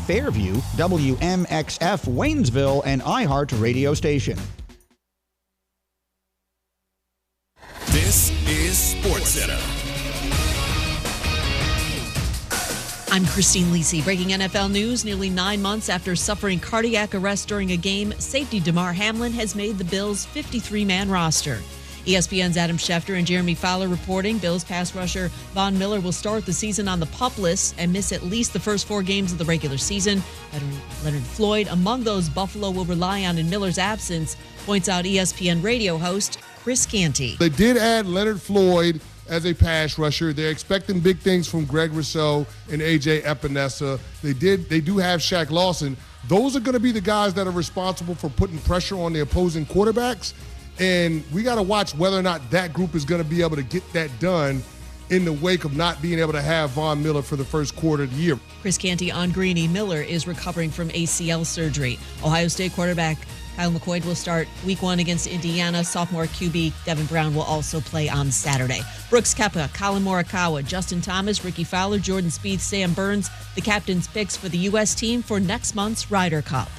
Fairview, WMXF Waynesville, and iHeart radio station. This is SportsCenter. I'm Christine Lisi. Breaking NFL news. Nearly 9 months after suffering cardiac arrest during a game, safety Damar Hamlin has made the Bills' 53-man roster. ESPN's Adam Schefter and Jeremy Fowler reporting Bills pass rusher Von Miller will start the season on the PUP list and miss at least the first 4 games of the regular season. Leonard Floyd, among those Buffalo will rely on in Miller's absence, points out ESPN radio host Chris Canty. They did add Leonard Floyd as a pass rusher. They're expecting big things from Greg Rousseau and A.J. Epinesa. They do have Shaq Lawson. Those are going to be the guys that are responsible for putting pressure on the opposing quarterbacks. And we got to watch whether or not that group is going to be able to get that done in the wake of not being able to have Von Miller for the first quarter of the year. Chris Canty on Greene. Miller is recovering from ACL surgery. Ohio State quarterback Kyle McCoy will start Week 1 against Indiana. Sophomore QB Devin Brown will also play on Saturday. Brooks Koepka, Colin Morikawa, Justin Thomas, Ricky Fowler, Jordan Spieth, Sam Burns, the captain's picks for the U.S. team for next month's Ryder Cup.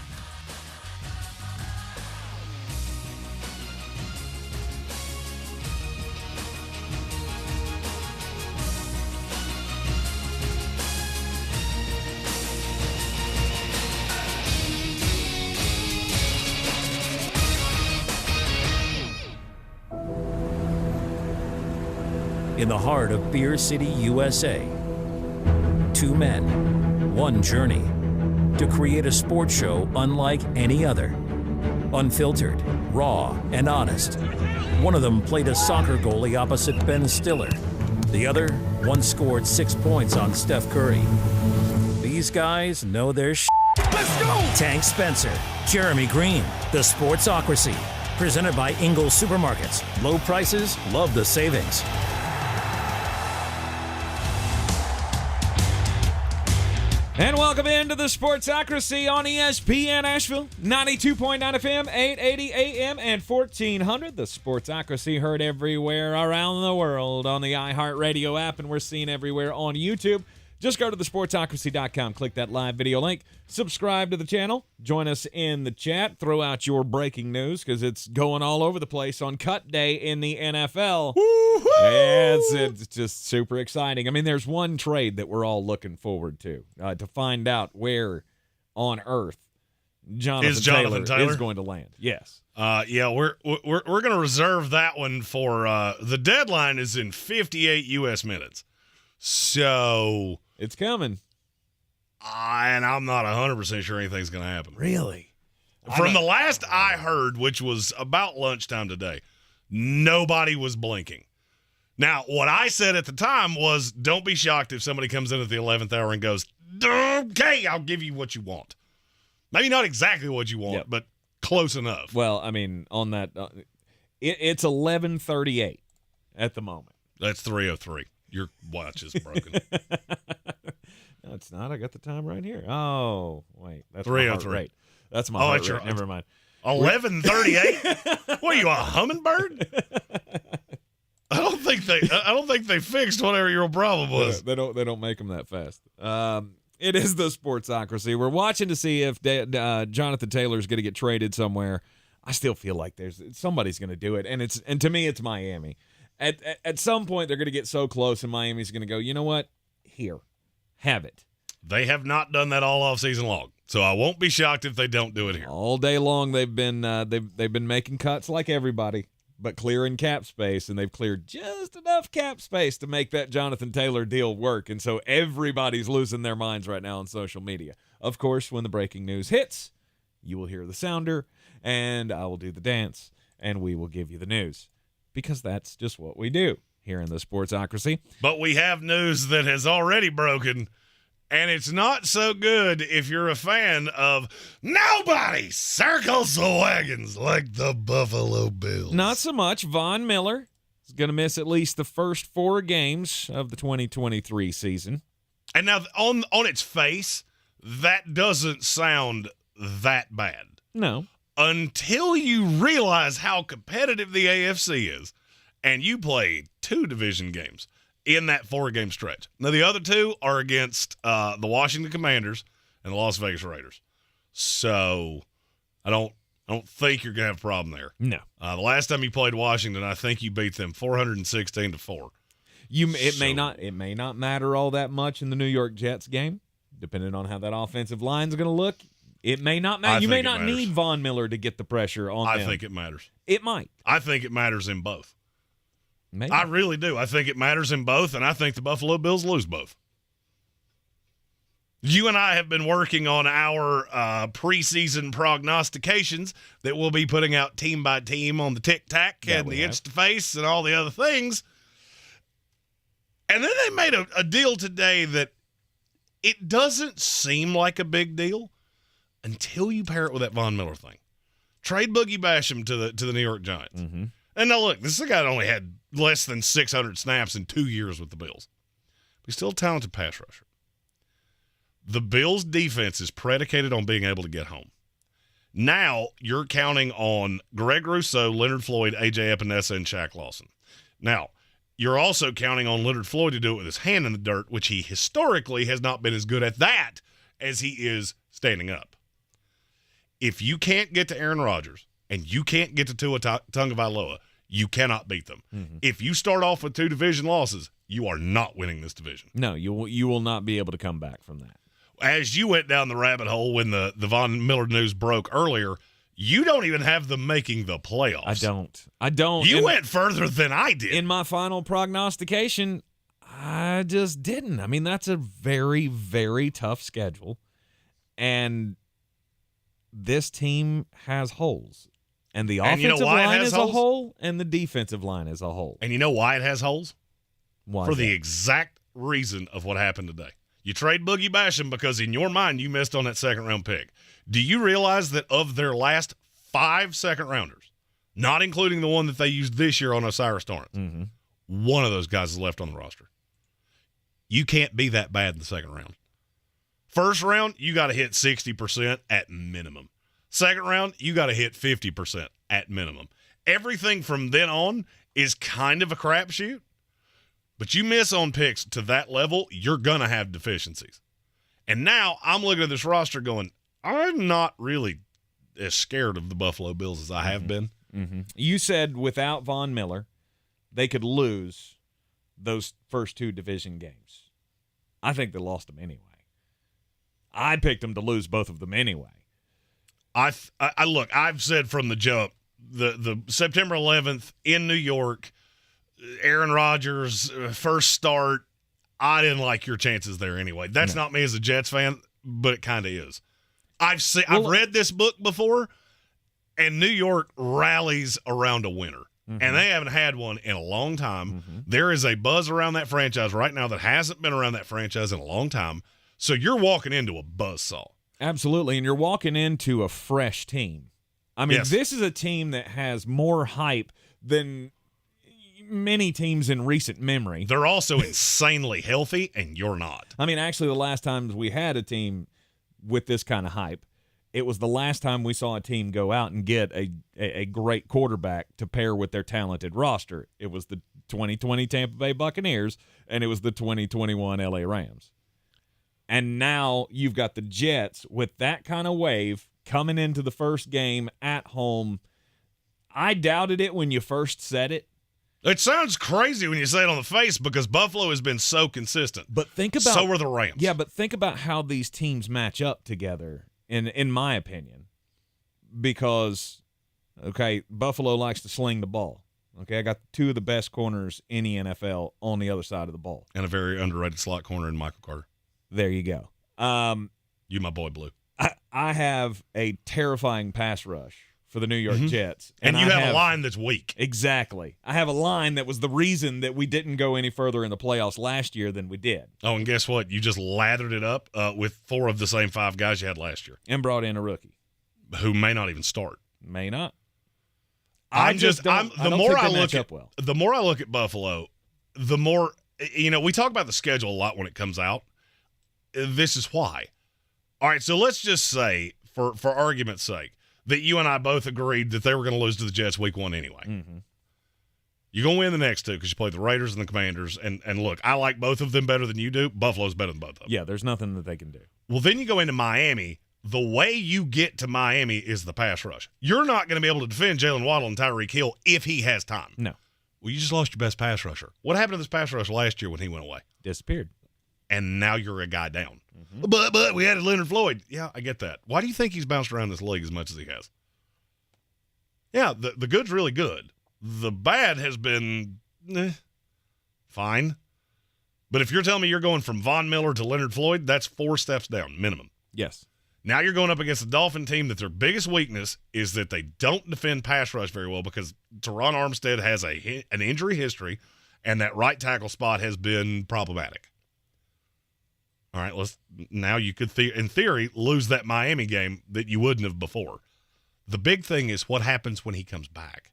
In the heart of Beer City, USA, 2 men, 1 journey to create a sports show unlike any other. Unfiltered, raw, and honest. One of them played a soccer goalie opposite Ben Stiller. The other once scored 6 points on Steph Curry. These guys know their shit. Let's go! Tank Spencer, Jeremy Greene, the Sportsocracy. Presented by Ingles Supermarkets. Low prices, love the savings. And welcome into the Sportsocracy on ESPN Asheville, 92.9 FM, 880 AM, and 1400. The Sportsocracy heard everywhere around the world on the iHeart Radio app, and we're seen everywhere on YouTube. Just go to thesportsocracy.com, click that live video link, subscribe to the channel, join us in the chat, throw out your breaking news because it's going all over the place on cut day in the NFL. It's just super exciting. I mean, there's one trade that we're all looking forward to find out where on earth Jonathan Taylor is going to land. Yes. Yeah, we're going to reserve that one for the deadline is in 58 U.S. minutes. So it's coming. And I'm not 100% sure anything's going to happen. Really? From the last I heard, which was about lunchtime today, nobody was blinking. Now, what I said at the time was, don't be shocked if somebody comes in at the 11th hour and goes, okay, I'll give you what you want. Maybe not exactly what you want, but close enough. Well, I mean, on that, it's 11:38 at the moment. That's 3:03. Your watch is broken. No, it's not. I got the time right here. Oh, wait. That's 3:03. That's my heart rate. Never mind. 11:38? What are you, a hummingbird? I don't think they fixed whatever your problem was. They don't make them that fast. It is the Sportsocracy. We're watching to see if Jonathan Taylor's going to get traded somewhere. I still feel like somebody's going to do it, and to me it's Miami. At some point they're going to get so close, and Miami's going to go, you know what? Here, have it. They have not done that all off season long, so I won't be shocked if they don't do it here. All day long they've been making cuts like everybody, but clearing cap space, and they've cleared just enough cap space to make that Jonathan Taylor deal work. And so everybody's losing their minds right now on social media. Of course, when the breaking news hits, you will hear the sounder, and I will do the dance, and we will give you the news, because that's just what we do here in the Sportsocracy. But we have news that has already broken, and it's not so good if you're a fan of nobody circles the wagons like the Buffalo Bills. Not so much. Von Miller is going to miss at least the first 4 games of the 2023 season. And now, on its face, that doesn't sound that bad. No. Until you realize how competitive the AFC is, and you play 2 division games in that 4-game stretch. Now, the other 2 are against the Washington Commanders and the Las Vegas Raiders. So I don't think you're going to have a problem there. No. The last time you played Washington, I think you beat them 416-4. It may not matter all that much in the New York Jets game, depending on how that offensive line is going to look. It may not matter. You may not need Von Miller to get the pressure on them. I think it matters. It might. I think it matters in both. Maybe. I really do. I think it matters in both, and I think the Buffalo Bills lose both. You and I have been working on our preseason prognostications that we'll be putting out team by team on the Tic Tac and the Instaface and all the other things. And then they made a deal today that it doesn't seem like a big deal until you pair it with that Von Miller thing. Trade Boogie Basham to the New York Giants. Mm-hmm. And now look, this is a guy that only had less than 600 snaps in 2 years with the Bills. But he's still a talented pass rusher. The Bills' defense is predicated on being able to get home. Now you're counting on Greg Rousseau, Leonard Floyd, A.J. Epinesa, and Shaq Lawson. Now, you're also counting on Leonard Floyd to do it with his hand in the dirt, which he historically has not been as good at that as he is standing up. If you can't get to Aaron Rodgers and you can't get to Tua Tagovailoa, you cannot beat them. Mm-hmm. If you start off with 2 division losses, you are not winning this division. No, you will not be able to come back from that. As you went down the rabbit hole when the Von Miller news broke earlier, you don't even have them making the playoffs. I don't. You went further than I did. In my final prognostication, I just didn't. I mean, that's a very, very tough schedule. And this team has holes. And the offensive line is a hole, and the defensive line is a hole. And you know why it has holes? Why? For the exact reason of what happened today. You trade Boogie Basham because in your mind you missed on that second-round pick. Do you realize that of their last 5 second-rounders, not including the one that they used this year on Osiris Torrance, one of those guys is left on the roster? You can't be that bad in the second round. First round, you got to hit 60% at minimum. Second round, you got to hit 50% at minimum. Everything from then on is kind of a crapshoot, but you miss on picks to that level, you're going to have deficiencies. And now I'm looking at this roster going, I'm not really as scared of the Buffalo Bills as I have been. Mm-hmm. You said without Von Miller, they could lose those first 2 division games. I think they lost them anyway. I picked them to lose both of them anyway. I look, I've said from the jump, the September 11th in New York, Aaron Rodgers, first start, I didn't like your chances there anyway. That's not me as a Jets fan, but it kind of is. I've read this book before, and New York rallies around a winner. Mm-hmm. And they haven't had one in a long time. Mm-hmm. There is a buzz around that franchise right now that hasn't been around that franchise in a long time. So you're walking into a buzzsaw. Absolutely, and you're walking into a fresh team. I mean, This is a team that has more hype than many teams in recent memory. They're also insanely healthy, and you're not. I mean, actually, the last time we had a team with this kind of hype, it was the last time we saw a team go out and get a great quarterback to pair with their talented roster. It was the 2020 Tampa Bay Buccaneers, and it was the 2021 LA Rams. And now you've got the Jets with that kind of wave coming into the first game at home. I doubted it when you first said it. It sounds crazy when you say it on the face because Buffalo has been so consistent. But think about so are the Rams. Yeah, but think about how these teams match up together, in my opinion. Because, okay, Buffalo likes to sling the ball. Okay, I got 2 of the best corners in the NFL on the other side of the ball. And a very underrated slot corner in Michael Carter. There you go. You my boy, Blue. I have a terrifying pass rush for the New York Jets. And you have a line that's weak. Exactly. I have a line that was the reason that we didn't go any further in the playoffs last year than we did. Oh, and guess what? You just lathered it up with 4 of the same 5 guys you had last year. And brought in a rookie. Who may not even start. May not. The more I look at Buffalo, the more, we talk about the schedule a lot when it comes out. This is why. All right, so let's just say, for argument's sake, that you and I both agreed that they were going to lose to the Jets week 1 anyway. Mm-hmm. You're going to win the next two because you play the Raiders and the Commanders. And look, I like both of them better than you do. Buffalo's better than both of them. Yeah, there's nothing that they can do. Well, then you go into Miami. The way you get to Miami is the pass rush. You're not going to be able to defend Jalen Waddle and Tyreek Hill if he has time. No. Well, you just lost your best pass rusher. What happened to this pass rush last year when he went away? Disappeared. And now you're a guy down. But we added Leonard Floyd. Yeah, I get that. Why do you think he's bounced around this league as much as he has? Yeah, the good's really good. The bad has been fine. But if you're telling me you're going from Von Miller to Leonard Floyd, that's 4 steps down, minimum. Yes. Now you're going up against the Dolphin team that their biggest weakness is that they don't defend pass rush very well because Teron Armstead has an injury history, and that right tackle spot has been problematic. All right, now you could, in theory, lose that Miami game that you wouldn't have before. The big thing is what happens when he comes back.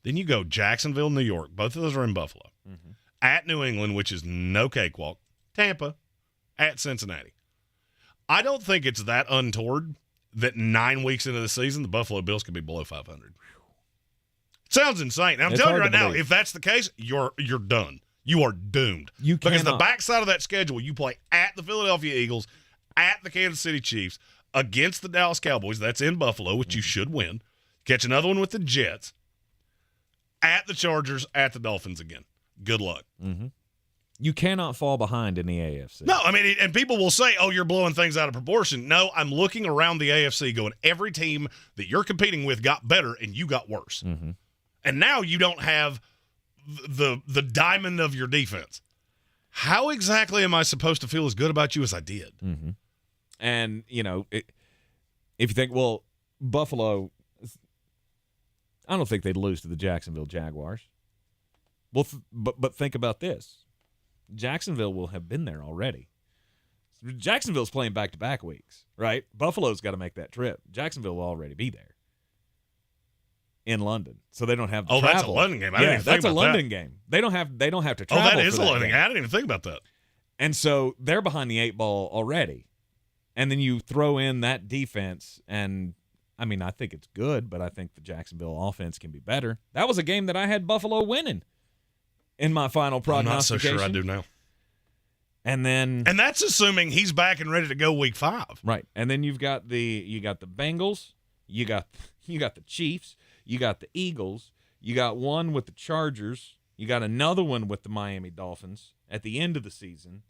Then you go Jacksonville, New York. Both of those are in Buffalo. Mm-hmm. At New England, which is no cakewalk. Tampa. At Cincinnati. I don't think it's that untoward that 9 weeks into the season, the Buffalo Bills could be below 500. It sounds insane. And I'm telling you right now, if that's the case, you're done. You are doomed. Because the backside of that schedule, you play at the Philadelphia Eagles, at the Kansas City Chiefs, against the Dallas Cowboys. That's in Buffalo, which you should win. Catch another one with the Jets. At the Chargers, at the Dolphins again. Good luck. Mm-hmm. You cannot fall behind in the AFC. No, I mean, and people will say, oh, you're blowing things out of proportion. No, I'm looking around the AFC going, every team that you're competing with got better and you got worse. Mm-hmm. And now you don't have the diamond of your defense. How exactly am I supposed to feel as good about you as I did? Mm-hmm. And, if you think, well, Buffalo, I don't think they'd lose to the Jacksonville Jaguars. Well, but think about this. Jacksonville will have been there already. Jacksonville's playing back-to-back weeks, right? Buffalo's got to make that trip. Jacksonville will already be there in London, so they don't have to travel. That's a London game. I didn't even think that's a about London that. game. They don't have to travel. Oh, that is for a that London game. I didn't even think about that. And so they're behind the 8 ball already. And then you throw in that defense, and I mean, I think it's good, but I think the Jacksonville offense can be better. That was a game that I had Buffalo winning in my final prognostication. I'm not so sure I do now. And that's assuming he's back and ready to go week 5. Right. And then you got the Bengals, you got the Chiefs, you got the Eagles, you got one with the Chargers, you got another one with the Miami Dolphins at the end of the season,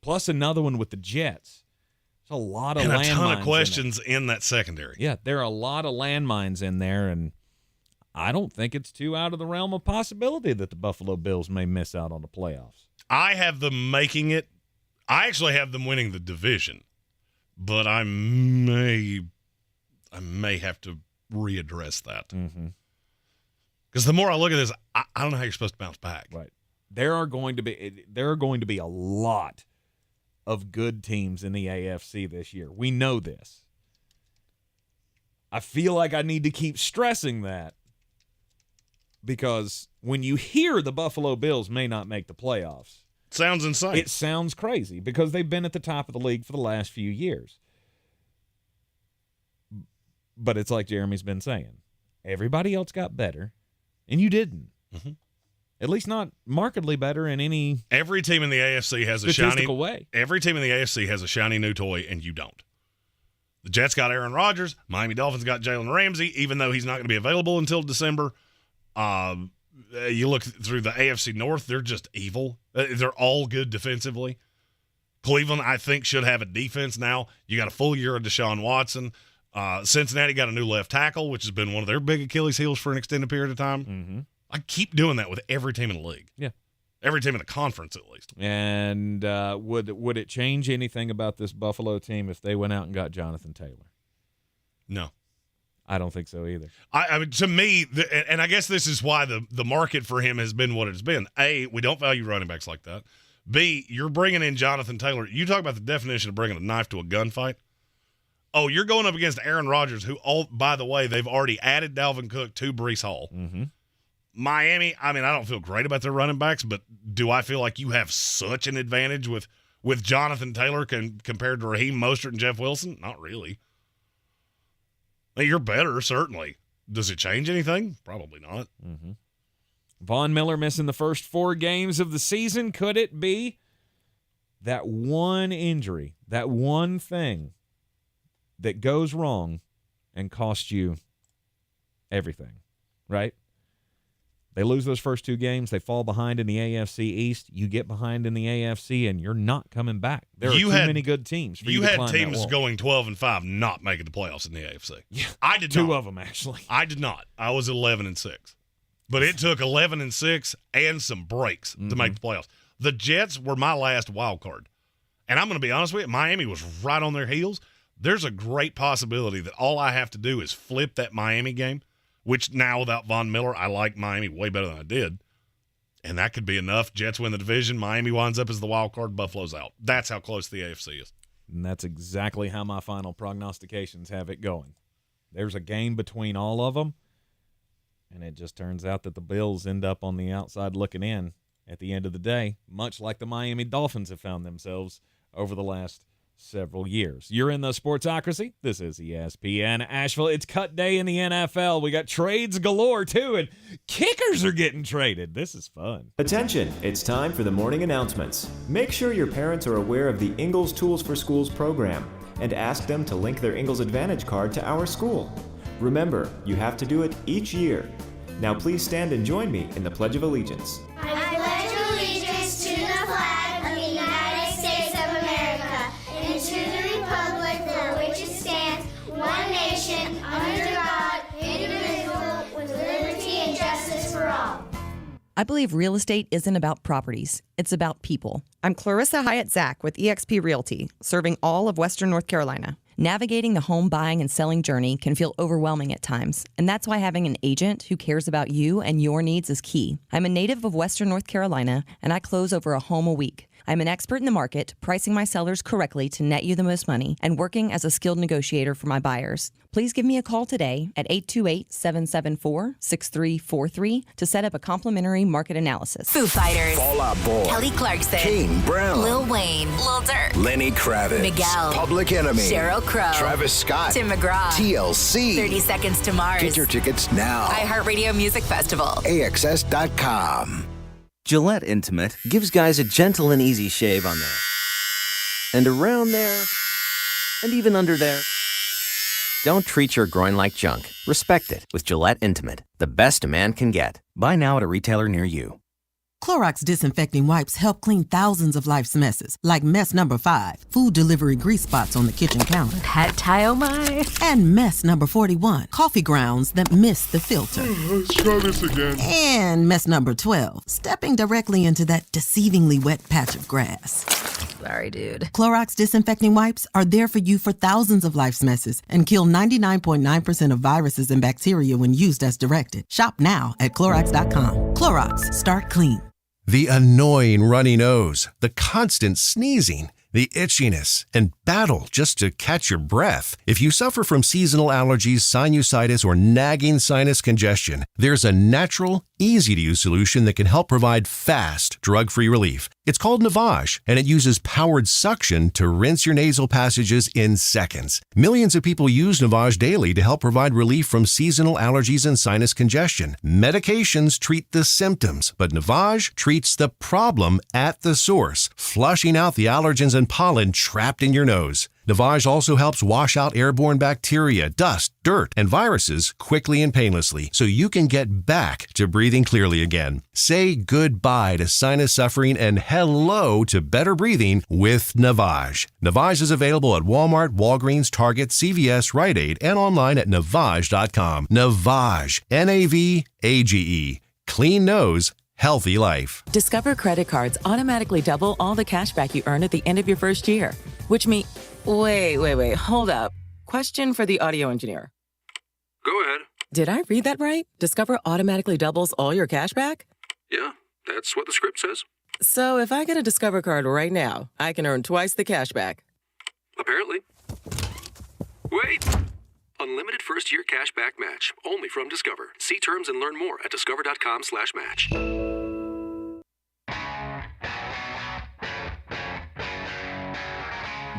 plus another one with the Jets. There's a lot of landmines. And a ton of questions in that secondary. Yeah, there are a lot of landmines in there, and I don't think it's too out of the realm of possibility that the Buffalo Bills may miss out on the playoffs. I have them making it. I actually have them winning the division, but I may have to readdress that. Because the more I look at this, I don't know how you're supposed to bounce back. Right. There are going to be a lot of good teams in the AFC this year. We know this. I feel like I need to keep stressing that because when you hear the Buffalo Bills may not make the playoffs, sounds insane. It sounds crazy because they've been at the top of the league for the last few years. But it's like Jeremy's been saying. Everybody else got better, and you didn't. Mm-hmm. At least not markedly better in any Every team in the AFC has a shiny way. Every team in the AFC has a shiny new toy, and you don't. The Jets got Aaron Rodgers. Miami Dolphins got Jalen Ramsey, even though he's not going to be available until December. You look through the AFC North, they're just evil. They're all good defensively. Cleveland, I think, should have a defense now. You got a full year of Deshaun Watson. Cincinnati got a new left tackle, which has been one of their big Achilles heels for an extended period of time. Mm-hmm. I keep doing that with every team in the league. Yeah. Every team in the conference, at least. And would it change anything about this Buffalo team if they went out and got Jonathan Taylor? No. I don't think so either. I mean, to me, and I guess this is why the market for him has been what it's been. A, we don't value running backs like that. B, you're bringing in Jonathan Taylor. You talk about the definition of bringing a knife to a gunfight. Oh, you're going up against Aaron Rodgers, who, by the way, they've already added Dalvin Cook to Breece Hall. Mm-hmm. Miami, I mean, I don't feel great about their running backs, but do I feel like you have such an advantage with Jonathan Taylor compared to Raheem Mostert and Jeff Wilson? Not really. You're better, certainly. Does it change anything? Probably not. Mm-hmm. Von Miller missing the first 4 games of the season. Could it be that one injury, that one thing that goes wrong and costs you everything, right? They lose those first 2 games. They fall behind in the AFC East. You get behind in the AFC, and you're not coming back. There are too many good teams for you to climb that wall. You had teams going 12-5 not making the playoffs in the AFC. Yeah, I did not. 2 of them, actually. I did not. I was 11-6. But it took 11-6 and some breaks to make the playoffs. The Jets were my last wild card. And I'm going to be honest with you, Miami was right on their heels. There's a great possibility that all I have to do is flip that Miami game, which now without Von Miller, I like Miami way better than I did. And that could be enough. Jets win the division. Miami winds up as the wild card. Buffalo's out. That's how close the AFC is. And that's exactly how my final prognostications have it going. There's a game between all of them, and it just turns out that the Bills end up on the outside looking in at the end of the day, much like the Miami Dolphins have found themselves over the last several years. You're in the Sportsocracy. This is ESPN Asheville. It's cut day in the NFL. We got trades galore, too, and kickers are getting traded. This is fun. Attention, it's time for the morning announcements. Make sure your parents are aware of the Ingles Tools for Schools program and ask them to link their Ingles Advantage card to our school. Remember, you have to do it each year. Now please stand and join me in the Pledge of Allegiance. I pledge allegiance to the flag of the United States of America and to the republic for which it stands, one nation, under God, indivisible, with liberty and justice for all. I believe real estate isn't about properties. It's about people. I'm Clarissa Hyatt-Zach with eXp Realty, serving all of Western North Carolina. Navigating the home buying and selling journey can feel overwhelming at times, and that's why having an agent who cares about you and your needs is key. I'm a native of Western North Carolina, and I close over a home a week. I'm an expert in the market, pricing my sellers correctly to net you the most money, and working as a skilled negotiator for my buyers. Please give me a call today at 828-774-6343 to set up a complimentary market analysis. Foo Fighters, Fall Out Boy, Kelly Clarkson, Kane Brown, Lil Wayne, Lil Durk, Lenny Kravitz, Miguel, Public Enemy, Sheryl Crow, Travis Scott, Tim McGraw, TLC, 30 Seconds to Mars. Get your tickets now. iHeartRadio Music Festival. AXS.com. Gillette Intimate gives guys a gentle and easy shave on there, and around there, and even under there. Don't treat your groin like junk. Respect it with Gillette Intimate, the best a man can get. Buy now at a retailer near you. Clorox disinfecting wipes help clean thousands of life's messes, like mess number 5, food delivery grease spots on the kitchen counter. Pet tie, oh my. And mess number 41, coffee grounds that miss the filter. Let's try this again. And mess number 12, stepping directly into that deceivingly wet patch of grass. Sorry, dude. Clorox disinfecting wipes are there for you for thousands of life's messes and kill 99.9% of viruses and bacteria when used as directed. Shop now at Clorox.com. Clorox, start clean. The annoying runny nose, the constant sneezing, the itchiness, and battle just to catch your breath. If you suffer from seasonal allergies, sinusitis, or nagging sinus congestion, there's a natural, easy-to-use solution that can help provide fast, drug-free relief. It's called Navage, and it uses powered suction to rinse your nasal passages in seconds. Millions of people use Navage daily to help provide relief from seasonal allergies and sinus congestion. Medications treat the symptoms, but Navage treats the problem at the source, flushing out the allergens and pollen trapped in your nose. Navage also helps wash out airborne bacteria, dust, dirt, and viruses quickly and painlessly so you can get back to breathing clearly again. Say goodbye to sinus suffering and hello to better breathing with Navage. Navage is available at Walmart, Walgreens, Target, CVS, Rite Aid, and online at Navage.com. Navage, Navage. Clean nose, healthy life. Discover credit cards automatically double all the cash back you earn at the end of your first year, which means... Wait, hold up. Question for the audio engineer. Go ahead. Did I read that right? Discover automatically doubles all your cash back? Yeah, that's what the script says. So if I get a Discover card right now, I can earn twice the cash back. Apparently. Wait! Unlimited first-year cash back match, only from Discover. See terms and learn more at discover.com/match.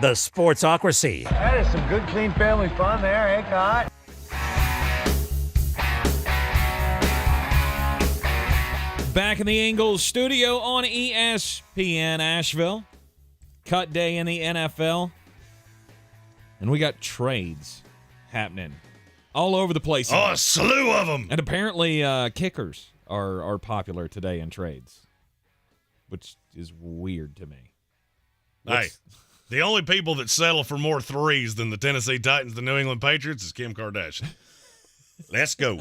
The Sportsocracy. That is some good, clean family fun there, eh, Cott? Back in the Ingles studio on ESPN Asheville. Cut day in the NFL. And we got trades happening all over the place. Oh, a slew of them. And apparently kickers are popular today in trades, which is weird to me. Hey, the only people that settle for more threes than the Tennessee Titans, the New England Patriots, is Kim Kardashian. Let's go.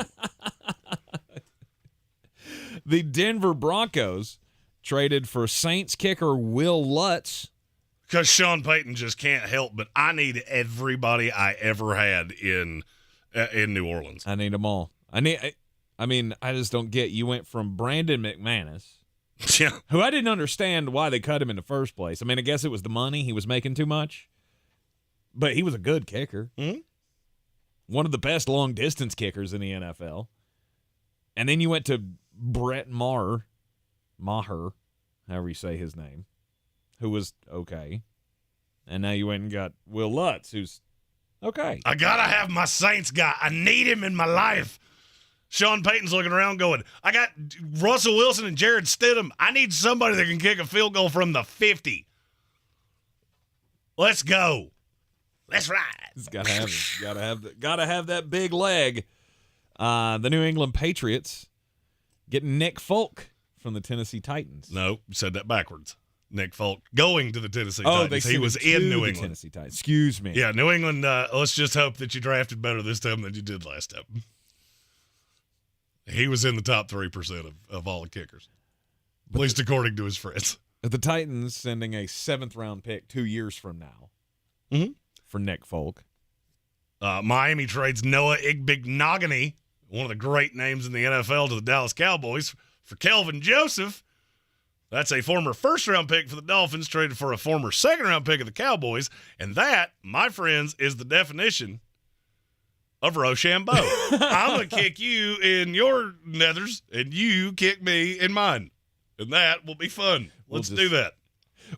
The Denver Broncos traded for Saints kicker Will Lutz. Because Sean Payton just can't help, but I need everybody I ever had in New Orleans. I need them all. I just don't get. You went from Brandon McManus, yeah, who I didn't understand why they cut him in the first place. I mean, I guess it was the money. He was making too much. But he was a good kicker. Mm-hmm. One of the best long-distance kickers in the NFL. And then you went to Brett Maher, however you say his name, who was okay. And now you went and got Will Lutz, who's okay. I got to have my Saints guy. I need him in my life. Sean Payton's looking around going, I got Russell Wilson and Jared Stidham. I need somebody that can kick a field goal from the 50. Let's go. Let's ride. He's got to have it. Got to have that big leg. The New England Patriots getting Nick Folk from the Tennessee Titans. No, you said that backwards. Nick Folk going to the Tennessee Titans. He was in New England. Tennessee Titans. Excuse me. Yeah, New England, let's just hope that you drafted better this time than you did last time. He was in the top 3% of all the kickers, at least according to his friends. The Titans sending a 7th-round pick 2 years from now for Nick Folk. Miami trades Noah Igbignogany, one of the great names in the NFL, to the Dallas Cowboys for Kelvin Joseph. That's a former first-round pick for the Dolphins traded for a former second-round pick of the Cowboys. And that, my friends, is the definition of Rochambeau. I'm going to kick you in your nethers, and you kick me in mine. And that will be fun. Let's do that.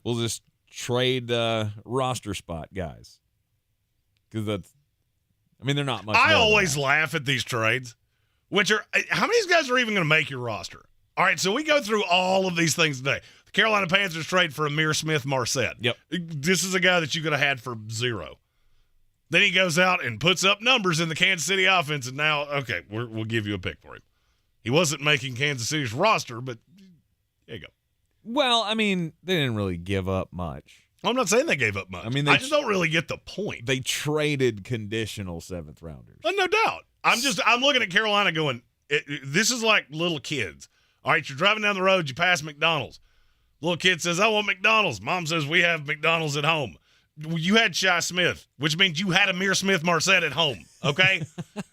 We'll just trade roster spot guys. Because that's, I mean, they're not much. I always laugh at these trades, which are, how many of these guys are even going to make your roster? All right, so we go through all of these things today. The Carolina Panthers trade for Amir Smith-Marset. Yep. This is a guy that you could have had for zero. Then he goes out and puts up numbers in the Kansas City offense, and now, okay, we'll give you a pick for him. He wasn't making Kansas City's roster, but there you go. Well, I mean, they didn't really give up much. I'm not saying they gave up much. I mean, I just don't really get the point. They traded conditional 7th-rounders. No doubt. I'm looking at Carolina going, this is like little kids. All right, you're driving down the road, you pass McDonald's. Little kid says, I want McDonald's. Mom says, we have McDonald's at home. You had Shi Smith, which means you had Amir Smith-Marset at home, okay?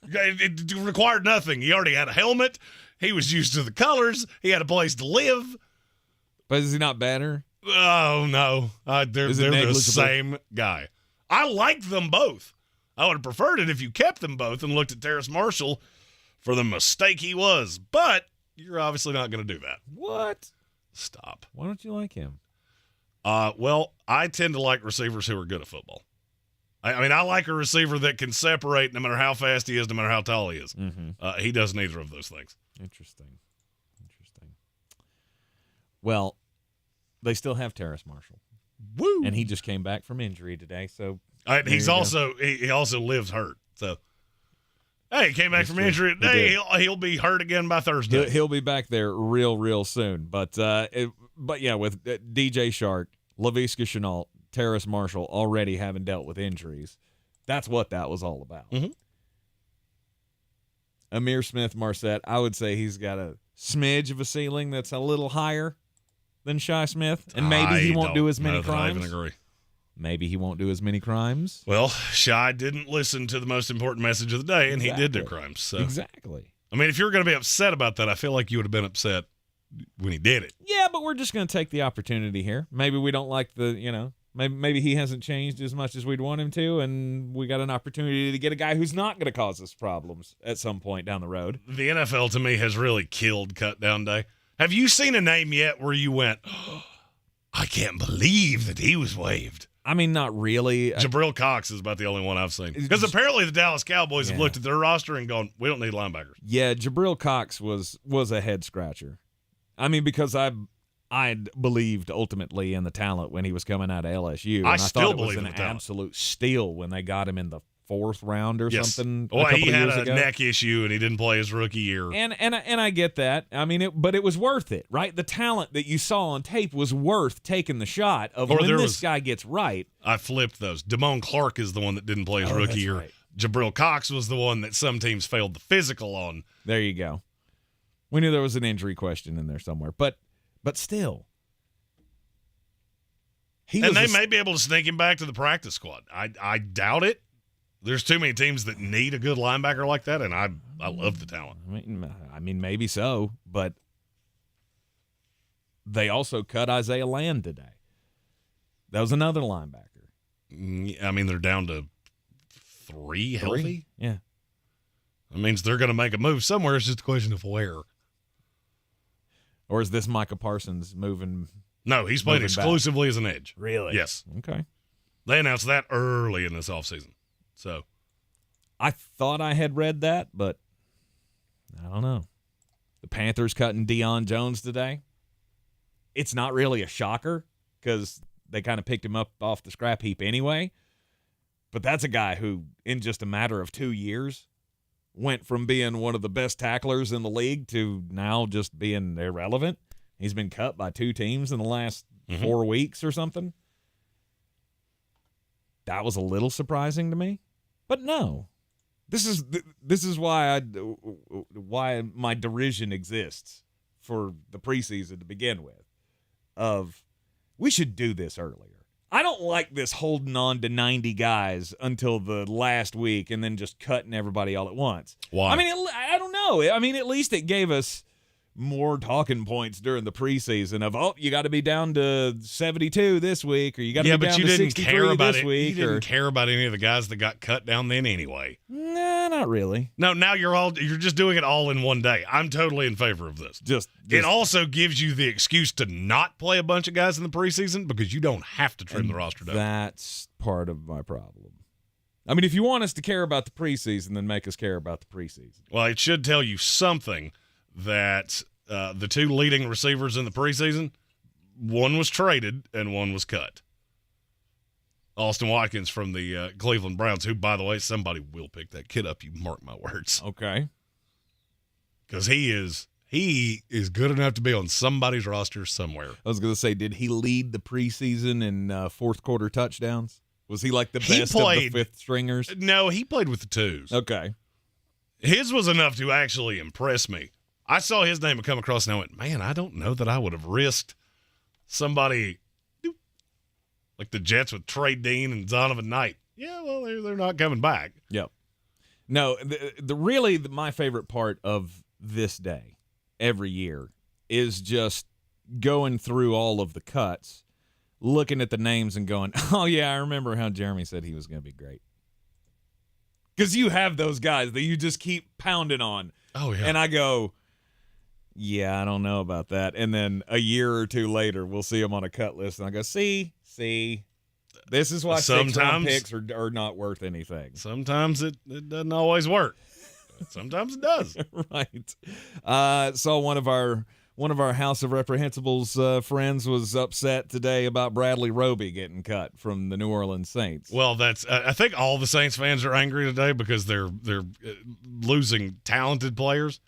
It required nothing. He already had a helmet. He was used to the colors. He had a place to live. But is he not better? Oh, no. They're the same guy. I liked them both. I would have preferred it if you kept them both and looked at Terrace Marshall for the mistake he was. But you're obviously not going to do that. What? Stop. Why don't you like him? Well, I tend to like receivers who are good at football. I mean, I like a receiver that can separate no matter how fast he is, no matter how tall he is. Mm-hmm. He does neither of those things. Interesting. Well, they still have Terrace Marshall. Woo! And he just came back from injury today, so he also lives hurt. So, hey, he came back from injury today. He'll be hurt again by Thursday. He'll be back there real soon. But yeah, with DJ Shark, Laviska Shenault, Terrace Marshall already having dealt with injuries, that's what that was all about. Mm-hmm. Amir Smith-Marset, I would say he's got a smidge of a ceiling that's a little higher than Shi Smith, and maybe he won't do as many crimes. I even agree. Maybe he won't do as many crimes. Well, Shi didn't listen to the most important message of the day, and he did do crimes. So. Exactly. I mean, if you're going to be upset about that, I feel like you would have been upset when he did it. Yeah, but we're just going to take the opportunity here. Maybe we don't like maybe he hasn't changed as much as we'd want him to, and we got an opportunity to get a guy who's not going to cause us problems at some point down the road. The NFL, to me, has really killed cut down day. Have you seen a name yet where you went, oh, I can't believe that he was waived? I mean, not really. Jabril Cox is about the only one I've seen. Because apparently the Dallas Cowboys have looked at their roster and gone, we don't need linebackers. Yeah, Jabril Cox was a head-scratcher. I mean, because I believed ultimately in the talent when he was coming out of LSU. And I still thought it was believe in an the talent. absolute steal when they got him in the 4th round or something. Well, he had years a ago. neck issue and he didn't play his rookie year. And I get that. I mean, but it was worth it, right? The talent that you saw on tape was worth taking the shot of when this guy gets right. I flipped those. Damone Clark is the one that didn't play his rookie year. Right. Jabril Cox was the one that some teams failed the physical on. There you go. We knew there was an injury question in there somewhere, but still. And they may be able to sneak him back to the practice squad. I doubt it. There's too many teams that need a good linebacker like that, and I love the talent. I mean, maybe so, but they also cut Isaiah Land today. That was another linebacker. I mean, they're down to 3 healthy. Yeah. That means they're going to make a move somewhere. It's just a question of where. Or is this Micah Parsons moving? No, he's playing exclusively as an edge. Really? Yes. Okay. They announced that early in this offseason. So I thought I had read that, but I don't know. The Panthers cutting Deion Jones today. It's not really a shocker because they kind of picked him up off the scrap heap anyway. But that's a guy who, in just a matter of 2 years, went from being one of the best tacklers in the league to now just being irrelevant. He's been cut by 2 teams in the last 4 weeks or something. That was a little surprising to me. But no, this is why my derision exists for the preseason to begin with. Of we should do this earlier. I don't like this holding on to 90 guys until the last week and then just cutting everybody all at once. Why? I mean, I don't know. I mean, at least it gave us more talking points during the preseason of, you got to be down to 72 this week, or you got to be down to 63 this week. You didn't care about any of the guys that got cut down then anyway. Nah, not really. No, now you're just doing it all in one day. I'm totally in favor of this. It also gives you the excuse to not play a bunch of guys in the preseason because you don't have to trim the roster down. That's part of my problem. I mean, if you want us to care about the preseason, then make us care about the preseason. Well, it should tell you something that the 2 leading receivers in the preseason, one was traded and one was cut. Austin Watkins from the Cleveland Browns, who, by the way, somebody will pick that kid up. You mark my words. Okay. Because he is good enough to be on somebody's roster somewhere. I was going to say, did he lead the preseason in fourth quarter touchdowns? Was he like the best of the 5th stringers? No, he played with the 2s. Okay. His was enough to actually impress me. I saw his name come across and I went, man, I don't know that I would have risked somebody like the Jets with Trey Dean and Zonovan Knight. Yeah, well, they're not coming back. Yep. No, really my favorite part of this day every year is just going through all of the cuts, looking at the names and going, oh, yeah, I remember how Jeremy said he was going to be great. Because you have those guys that you just keep pounding on. Oh, yeah. And I go, yeah, I don't know about that. And then a year or 2 later, we'll see them on a cut list. And I go, see, this is why 6-round picks are not worth anything. Sometimes it doesn't always work. Sometimes it does. Right. Saw one of our House of Reprehensibles friends was upset today about Bradley Roby getting cut from the New Orleans Saints. Well, that's I think all the Saints fans are angry today because they're losing talented players.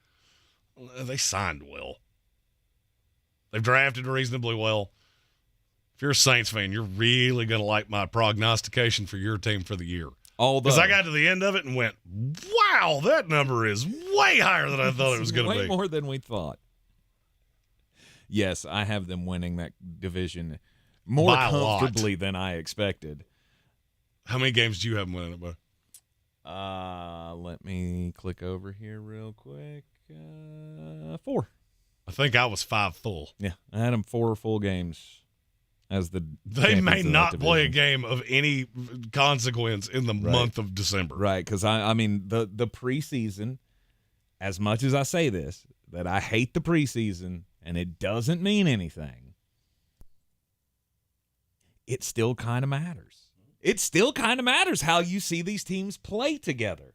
They signed well. They've drafted reasonably well. If you're a Saints fan, you're really going to like my prognostication for your team for the year. Because I got to the end of it and went, wow, that number is way higher than I thought it was going to be. Way more than we thought. Yes, I have them winning that division more comfortably than I expected. How many games do you have them winning it by? Let me click over here real quick. 4. I think I was 5 full. Yeah, I had them 4 full games as the. They may not play a game of any consequence in the month of December. Right, because I mean the preseason, as much as I say this, that I hate the preseason and it doesn't mean anything, it still kind of matters. It still kind of matters how you see these teams play together.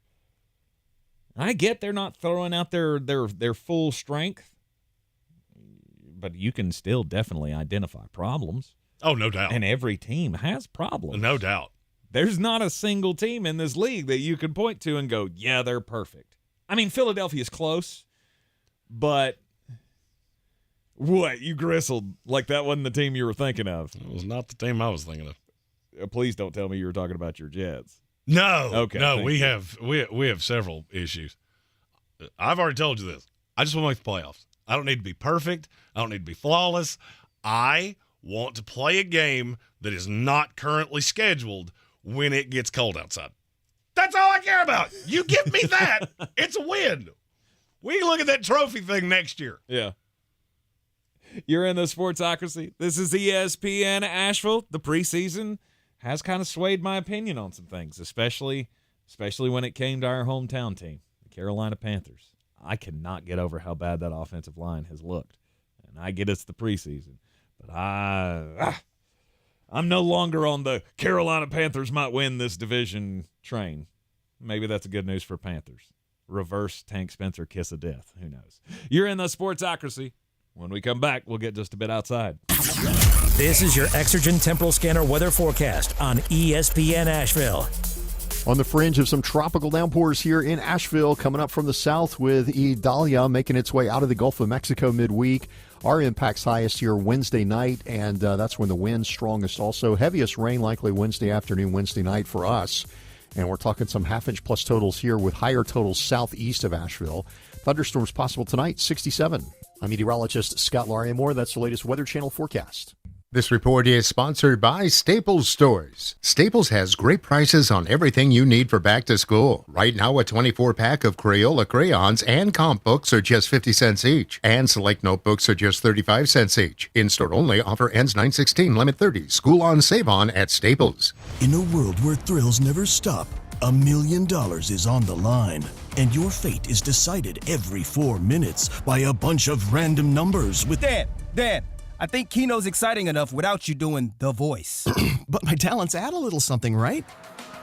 I get they're not throwing out their full strength. but you can still definitely identify problems. Oh, no doubt. And every team has problems. No doubt. There's not a single team in this league that you can point to and go, yeah, they're perfect. I mean, Philadelphia's close, but what? You gristled like that wasn't the team you were thinking of. It was not the team I was thinking of. Please don't tell me you were talking about your Jets. No. Okay. No, we have several issues. I've already told you this. I just want to make the playoffs. I don't need to be perfect. I don't need to be flawless. I want to play a game that is not currently scheduled when it gets cold outside. That's all I care about. You give me that, it's a win. We can look at that trophy thing next year. Yeah. You're in the Sportsocracy. This is ESPN Asheville. The preseason has kind of swayed my opinion on some things, especially when it came to our hometown team, the Carolina Panthers. I cannot get over how bad that offensive line has looked. And I get it's the preseason. But I'm no longer on the Carolina Panthers might win this division train. Maybe that's good news for Panthers. Reverse Tank Spencer kiss of death. Who knows? You're in the Sportsocracy. When we come back, we'll get just a bit outside. This is your Exergen Temporal Scanner weather forecast on ESPN Asheville. On the fringe of some tropical downpours here in Asheville, coming up from the south with Idalia making its way out of the Gulf of Mexico midweek. Our impact's highest here Wednesday night, and that's when the wind's strongest also. Heaviest rain likely Wednesday afternoon, Wednesday night for us. And we're talking some half-inch plus totals here with higher totals southeast of Asheville. Thunderstorms possible tonight, 67. I'm meteorologist Scott Larimore. That's the latest Weather Channel forecast. This report is sponsored by Staples Stores. Staples has great prices on everything you need for back to school. Right now, a 24-pack of Crayola crayons and comp books are just 50 cents each, and select notebooks are just 35 cents each. In-store only, offer ends 9/16, limit 30. School on, save on at Staples. In a world where thrills never stop, $1 million is on the line, and your fate is decided every 4 minutes by a bunch of random numbers with... Dan, I think Keno's exciting enough without you doing the voice. But my talents add a little something, right?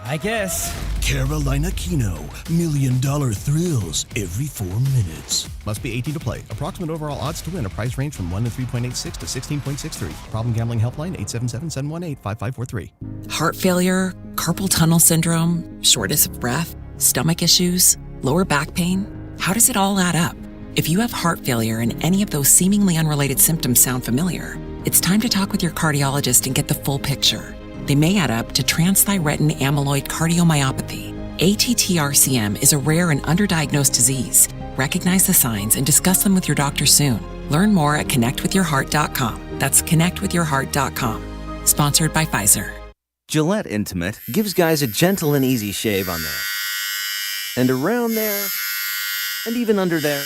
I guess. Carolina Keno, $1 million thrills every 4 minutes. Must be 18 to play. Approximate overall odds to win. A price range from 1 to 3.86 to 16.63. Problem gambling helpline 877-718-5543. Heart failure, carpal tunnel syndrome, shortness of breath, stomach issues, lower back pain. How does it all add up? If you have heart failure and any of those seemingly unrelated symptoms sound familiar, it's time to talk with your cardiologist and get the full picture. They may add up to transthyretin amyloid cardiomyopathy. ATTR-CM is a rare and underdiagnosed disease. Recognize the signs and discuss them with your doctor soon. Learn more at connectwithyourheart.com. That's connectwithyourheart.com. Sponsored by Pfizer. Gillette Intimate gives guys a gentle and easy shave on there. And around there. And even under there.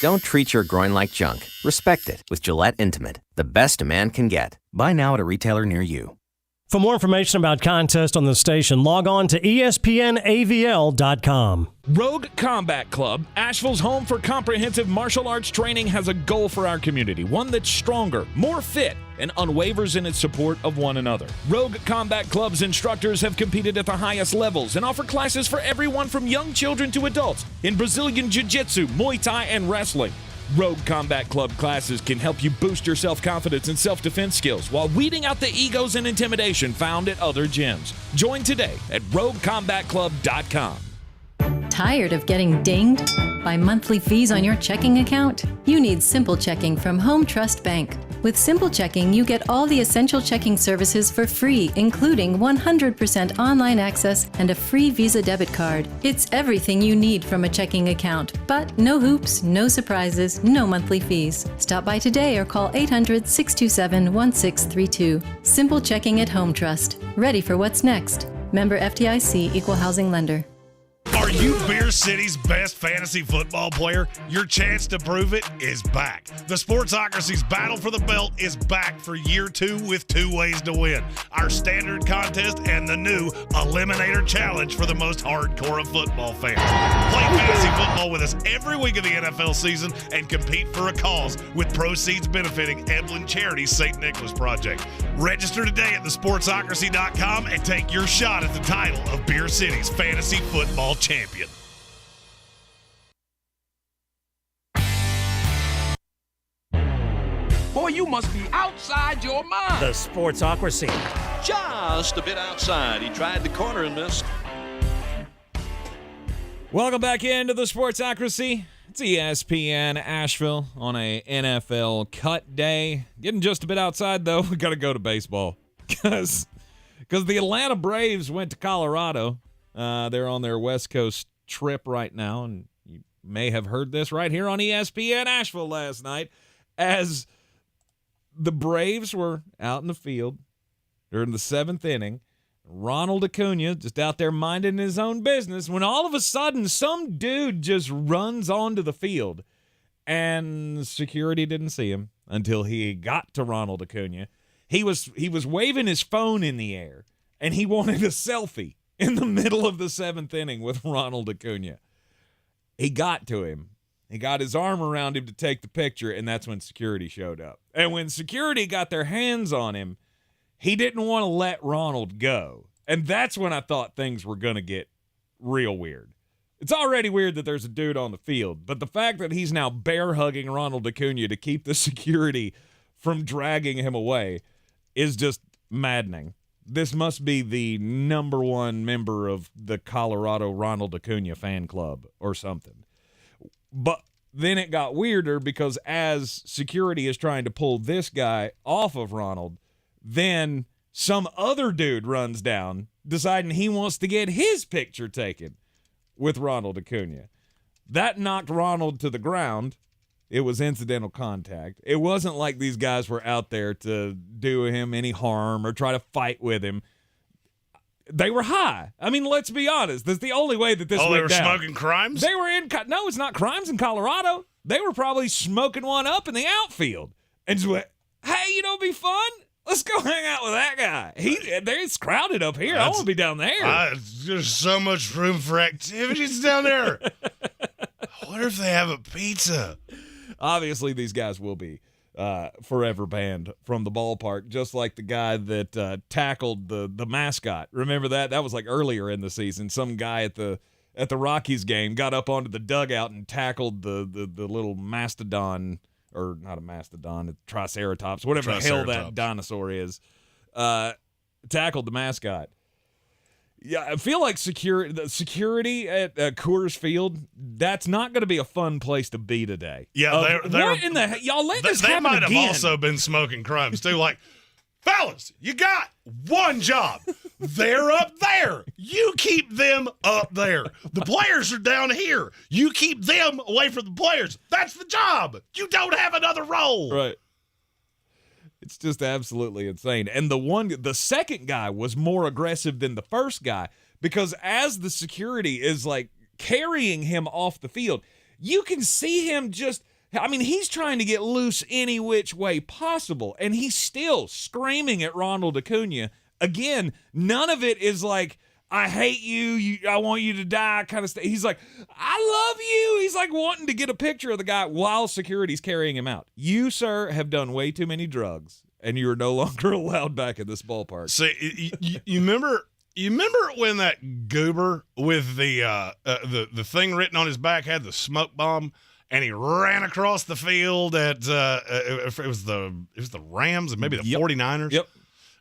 Don't treat your groin like junk. Respect it with Gillette Intimate, the best a man can get. Buy now at a retailer near you. For more information about contests on the station, log on to espnavl.com. Rogue Combat Club, Asheville's home for comprehensive martial arts training, has a goal for our community, one that's stronger, more fit, and unwavers in its support of one another. Rogue Combat Club's instructors have competed at the highest levels and offer classes for everyone from young children to adults in Brazilian Jiu-Jitsu, Muay Thai, and wrestling. Rogue Combat Club classes can help you boost your self-confidence and self-defense skills while weeding out the egos and intimidation found at other gyms. Join today at roguecombatclub.com. Tired of getting dinged by monthly fees on your checking account? You need Simple Checking from Home Trust Bank. With Simple Checking, you get all the essential checking services for free, including 100% online access and a free Visa debit card. It's everything you need from a checking account, but no hoops, no surprises, no monthly fees. Stop by today or call 800-627-1632. Simple Checking at Home Trust. Ready for what's next. Member FDIC, Equal Housing Lender. Are you Beer City's best fantasy football player? Your chance to prove it is back. The Sportsocracy's Battle for the Belt is back for year 2 with 2 ways to win. Our standard contest and the new Eliminator Challenge for the most hardcore of football fans. Play fantasy football with us every week of the NFL season and compete for a cause with proceeds benefiting Eblen Charities St. Nicholas Project. Register today at thesportsocracy.com and take your shot at the title of Beer City's fantasy football champion. Boy, you must be outside your mind. The Sportsocracy. Just a bit outside. He tried the corner and missed. Welcome back into the Sportsocracy. It's ESPN Asheville on a NFL cut day. Getting just a bit outside, though. We got to go to baseball because the Atlanta Braves went to Colorado. They're on their West Coast trip right now, and you may have heard this right here on ESPN Asheville last night as the Braves were out in the field during the 7th inning. Ronald Acuna just out there minding his own business when all of a sudden some dude just runs onto the field, and security didn't see him until he got to Ronald Acuna. He was waving his phone in the air, and he wanted a selfie in the middle of the 7th inning with Ronald Acuna. He got to him. He got his arm around him to take the picture, and that's when security showed up. And when security got their hands on him, he didn't want to let Ronald go. And that's when I thought things were going to get real weird. It's already weird that there's a dude on the field, but the fact that he's now bear hugging Ronald Acuna to keep the security from dragging him away is just maddening. This must be the number one member of the Colorado Ronald Acuna fan club or something. But then it got weirder because as security is trying to pull this guy off of Ronald, then some other dude runs down, deciding he wants to get his picture taken with Ronald Acuna. That knocked Ronald to the ground. It was incidental contact. It wasn't like these guys were out there to do him any harm or try to fight with him. They were high. I mean, let's be honest. That's the only way that this went down. Oh, they were smoking crimes? They were no, it's not crimes in Colorado. They were probably smoking one up in the outfield. And just went, hey, it'd be fun. Let's go hang out with that guy. It's crowded up here. I want to be down there. There's so much room for activities down there. I wonder if they have a pizza. Obviously, these guys will be forever banned from the ballpark, just like the guy that tackled the mascot. Remember that? That was like earlier in the season. Some guy at the Rockies game got up onto the dugout and tackled the little mastodon. Or not a mastodon, a triceratops, whatever the hell that dinosaur is, tackled the mascot. Yeah, I feel like the security at Coors Field, that's not going to be a fun place to be today. Yeah, what in the y'all let this happen again? They might have also been smoking crimes too. Like, fellas, you got one job. They're up there. You keep them up there. The players are down here. You keep them away from the players. That's the job. You don't have another role. Right. It's just absolutely insane. And the second guy was more aggressive than the first guy because as the security is like carrying him off the field, you can see him he's trying to get loose any which way possible, and he's still screaming at Ronald Acuna. Again, none of it is like, I hate you, I want you to die kind of stuff. He's like, I love you. He's like wanting to get a picture of the guy while security's carrying him out. You, sir, have done way too many drugs, and you are no longer allowed back in this ballpark. See, you remember when that goober with the thing written on his back had the smoke bomb? And he ran across the field at it was the Rams and maybe the 49ers. Yep.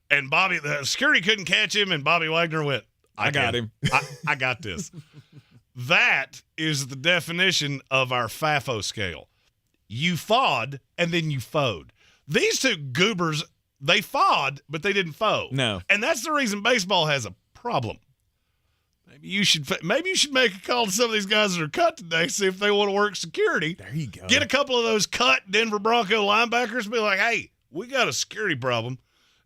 And the security couldn't catch him, and Bobby Wagner went, I got him. I got this. That is the definition of our FAFO scale. You fawed, and then you foed. These two goobers, they fawed, but they didn't foe. No. And that's the reason baseball has a problem. Maybe you should make a call to some of these guys that are cut today, see if they want to work security. There you go. Get a couple of those cut Denver Bronco linebackers and be like, hey, we got a security problem,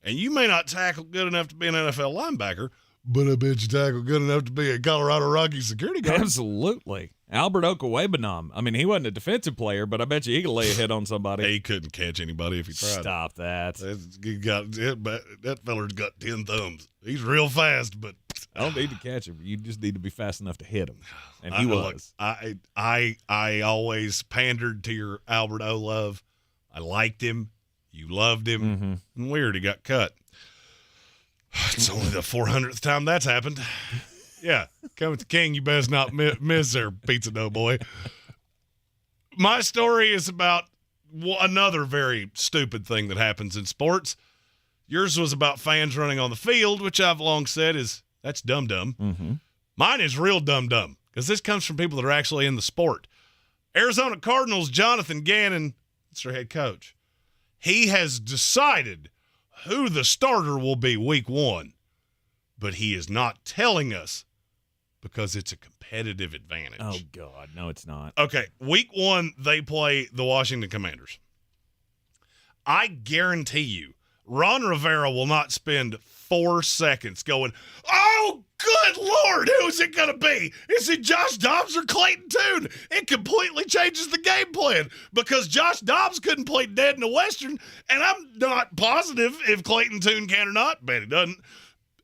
and you may not tackle good enough to be an NFL linebacker, but I bet you tackle good enough to be a Colorado Rockies security guard. Absolutely. Albert Okawebanam. I mean, he wasn't a defensive player, but I bet you he could lay a hit on somebody. He couldn't catch anybody if he tried. Stop that. That feller's got 10 thumbs. He's real fast, but I don't need to catch him. You just need to be fast enough to hit him. And he was. I always pandered to your Albert O love. I liked him. You loved him. Mm-hmm. And weird, he got cut. It's only the 400th time that's happened. Yeah, come at the king, you best not miss there, pizza dough boy. My story is about another very stupid thing that happens in sports. Yours was about fans running on the field, which I've long said that's dumb-dumb. Mm-hmm. Mine is real dumb-dumb because this comes from people that are actually in the sport. Arizona Cardinals, Jonathan Gannon, that's their head coach. He has decided who the starter will be week 1, but he is not telling us because it's a competitive advantage. Oh, God. No, it's not. Okay, week 1, they play the Washington Commanders. I guarantee you, Ron Rivera will not spend 4 seconds going, oh, good Lord, who is it going to be? Is it Josh Dobbs or Clayton Tune? It completely changes the game plan because Josh Dobbs couldn't play dead in the Western, and I'm not positive if Clayton Tune can or not. Bet he doesn't.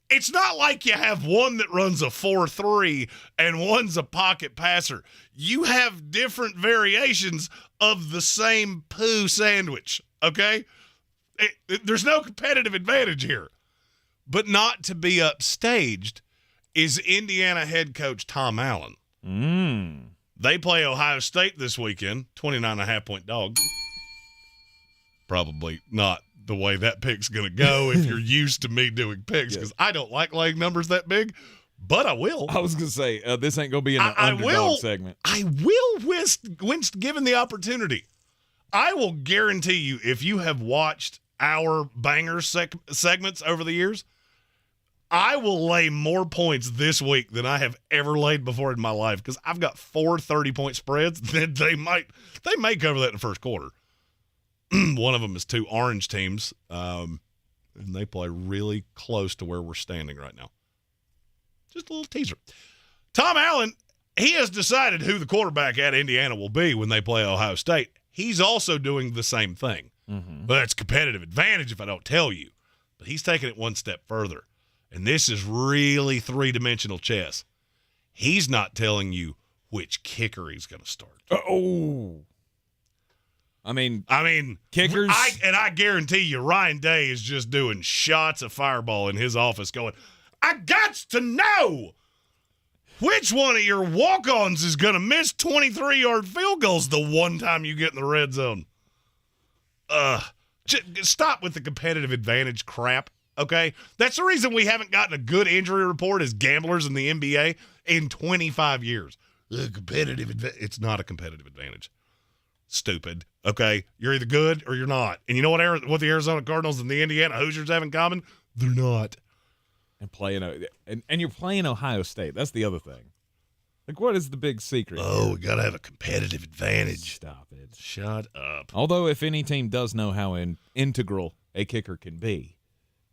It's not like you have one that runs a 4-3 and one's a pocket passer. You have different variations of the same poo sandwich, okay? There's no competitive advantage here. But not to be upstaged is Indiana head coach Tom Allen. They play Ohio State this weekend, 29.5-point dog. Probably not the way that pick's going to go if you're used to me doing picks, because I don't like laying numbers that big, but I will. I was going to say, this ain't going to be in the underdog segment. I will, when given the opportunity. I will guarantee you, if you have watched our banger segments over the years, I will lay more points this week than I have ever laid before in my life, because I've got 4 30-point spreads that they may cover that in the first quarter. One of them is 2 orange teams, and they play really close to where we're standing right now. Just a little teaser. Tom Allen, he has decided who the quarterback at Indiana will be when they play Ohio State. He's also doing the same thing. Mm-hmm. But it's competitive advantage if I don't tell you. But he's taking it one step further. And this is really 3-dimensional chess. He's not telling you which kicker he's going to start. Oh. I mean, kickers. I guarantee you, Ryan Day is just doing shots of Fireball in his office going, I got to know which one of your walk-ons is going to miss 23-yard field goals the one time you get in the red zone. Stop with the competitive advantage crap, okay? That's the reason we haven't gotten a good injury report as gamblers in the NBA in 25 years. It's not a competitive advantage. Stupid, okay? You're either good or you're not. And you know what the Arizona Cardinals and the Indiana Hoosiers have in common? They're not. And you're playing Ohio State. That's the other thing. Like, what is the big secret? Oh, we got to have a competitive advantage. Stop it. Shut up. Although if any team does know how integral a kicker can be,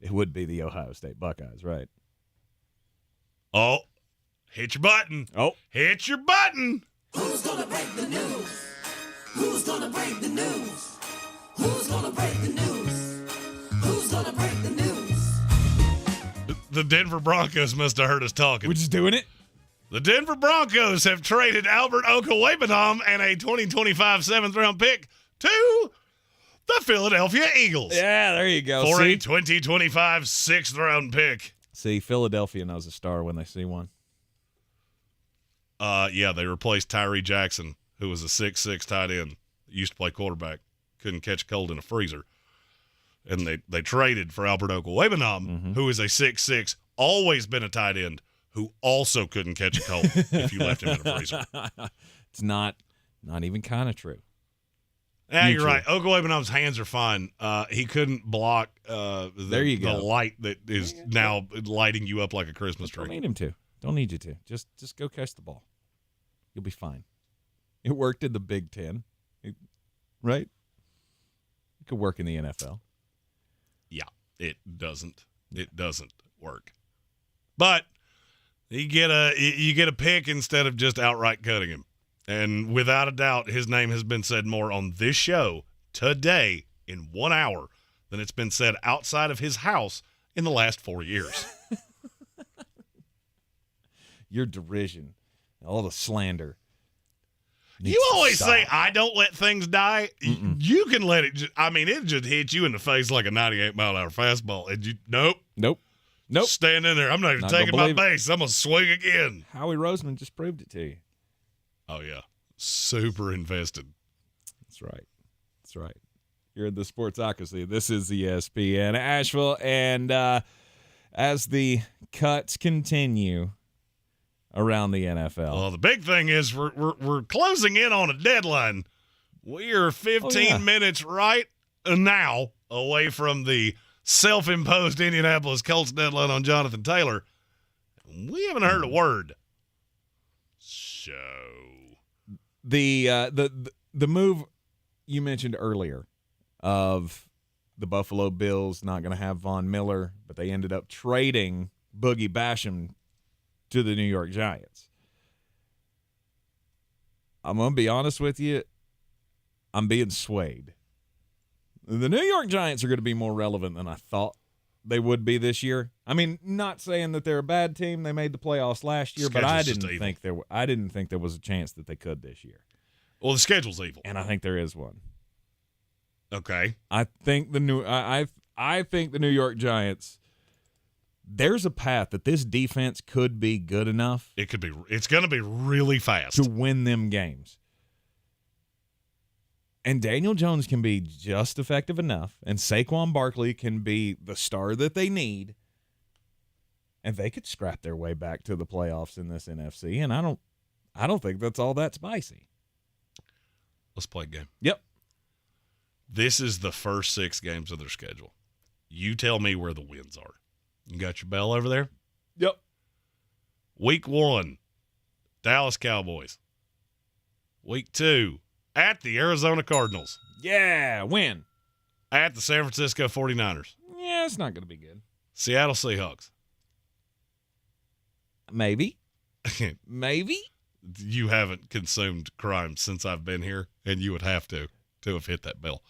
it would be the Ohio State Buckeyes, right? Oh, hit your button. Oh. Hit your button. Who's going to break the news? Who's going to break the news? Who's going to break the news? Who's going to break the news? The Denver Broncos must have heard us talking. We're just doing it? The Denver Broncos have traded Albert Okwuegbunam and a 2025 7th-round pick to the Philadelphia Eagles. Yeah, there you go. For a 2025 6th-round pick. See, Philadelphia knows a star when they see one. Yeah, they replaced Tyree Jackson, who was a 6'6" tight end. Used to play quarterback. Couldn't catch a cold in a freezer. And they traded for Albert Okwuegbunam, who is a 6'6", always been a tight end, who also couldn't catch a cold if you left him in a freezer. It's not even kind of true. Yeah, you're right. Okwuegbunam's hands are fine. He couldn't block the light that is now lighting you up like a Christmas tree. Don't need him to. Don't need you to. Just go catch the ball. You'll be fine. It worked in the Big Ten, right? It could work in the NFL. Yeah, it doesn't. It doesn't work. But you get a pick instead of just outright cutting him. And without a doubt, his name has been said more on this show today in 1 hour than it's been said outside of his house in the last 4 years. Your derision, all the slander. You always say, I don't let things die. Mm-mm. You can let it it just hit you in the face like a 98-mile-an-hour fastball. And Nope. Stand in there. I'm not even taking my base. I'm going to swing again. Howie Roseman just proved it to you. Oh, yeah. Super invested. That's right. That's right. You're in the Sportsocracy. This is ESPN Asheville. And as the cuts continue around the NFL. Well, the big thing is we're closing in on a deadline. We are 15 minutes right now away from the self-imposed Indianapolis Colts deadline on Jonathan Taylor. We haven't heard a word. So the move you mentioned earlier of the Buffalo Bills not going to have Von Miller, but they ended up trading Boogie Basham to the New York Giants. I'm going to be honest with you. I'm being swayed. The New York Giants are going to be more relevant than I thought they would be this year. I mean, not saying that they're a bad team. They made the playoffs last year, but I didn't think there was a chance that they could this year. Well, the schedule's evil. And I think there is one. Okay. I think the New York Giants, there's a path that this defense could be good enough. It could be. It's going to be really fast to win them games. And Daniel Jones can be just effective enough, and Saquon Barkley can be the star that they need, and they could scrap their way back to the playoffs in this NFC. And I don't think that's all that spicy. Let's play a game. Yep. This is the first 6 games of their schedule. You tell me where the wins are. You got your bell over there? Yep. Week 1, Dallas Cowboys. Week 2, at the Arizona Cardinals. Yeah, win. At the San Francisco 49ers. Yeah, it's not going to be good. Seattle Seahawks. Maybe. Maybe. You haven't consumed crime since I've been here, and you would have to have hit that bell.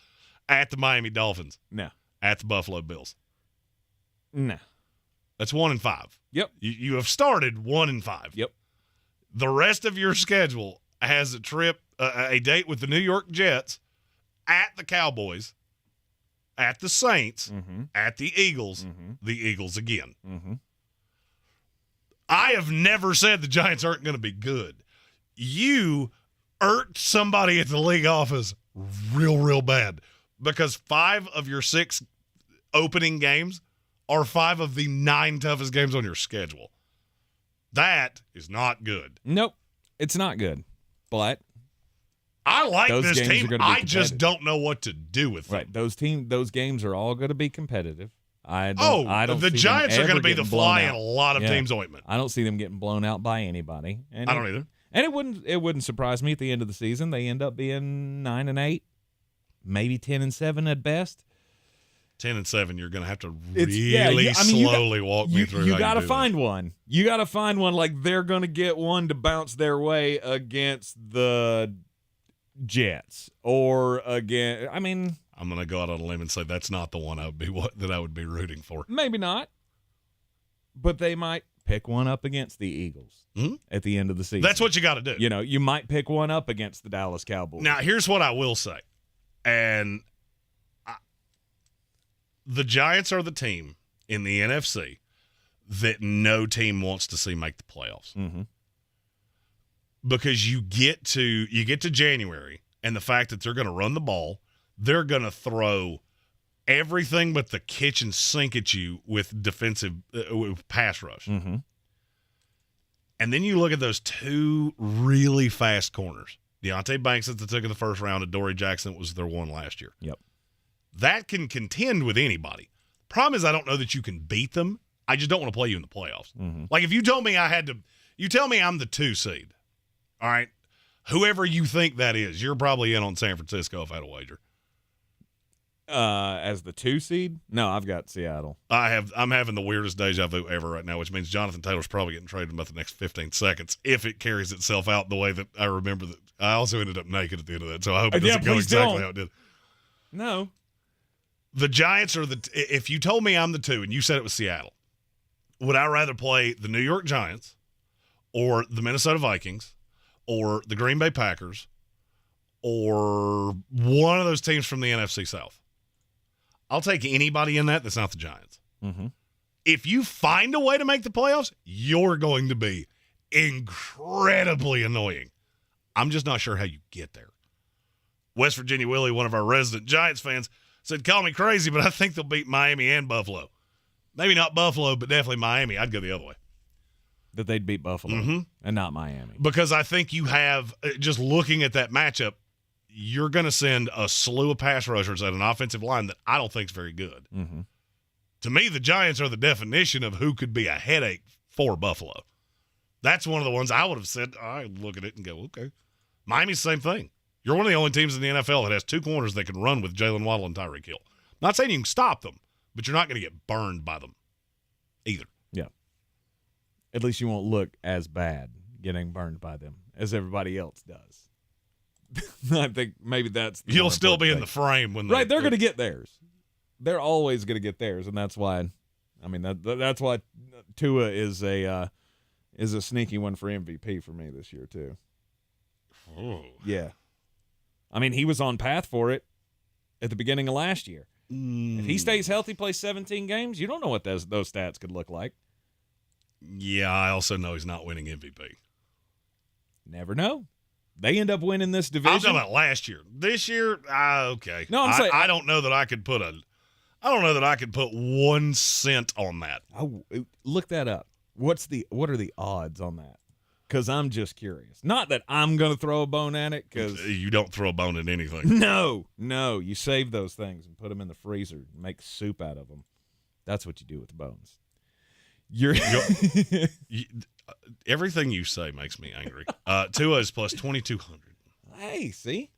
At the Miami Dolphins. No. At the Buffalo Bills. No. That's 1-5. Yep. You have started 1-5. Yep. The rest of your schedule has a trip, a date with the New York Jets, at the Cowboys, at the Saints, at the Eagles, the Eagles again. I have never said the Giants aren't going to be good. You irked somebody at the league office real bad because 5 of your 6 opening games are 5 of the 9 toughest games on your schedule. That is not good. Nope, it's not good. But I like this team. I just don't know what to do with them. Right, those games are all going to be competitive. I don't. The Giants are going to be the fly in a lot of teams' ointment. I don't see them getting blown out by anybody. And I don't either. And it wouldn't surprise me at the end of the season they end up being 9-8, maybe 10-7 at best. 10-7, you're going to have to really slowly walk me through. You got to find one. You got to find one. Like they're going to get one to bounce their way against the Jets or again. I mean, I'm going to go out on a limb and say that's not the one I would be rooting for. Maybe not, but they might pick one up against the Eagles at the end of the season. That's what you got to do. You know, you might pick one up against the Dallas Cowboys. Now, here's what I will say, and the Giants are the team in the NFC that no team wants to see make the playoffs. Because you get to January, and the fact that they're going to run the ball, they're going to throw everything but the kitchen sink at you with defensive with pass rush. And then you look at those 2 really fast corners. Deontay Banks that they took in the first round, and Dory Jackson was their one last year. Yep. That can contend with anybody. Problem is I don't know that you can beat them. I just don't want to play you in the playoffs. Like if you told me you tell me I'm the 2 seed. All right. Whoever you think that is, you're probably in on San Francisco if I had a wager. As the 2 seed? No, I've got Seattle. I'm having the weirdest deja vu ever right now, which means Jonathan Taylor's probably getting traded in about the next 15 seconds if it carries itself out the way that I remember that. I also ended up naked at the end of that, so I hope it doesn't go exactly how it did. No. The Giants are if you told me I'm the 2 and you said it was Seattle, would I rather play the New York Giants or the Minnesota Vikings or the Green Bay Packers or one of those teams from the NFC South? I'll take anybody in that's not the Giants. If you find a way to make the playoffs, you're going to be incredibly annoying. I'm just not sure how you get there. West Virginia Willie, one of our resident Giants fans, said, call me crazy, but I think they'll beat Miami and Buffalo. Maybe not Buffalo, but definitely Miami. I'd go the other way. That they'd beat Buffalo and not Miami. Because I think you have, just looking at that matchup, you're going to send a slew of pass rushers at an offensive line that I don't think is very good. Mm-hmm. To me, the Giants are the definition of who could be a headache for Buffalo. That's one of the ones I would have said, I look at it and go, okay. Miami's the same thing. You're one of the only teams in the NFL that has two corners that can run with Jalen Waddle and Tyreek Hill. Not saying you can stop them, but you're not going to get burned by them either. Yeah. At least you won't look as bad getting burned by them as everybody else does. I think maybe that's the You'll still be in the frame when they're going to get theirs. They're always going to get theirs, and that's why. I mean, that's why Tua is a sneaky one for MVP for me this year too. Oh. Yeah, I mean he was on path for it at the beginning of last year. If he stays healthy, plays 17 games, you don't know what those stats could look like. Yeah, I also know he's not winning MVP. Never know. They end up winning this division. I'm talking about last year. This year, okay. No, I'm saying I don't know that I could put 1 cent on that. Look that up. What are the odds on that? Because I'm just curious. Not that I'm going to throw a bone at it. Because you don't throw a bone at anything. No. You save those things and put them in the freezer and make soup out of them. That's what you do with the bones. Everything you say makes me angry. Tua is plus 2,200. Hey, see?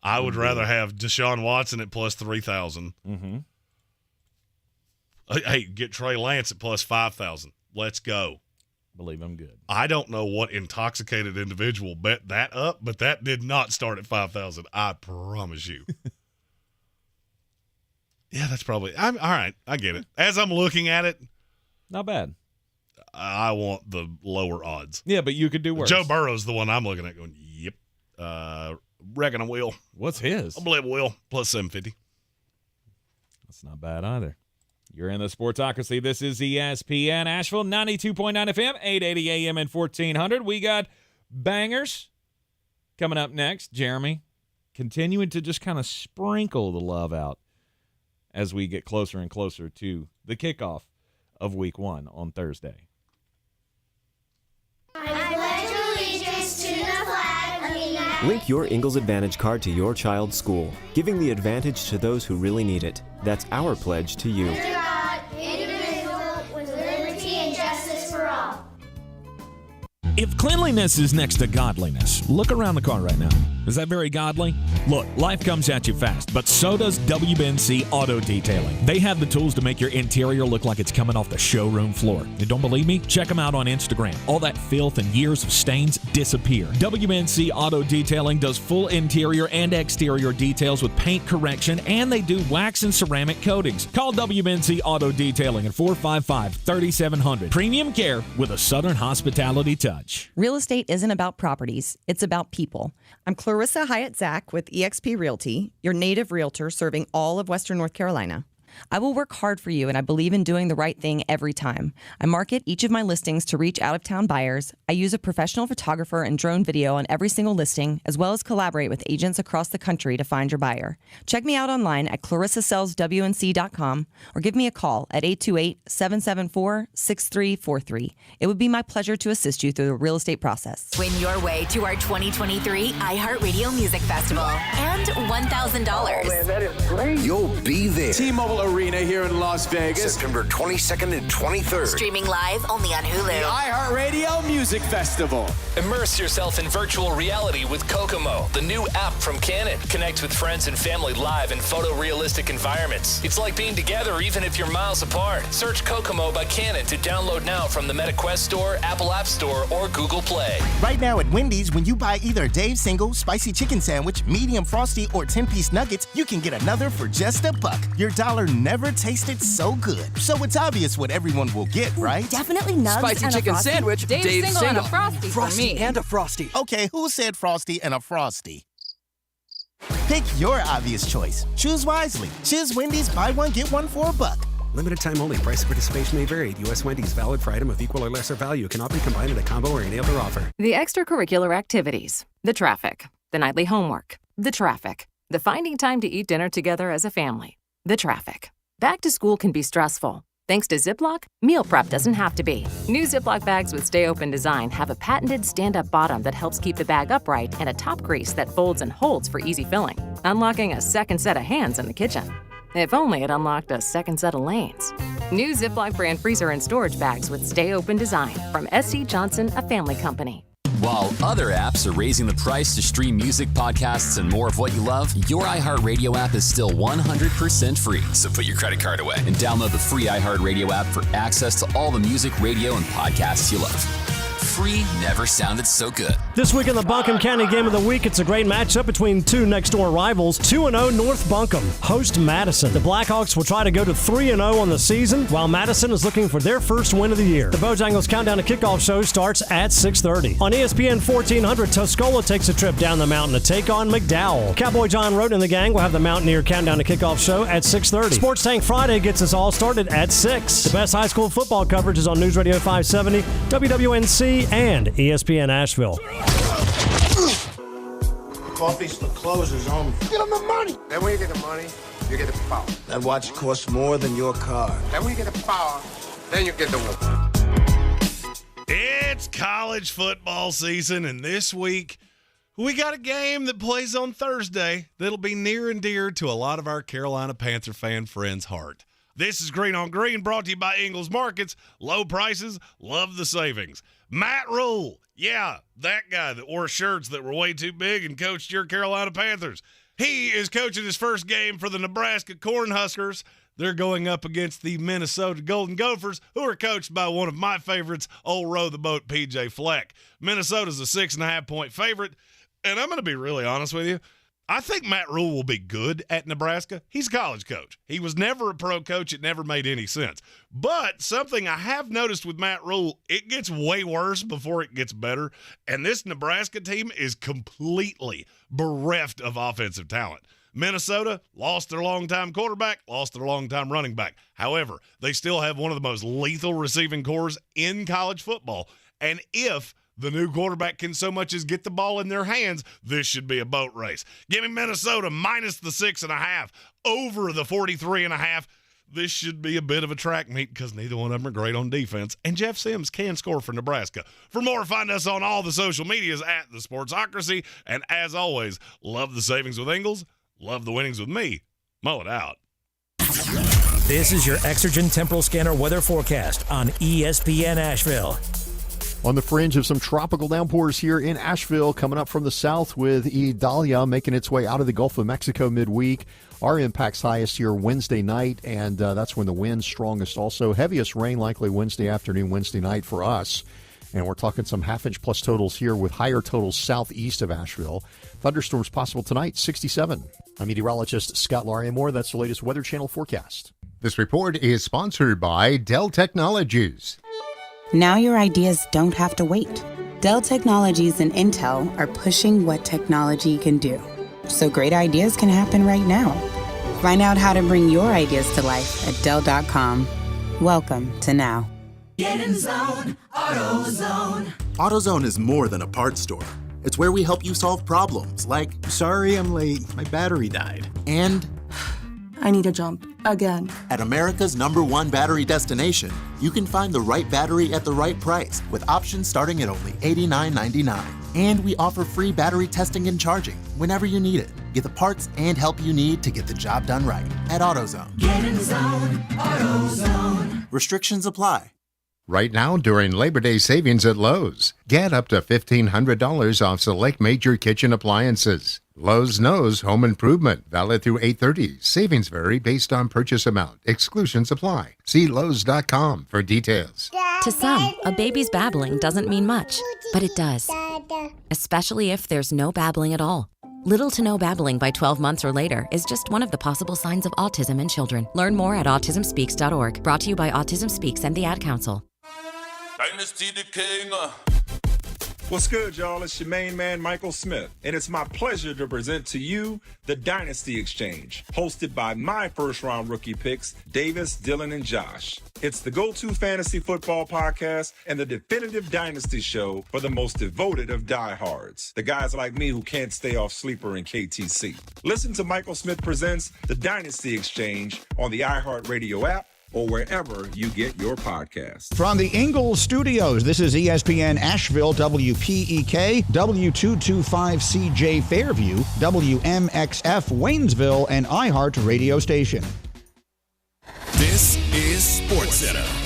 I would rather have Deshaun Watson at plus 3,000. Mm-hmm. Hey, get Trey Lance at plus 5,000. Let's go. Believe I'm good. I don't know what intoxicated individual bet that up, but that did not start at 5,000. I promise you. Yeah, that's probably. All right. I get it. As I'm looking at it, not bad. I want the lower odds. Yeah, but you could do worse. Joe Burrow's the one I'm looking at going, yep. Reckon I will. What's his? I believe I will. Plus 750. That's not bad either. You're in the Sportsocracy. This is ESPN Asheville, 92.9 FM, 880 AM and 1400. We got bangers coming up next. Jeremy continuing to just kind of sprinkle the love out as we get closer and closer to the kickoff of Week 1 on Thursday. I pledge allegiance to the flag of the United Link your Ingles Advantage card to your child's school, giving the advantage to those who really need it. That's our pledge to you. States, indivisible, with liberty and justice for all. If cleanliness is next to godliness, look around the car right now. Is that very godly? Look, life comes at you fast, but so does WBNC Auto Detailing. They have the tools to make your interior look like it's coming off the showroom floor. You don't believe me? Check them out on Instagram. All that filth and years of stains disappear. WBNC Auto Detailing does full interior and exterior details with paint correction, and they do wax and ceramic coatings. Call WBNC Auto Detailing at 455-3700. Premium care with a Southern hospitality touch. Real estate isn't about properties, it's about people. I'm Clarissa Hyatt-Zach with eXp Realty, your native realtor serving all of Western North Carolina. I will work hard for you, and I believe in doing the right thing every time. I market each of my listings to reach out-of-town buyers. I use a professional photographer and drone video on every single listing, as well as collaborate with agents across the country to find your buyer. Check me out online at clarissasellswnc.com or give me a call at 828-774-6343. It would be my pleasure to assist you through the real estate process. Win your way to our 2023 iHeartRadio Music Festival and $1,000. Oh, man, that is great. You'll be there. T-Mobile Arena here in Las Vegas. September 22nd and 23rd. Streaming live only on Hulu. The iHeartRadio Music Festival. Immerse yourself in virtual reality with Kokomo, the new app from Canon. Connect with friends and family live in photorealistic environments. It's like being together even if you're miles apart. Search Kokomo by Canon to download now from the MetaQuest Store, Apple App Store, or Google Play. Right now at Wendy's, when you buy either Dave's Single, Spicy Chicken Sandwich, Medium Frosty, or 10-piece nuggets, you can get another for just $1. Your dollar never tasted so good. So it's obvious what everyone will get, right? Definitely nugs Spicy and chicken a sandwich, Dave's Single, and a Frosty for me. and a Frosty. Okay, who said Frosty and a Frosty? Pick your obvious choice. Choose wisely. Choose Wendy's, buy one, get one for $1. Limited time only. Price of participation may vary. U.S. Wendy's, valid for item of equal or lesser value. Cannot be combined in a combo or any other offer. The extracurricular activities, the traffic, the nightly homework, the traffic. The finding time to eat dinner together as a family. The traffic. Back to school can be stressful. Thanks to Ziploc, meal prep doesn't have to be. New Ziploc bags with Stay Open design have a patented stand-up bottom that helps keep the bag upright and a top crease that folds and holds for easy filling, unlocking a second set of hands in the kitchen. If only it unlocked a second set of lanes. New Ziploc brand freezer and storage bags with Stay Open design from SC Johnson, a family company. While other apps are raising the price to stream music, podcasts, and more of what you love, your iHeartRadio app is still 100% free. So put your credit card away and download the free iHeartRadio app for access to all the music, radio, and podcasts you love. Free never sounded so good. This week in the Buncombe County Game of the Week, it's a great matchup between two next-door rivals. 2-0 North Buncombe host Madison. The Blackhawks will try to go to 3-0 on the season, while Madison is looking for their first win of the year. The Bojangles Countdown to Kickoff show starts at 6:30. On ESPN 1400, Tuscola takes a trip down the mountain to take on McDowell. Cowboy John Roden and the gang will have the Mountaineer Countdown to Kickoff show at 6:30. Sports Tank Friday gets us all started at 6. The best high school football coverage is on News Radio 570, WWNC, and ESPN Asheville. Coffee's the closer's on. Get him the money. Then when you get the money, you get the power. That watch costs more than your car. Then when you get the power, then you get the woman. It's college football season, and this week we got a game that plays on Thursday that'll be near and dear to a lot of our Carolina Panther fan friends' heart. This is Greene on Greene, brought to you by Ingles Markets. Low prices, love the savings. Matt Rule, yeah, that guy that wore shirts that were way too big and coached your Carolina Panthers. He is coaching his first game for the Nebraska Cornhuskers. They're going up against the Minnesota Golden Gophers, who are coached by one of my favorites, old row the boat PJ Fleck. Minnesota's a 6.5-point favorite, and I'm going to be really honest with you. I think Matt Rule will be good at Nebraska. He's a college coach. He was never a pro coach. It never made any sense. But something I have noticed with Matt Rule, it gets way worse before it gets better. And this Nebraska team is completely bereft of offensive talent. Minnesota lost their longtime quarterback, lost their longtime running back. However, they still have one of the most lethal receiving corps in college football. And if the new quarterback can so much as get the ball in their hands, this should be a boat race. Give me Minnesota minus the 6.5, over the 43.5. This should be a bit of a track meet because neither one of them are great on defense, and Jeff Sims can score for Nebraska. For more, find us on all the social medias at the Sportsocracy, and as always, love the savings with Ingles, love the winnings with me. Mow it out. This is your Exergen Temporal Scanner weather forecast on ESPN Asheville. On the fringe of some tropical downpours here in Asheville, coming up from the south with Idalia making its way out of the Gulf of Mexico midweek. Our impact's highest here Wednesday night, and that's when the wind's strongest also. Heaviest rain likely Wednesday afternoon, Wednesday night for us. And we're talking some half-inch plus totals here with higher totals southeast of Asheville. Thunderstorms possible tonight, 67. I'm meteorologist Scott Larimore. That's the latest Weather Channel forecast. This report is sponsored by Dell Technologies. Now your ideas don't have to wait. Dell Technologies and Intel are pushing what technology can do, so great ideas can happen right now. Find out how to bring your ideas to life at Dell.com. Welcome to now. Get in zone, AutoZone. AutoZone is more than a parts store. It's where we help you solve problems like, sorry I'm late, my battery died. And I need a jump again. At America's #1 battery destination, you can find the right battery at the right price with options starting at only $89.99. And we offer free battery testing and charging whenever you need it. Get the parts and help you need to get the job done right at AutoZone. Get in zone, AutoZone. Restrictions apply. Right now, during Labor Day savings at Lowe's, get up to $1,500 off select major kitchen appliances. Lowe's knows home improvement, valid through 8/30. Savings vary based on purchase amount. Exclusions apply. See Lowe's.com for details. To some, a baby's babbling doesn't mean much, but it does. Especially if there's no babbling at all. Little to no babbling by 12 months or later is just one of the possible signs of autism in children. Learn more at autismspeaks.org. Brought to you by Autism Speaks and the Ad Council. Dynasty the King. What's good, y'all? It's your main man, Michael Smith, and it's my pleasure to present to you the Dynasty Exchange, hosted by my first-round rookie picks, Davis, Dylan, and Josh. It's the go-to fantasy football podcast and the definitive Dynasty show for the most devoted of diehards, the guys like me who can't stay off Sleeper and KTC. Listen to Michael Smith Presents the Dynasty Exchange on the iHeartRadio app, or wherever you get your podcasts. From the Ingles Studios, this is ESPN Asheville, WPEK, W225CJ Fairview, WMXF Waynesville, and iHeart Radio Station. This is SportsCenter.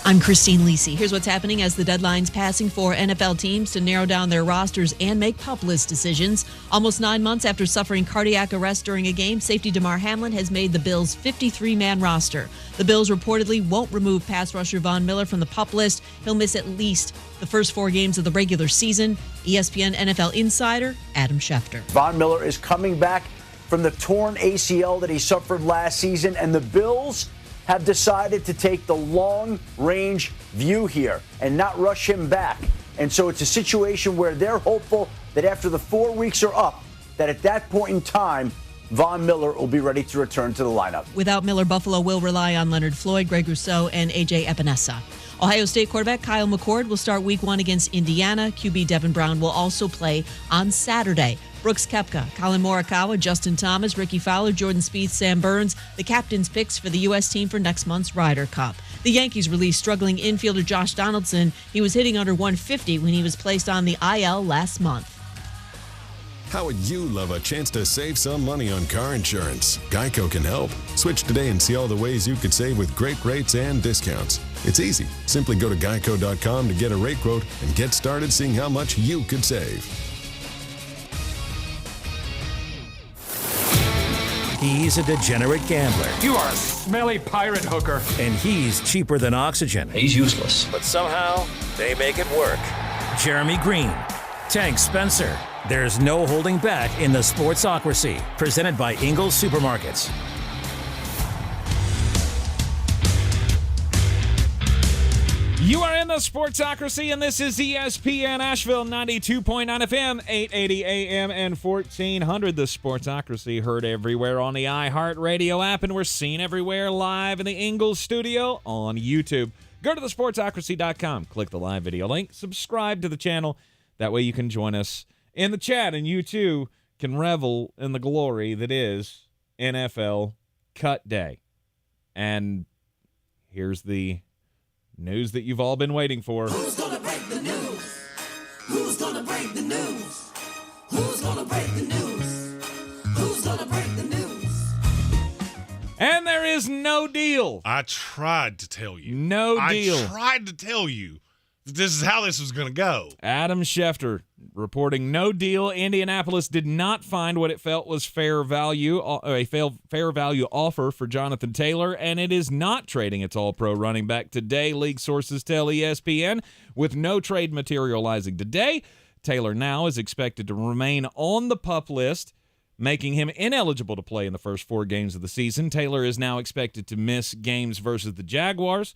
I'm Christine Lisi. Here's what's happening as the deadline's passing for NFL teams to narrow down their rosters and make pup list decisions. Almost 9 months after suffering cardiac arrest during a game, safety Damar Hamlin has made the Bills' 53-man roster. The Bills reportedly won't remove pass rusher Von Miller from the pup list. He'll miss at least the first 4 games of the regular season. ESPN NFL insider Adam Schefter. Von Miller is coming back from the torn ACL that he suffered last season, and the Bills have decided to take the long-range view here and not rush him back. And so it's a situation where they're hopeful that after the 4 weeks are up, that at that point in time, Von Miller will be ready to return to the lineup. Without Miller, Buffalo will rely on Leonard Floyd, Greg Rousseau, and A.J. Epinesa. Ohio State quarterback Kyle McCord will start Week 1 against Indiana. QB Devin Brown will also play on Saturday. Brooks Koepka, Colin Morikawa, Justin Thomas, Ricky Fowler, Jordan Spieth, Sam Burns, the captain's picks for the U.S. team for next month's Ryder Cup. The Yankees released struggling infielder Josh Donaldson. He was hitting under 150 when he was placed on the IL last month. How would you love a chance to save some money on car insurance? Geico can help. Switch today and see all the ways you could save with great rates and discounts. It's easy. Simply go to geico.com to get a rate quote and get started seeing how much you could save. He's a degenerate gambler. You are a smelly pirate hooker. And he's cheaper than oxygen. He's useless. But somehow, they make it work. Jeremy Greene, Tank Spencer. There's no holding back in the Sportsocracy, presented by Ingles Supermarkets. You are in the Sportsocracy, and this is ESPN Asheville 92.9 FM, 880 AM, and 1400. The Sportsocracy heard everywhere on the iHeartRadio app, and we're seen everywhere live in the Ingles studio on YouTube. Go to thesportsocracy.com, click the live video link, subscribe to the channel. That way you can join us in the chat, and you too can revel in the glory that is NFL Cut Day. And here's the news that you've all been waiting for. Who's gonna break the news? Who's gonna break the news? Who's gonna break the news? Who's gonna break the news? And there is no deal. I tried to tell you. No deal. I tried to tell you that this is how this was going to go. Adam Schefter reporting no deal. Indianapolis did not find what it felt was fair value, a fair value offer for Jonathan Taylor, and it is not trading its all-pro running back today, league sources tell ESPN. With no trade materializing today, Taylor now is expected to remain on the PUP list, making him ineligible to play in the first 4 games of the season. Taylor is now expected to miss games versus the Jaguars,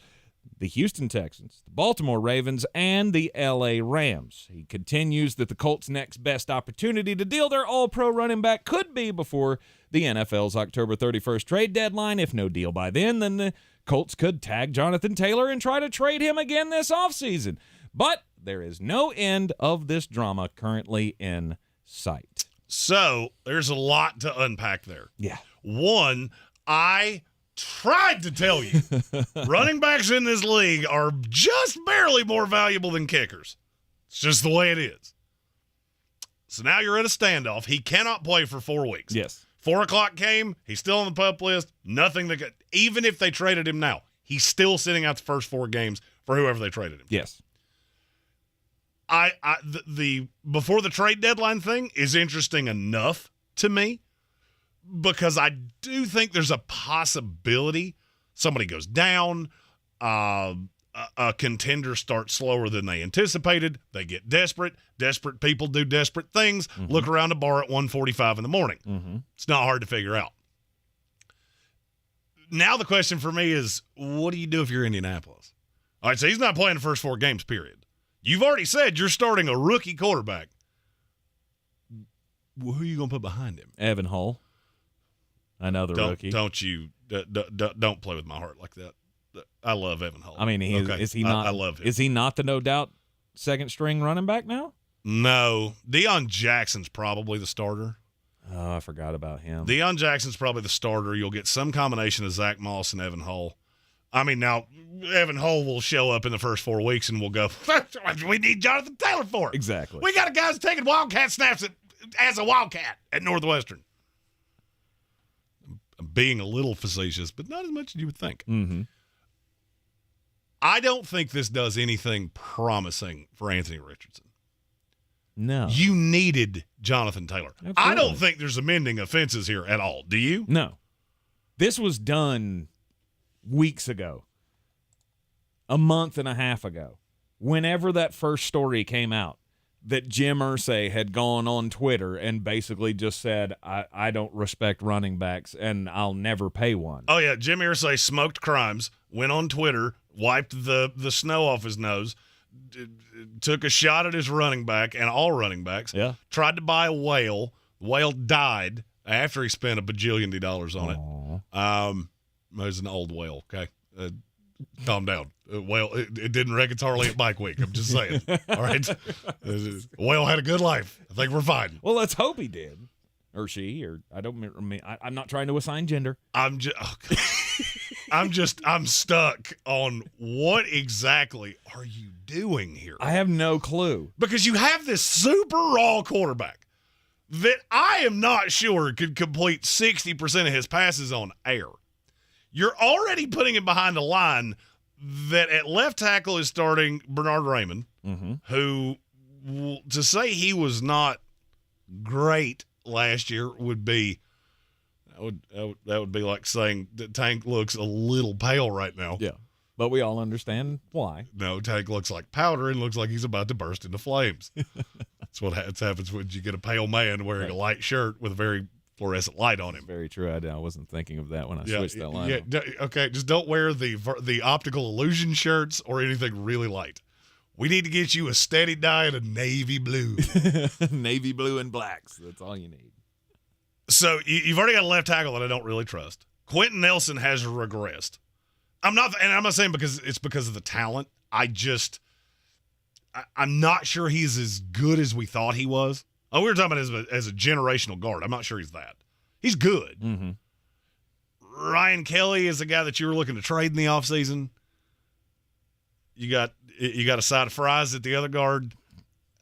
the Houston Texans, the Baltimore Ravens, and the L.A. Rams. He continues that the Colts' next best opportunity to deal their all-pro running back could be before the NFL's October 31st trade deadline. If no deal by then the Colts could tag Jonathan Taylor and try to trade him again this offseason. But there is no end of this drama currently in sight. So there's a lot to unpack there. Yeah. One, I tried to tell you, running backs in this league are just barely more valuable than kickers. It's just the way it is. So now you're at a standoff. He cannot play for 4 weeks. Yes. 4 o'clock came. He's still on the PUP list. Nothing that could, even if they traded him now, he's still sitting out the first 4 games for whoever they traded him. Yes. The before the trade deadline thing is interesting enough to me, because I do think there's a possibility somebody goes down, a contender starts slower than they anticipated, they get desperate. Desperate people do desperate things. Mm-hmm. Look around a bar at 1:45 in the morning. Mm-hmm. It's not hard to figure out. Now the question for me is, what do you do if you're Indianapolis? All right, so he's not playing the first 4 games, period. You've already said you're starting a rookie quarterback. Well, who are you going to put behind him? Evan Hull, another rookie. Don't play with my heart like that. I love Evan Hull. I mean, is he not? I love him. Is he not the no doubt second string running back now? No, Deion Jackson's probably the starter. Oh, I forgot about him. Deion Jackson's probably the starter. You'll get some combination of Zach Moss and Evan Hull. I mean, now, Evan Hull will show up in the first 4 weeks and we'll go, we need Jonathan Taylor for it. Exactly. We got a guy who's taking Wildcat snaps as a Wildcat at Northwestern. I'm being a little facetious, but not as much as you would think. Mm-hmm. I don't think this does anything promising for Anthony Richardson. No. You needed Jonathan Taylor. Absolutely. I don't think there's amending offenses here at all. Do you? No. This was done weeks ago, a month and a half ago, whenever that first story came out that Jim Irsay had gone on Twitter and basically just said, I don't respect running backs and I'll never pay one. Oh, yeah. Jim Irsay smoked crimes, went on Twitter, wiped the snow off his nose, took a shot at his running back and all running backs, tried to buy a whale. The whale died after he spent $1 bajillion on it. It was an old whale, okay? Calm down. Whale, it didn't wreck its Harley at Bike Week. I'm just saying. All right? Whale had a good life. I think we're fine. Well, let's hope he did. Or she, or I'm not trying to assign gender. I'm stuck on what exactly are you doing here? I have no clue. Because you have this super raw quarterback that I am not sure could complete 60% of his passes on air. You're already putting him behind a line that at left tackle is starting Bernard Raymond, who, to say he was not great last year would be that would be like saying that Tank looks a little pale right now. Yeah, but we all understand why. No, Tank looks like powder and looks like he's about to burst into flames. That's what happens when you get a pale man wearing a light shirt with a very fluorescent light on him. Very true. I wasn't thinking of that when I switched that line. Yeah, okay, just don't wear the optical illusion shirts or anything really light. We need to get you a steady diet of navy blue. Navy blue and blacks. That's all you need. So you've already got a left tackle that I don't really trust. Quentin Nelson has regressed. I'm not saying because of the talent. I'm not sure he's as good as we thought he was. Oh, we were talking about as a generational guard. I'm not sure he's that. He's good. Mm-hmm. Ryan Kelly is the guy that you were looking to trade in the offseason. You got a side of fries at the other guard,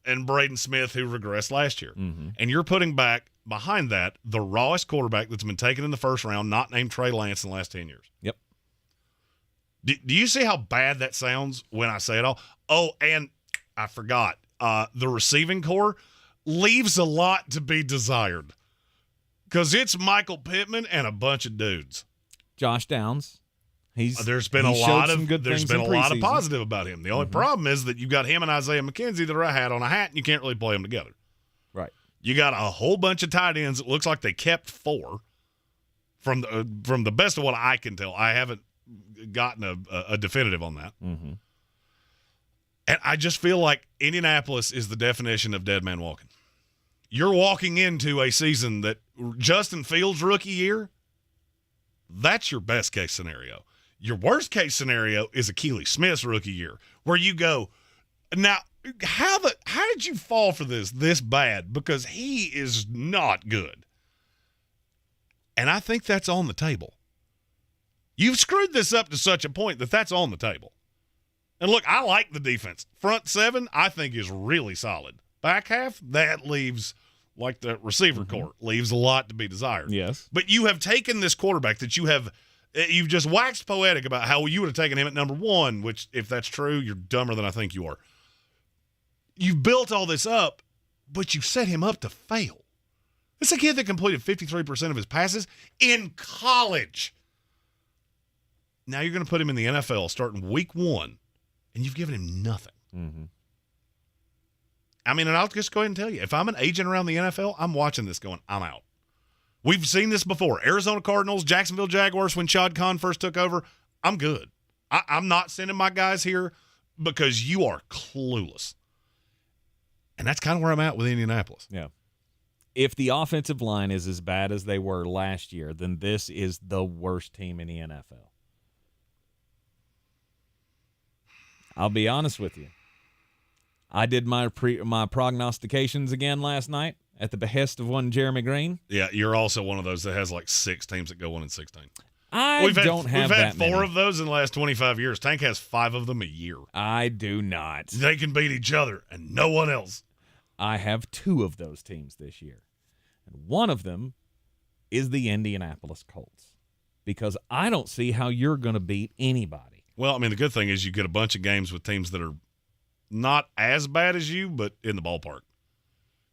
and Braden Smith, who regressed last year. Mm-hmm. And you're putting back behind that the rawest quarterback that's been taken in the first round, not named Trey Lance, in the last 10 years. Yep. Do you see how bad that sounds when I say it all? Oh, and I forgot. The receiving core leaves a lot to be desired because it's Michael Pittman and a bunch of dudes. Josh Downs. There's been a lot of positive about him. The only problem is that you've got him and Isaiah McKenzie that are a hat on a hat, and you can't really play them together. Right. You got a whole bunch of tight ends. It looks like they kept 4 from the best of what I can tell. I haven't gotten a definitive on that. Mm-hmm. And I just feel like Indianapolis is the definition of dead man walking. You're walking into a season that Justin Fields' rookie year, that's your best case scenario. Your worst case scenario is Akili Smith's rookie year, where you go, now, how did you fall for this bad? Because he is not good. And I think that's on the table. You've screwed this up to such a point that that's on the table. And look, I like the defense. Front 7, I think, is really solid. Back half, that leaves, like the receiver core, leaves a lot to be desired. Yes. But you have taken this quarterback that you've just waxed poetic about how you would have taken him at number 1, which, if that's true, you're dumber than I think you are. You've built all this up, but you set him up to fail. It's a kid that completed 53% of his passes in college. Now you're going to put him in the NFL starting week 1, and you've given him nothing. Mm-hmm. I mean, and I'll just go ahead and tell you, if I'm an agent around the NFL, I'm watching this going, I'm out. We've seen this before. Arizona Cardinals, Jacksonville Jaguars, when Shad Khan first took over, I'm good. I'm not sending my guys here because you are clueless. And that's kind of where I'm at with Indianapolis. Yeah. If the offensive line is as bad as they were last year, then this is the worst team in the NFL. I'll be honest with you. I did my prognostications again last night at the behest of one Jeremy Greene. Yeah, you're also one of those that has like 6 teams that go 1-16. We've had 4 of those in the last 25 years. Tank has 5 of them a year. I do not. They can beat each other and no one else. I have 2 of those teams this year. And one of them is the Indianapolis Colts. Because I don't see how you're going to beat anybody. Well, I mean, the good thing is you get a bunch of games with teams that are not as bad as you, but in the ballpark.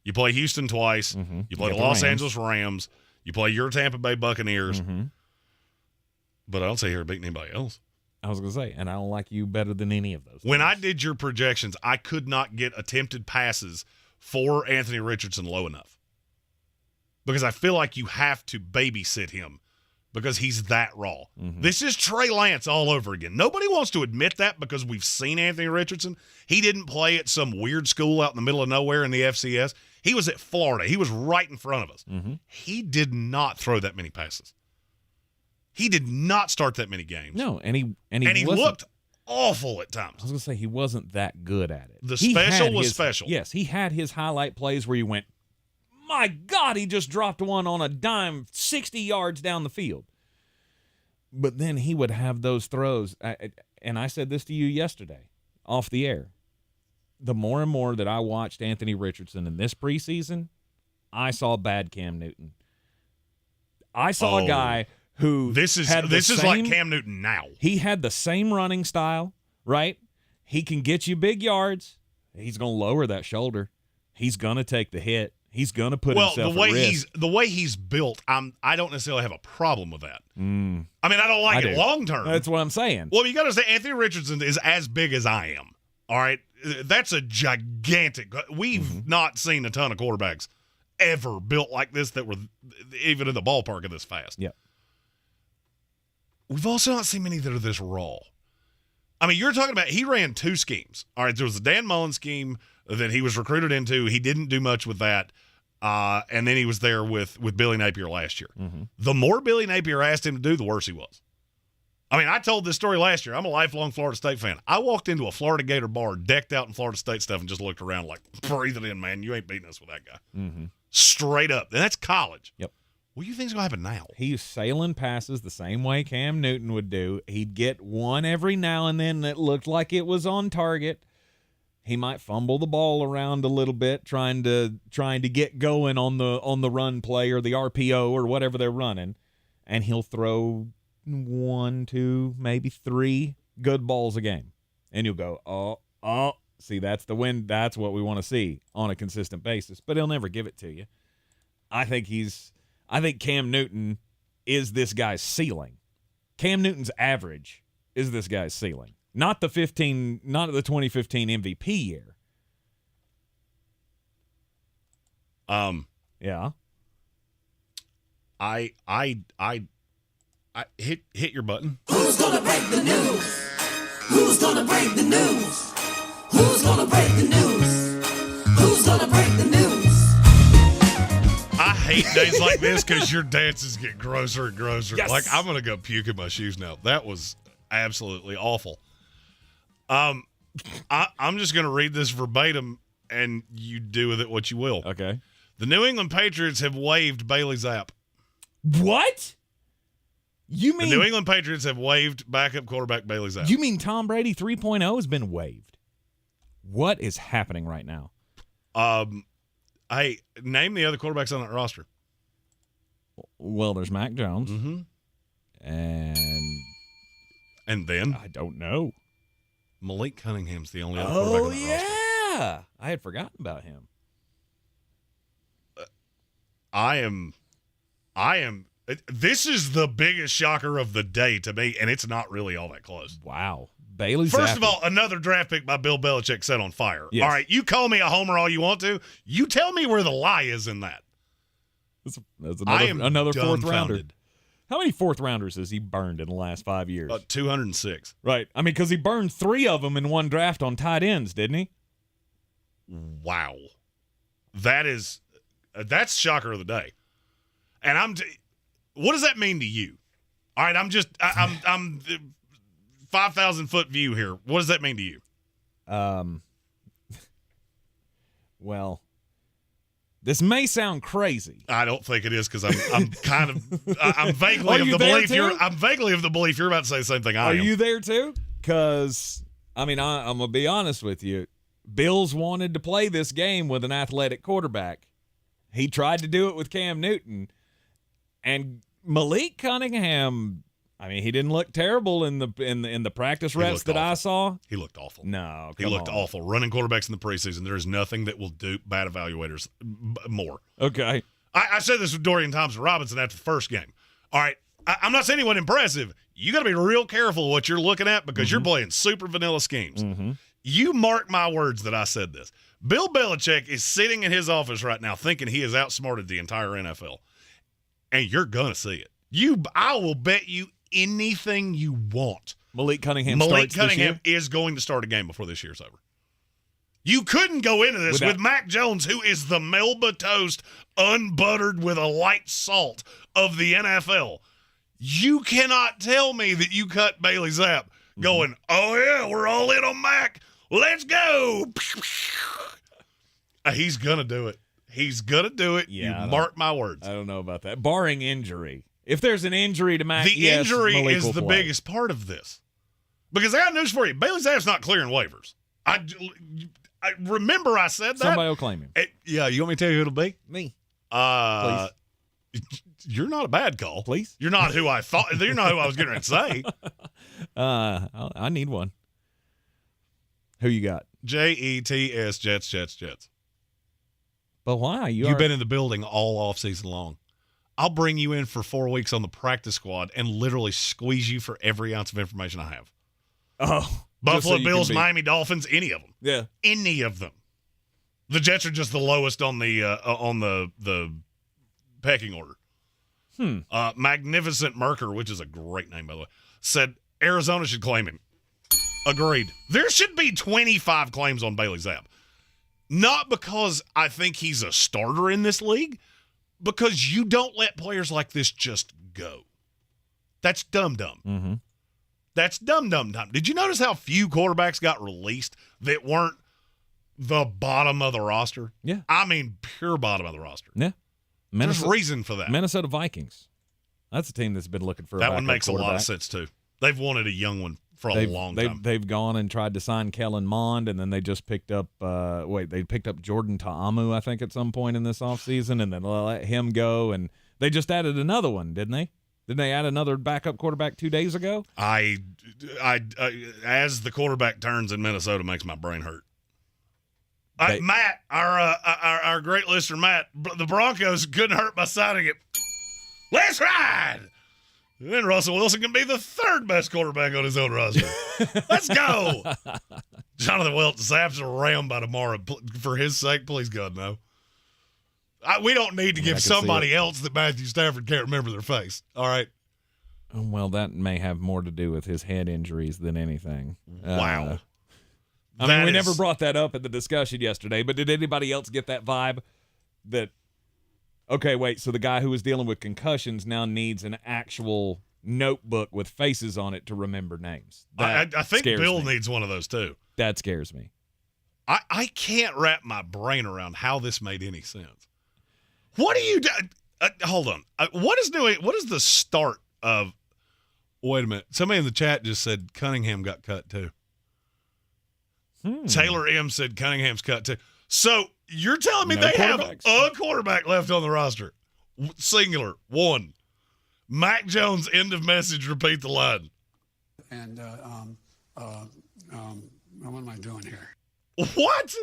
You play Houston twice. Mm-hmm. You play the Los Angeles Rams. You play your Tampa Bay Buccaneers. Mm-hmm. But I don't say you're beating anybody else. I was going to say, and I don't like you better than any of those. When I did your projections, I could not get attempted passes for Anthony Richardson low enough. Because I feel like you have to babysit him because he's that raw. Mm-hmm. This is Trey Lance all over again. Nobody wants to admit that because we've seen Anthony Richardson. He didn't play at some weird school out in the middle of nowhere in the FCS. He was at Florida. He was right in front of us. Mm-hmm. He did not throw that many passes. He did not start that many games. No, and he looked awful at times. I was going to say he wasn't that good at it. The special was special. Yes, he had his highlight plays where you went, my God, he just dropped one on a dime 60 yards down the field. But then he would have those throws. And I said this to you yesterday off the air. The more and more that I watched Anthony Richardson in this preseason, I saw bad Cam Newton. I saw a guy who this is like Cam Newton now. He had the same running style, right? He can get you big yards. He's going to lower that shoulder. He's going to take the hit. He's going to put himself at risk. The way he's built, I don't necessarily have a problem with that. I mean, I don't like it long term. That's what I'm saying. Well, you got to say Anthony Richardson is as big as I am. All right, that's a gigantic. We've not seen a ton of quarterbacks ever built like this that were even in the ballpark of this fast. Yeah. We've also not seen many that are this raw. I mean, you're talking about he ran 2 schemes. All right, there was the Dan Mullen scheme that he was recruited into. He didn't do much with that. And then he was there with Billy Napier last year. Mm-hmm. The more Billy Napier asked him to do, the worse he was. I mean, I told this story last year. I'm a lifelong Florida State fan. I walked into a Florida Gator bar decked out in Florida State stuff and just looked around like, breathe it in, man. You ain't beating us with that guy. Mm-hmm. Straight up. And that's college. Yep. What do you think's going to happen now? He's sailing passes the same way Cam Newton would do. He'd get one every now and then that looked like it was on target. He might fumble the ball around a little bit, trying to get going on the run play or the RPO or whatever they're running, and he'll throw 1, 2, maybe 3 good balls a game, and you'll go, oh, see, that's the win. That's what we want to see on a consistent basis. But he'll never give it to you. I think Cam Newton is this guy's ceiling. Cam Newton's average is this guy's ceiling. Not the 2015 MVP year. Yeah. I hit your button. Who's gonna break the news? Who's gonna break the news? Who's gonna break the news? Who's gonna break the news? I hate days like this because your dances get grosser and grosser. Yes. Like, I'm going to go puke in my shoes now. That was absolutely awful. I'm just going to read this verbatim, and you do with it what you will. Okay. The New England Patriots have waived Bailey Zapp. What? You mean the New England Patriots have waived backup quarterback Bailey Zapp? You mean Tom Brady 3.0 has been waived? What is happening right now? Hey, name the other quarterbacks on that roster. Well, there's Mac Jones. Mm-hmm. And then? I don't know. Malik Cunningham's the only other quarterback on that roster. Yeah. I had forgotten about him. This is the biggest shocker of the day to me, and it's not really all that close. Wow. Bailey First Zapp. of all, another draft pick by Bill Belichick set on fire. Yes. All right, you call me a homer all you want to. You tell me where the lie is in that. That's another 4th rounder. How many fourth-rounders has he burned in the last 5 years? 206. Right. I mean, because he burned 3 of them in one draft on tight ends, didn't he? Wow. That's shocker of the day. And what does that mean to you? All right, I'm 5,000-foot view here. What does that mean to you? Well, this may sound crazy. I don't think it is because I'm vaguely of the belief you're about to say the same thing I am. Are you there too? Because I'm gonna be honest with you. Bills wanted to play this game with an athletic quarterback. He tried to do it with Cam Newton, and Malik Cunningham. I mean, he didn't look terrible in the practice reps that I saw. He looked awful. No, he looked awful. Running quarterbacks in the preseason, there is nothing that will dupe bad evaluators more. Okay. I said this with Dorian Thompson-Robinson after the first game. All right, I'm not saying he wasn't impressive. You got to be real careful what you're looking at because you're playing super vanilla schemes. Mm-hmm. You mark my words that I said this. Bill Belichick is sitting in his office right now thinking he has outsmarted the entire NFL, and you're going to see it. I will bet you anything you want. Malik Cunningham is going to start a game before this year's over. You couldn't go into this with Mac Jones, who is the Melba toast unbuttered with a light salt of the NFL. You cannot tell me that you cut Bailey Zapp going, oh, yeah, we're all in on Mac. Let's go. He's going to do it. He's going to do it. Yeah, you mark my words. I don't know about that. Barring injury. If there's an injury to Mac, the injury is the biggest part of this. Because I got news for you. Bailey Zapp's not clearing waivers. I remember I said that. Somebody will claim him. Yeah, you want me to tell you who it'll be? Me. Please. You're not a bad call. Please. You're not who I thought. You're not who I was going to say. I need one. Who you got? Jets, Jets. But why? You've been in the building all off season long. I'll bring you in for 4 weeks on the practice squad and literally squeeze you for every ounce of information I have. Oh. Buffalo Bills, Miami Dolphins, any of them. Yeah. Any of them. The Jets are just the lowest on the pecking order. Magnificent Merker, which is a great name, by the way, said Arizona should claim him. Agreed. There should be 25 claims on Bailey Zapp. Not because I think he's a starter in this league, because you don't let players like this just go. That's dumb-dumb. Mm-hmm. That's dumb-dumb. Did you notice how few quarterbacks got released that weren't the bottom of the roster? Yeah. I mean, pure bottom of the roster. Yeah. There's reason for that. Minnesota Vikings. That's a team that's been looking for a that backup one makes quarterback. a lot of sense, too. They've wanted a young one for a long time. They've gone and tried to sign Kellen Mond, and then they just picked up they picked up Jordan Ta'amu, I think, at some point in this offseason, and then let him go, and they just added another one, didn't they? Didn't they add another backup quarterback 2 days ago? I as the quarterback turns in Minnesota makes my brain hurt. Matt, our great listener, Matt, the Broncos couldn't hurt by signing it. Let's ride! And then Russell Wilson can be the third best quarterback on his own roster. Let's go! Jonathan Welton Sapp's around by tomorrow. For his sake, please, God, no. We don't need to give somebody else that Matthew Stafford can't remember their face. All right? Well, that may have more to do with his head injuries than anything. Wow. We never brought that up in the discussion yesterday, but did anybody else get that vibe that, okay, wait, so the guy who was dealing with concussions now needs an actual notebook with faces on it to remember names? I think Bill needs one of those, too. That scares me. I can't wrap my brain around how this made any sense. What do you do? Hold on. What is the start of – wait a minute. Somebody in the chat just said Cunningham got cut, too. Taylor M. said Cunningham's cut, too. So you're telling me they have a quarterback left on the roster. Singular. One. Mac Jones, end of message, repeat the line. And what am I doing here? What?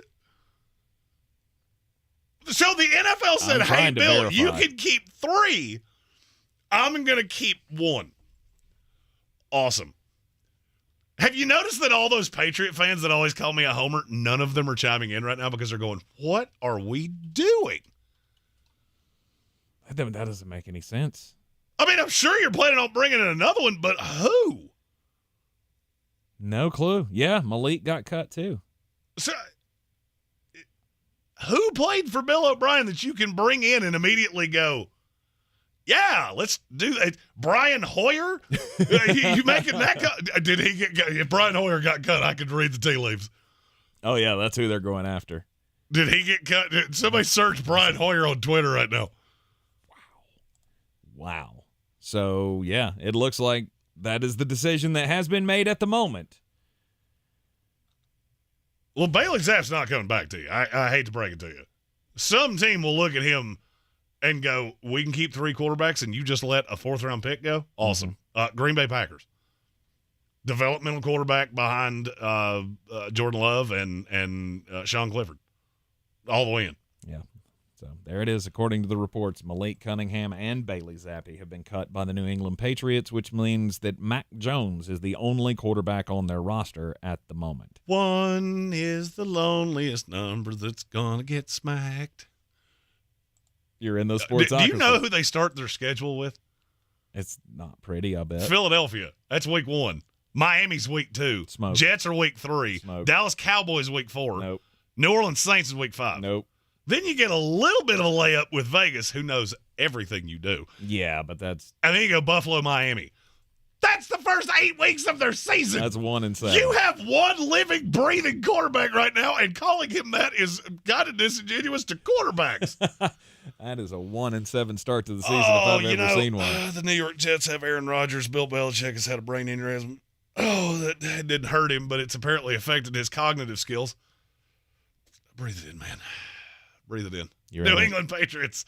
So the NFL said, hey, Bill, you can keep 3. I'm going to keep 1. Awesome. Have you noticed that all those Patriot fans that always call me a homer, none of them are chiming in right now because they're going, what are we doing? That doesn't make any sense. I mean, I'm sure you're planning on bringing in another one, but who? No clue. Yeah, Malik got cut too. So, who played for Bill O'Brien that you can bring in and immediately go, yeah, let's do it? Brian Hoyer? You making that cut? Did he get cut? If Brian Hoyer got cut, I could read the tea leaves. Oh, yeah, that's who they're going after. Did he get cut? Somebody search Brian Hoyer on Twitter right now. Wow. So, yeah, it looks like that is the decision that has been made at the moment. Well, Bailey Zapp's not coming back to you. I hate to break it to you. Some team will look at him and go, we can keep 3 quarterbacks and you just let a 4th-round pick go? Awesome. Green Bay Packers. Developmental quarterback behind Jordan Love and Sean Clifford. All the way in. Yeah. So there it is. According to the reports, Malik Cunningham and Bailey Zappi have been cut by the New England Patriots, which means that Mac Jones is the only quarterback on their roster at the moment. 1 is the loneliest number that's going to get smacked. You're in the Sportsocracy. Do you know who they start their schedule with? It's not pretty, I bet. Philadelphia. That's week 1. Miami's week 2. Smoke. Jets are week 3. Smoke. Dallas Cowboys week 4. Nope. New Orleans Saints is week 5. Nope. Then you get a little bit of a layup with Vegas, who knows everything you do. Yeah, but that's... And then you go Buffalo, Miami. That's the first 8 weeks of their season. That's 1-7. You have one living, breathing quarterback right now, and calling him that is kind of disingenuous to quarterbacks. That is a 1-7 start to the season if I've ever seen one. The New York Jets have Aaron Rodgers. Bill Belichick has had a brain aneurysm. Oh, that didn't hurt him, but it's apparently affected his cognitive skills. Breathe it in, man. Breathe it in. New England Patriots.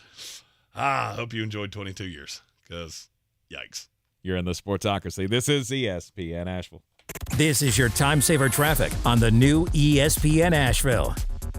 I hope you enjoyed 22 years, because yikes. You're in the Sportsocracy. This is ESPN Asheville. This is your time saver traffic on the new ESPN Asheville.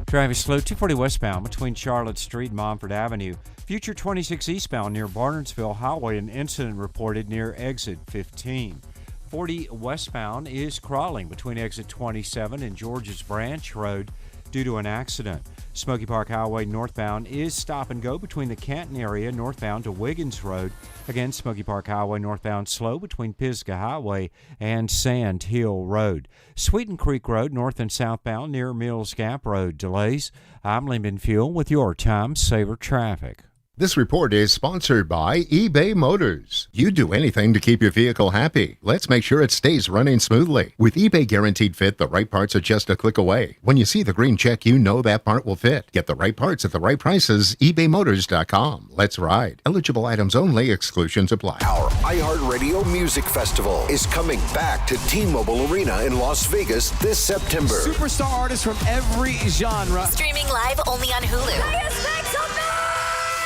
Traffic slow 240 westbound between Charlotte Street and Montford Avenue. Future 26 eastbound near Barnesville Highway. An incident reported near exit 15. 40 westbound is crawling between exit 27 and George's Branch Road due to an accident. Smoky Park Highway northbound is stop and go between the Canton area northbound to Wiggins Road. Again, Smoky Park Highway northbound slow between Pisgah Highway and Sand Hill Road. Sweeten Creek Road north and southbound near Mills Gap Road delays. I'm Lyndon Fuel with your Time Saver Traffic. This report is sponsored by eBay Motors. You do anything to keep your vehicle happy. Let's make sure it stays running smoothly. With eBay Guaranteed Fit, the right parts are just a click away. When you see the green check, you know that part will fit. Get the right parts at the right prices. ebaymotors.com. Let's ride. Eligible items only. Exclusions apply. Our iHeartRadio Music Festival is coming back to T-Mobile Arena in Las Vegas this September. Superstar artists from every genre. Streaming live only on Hulu.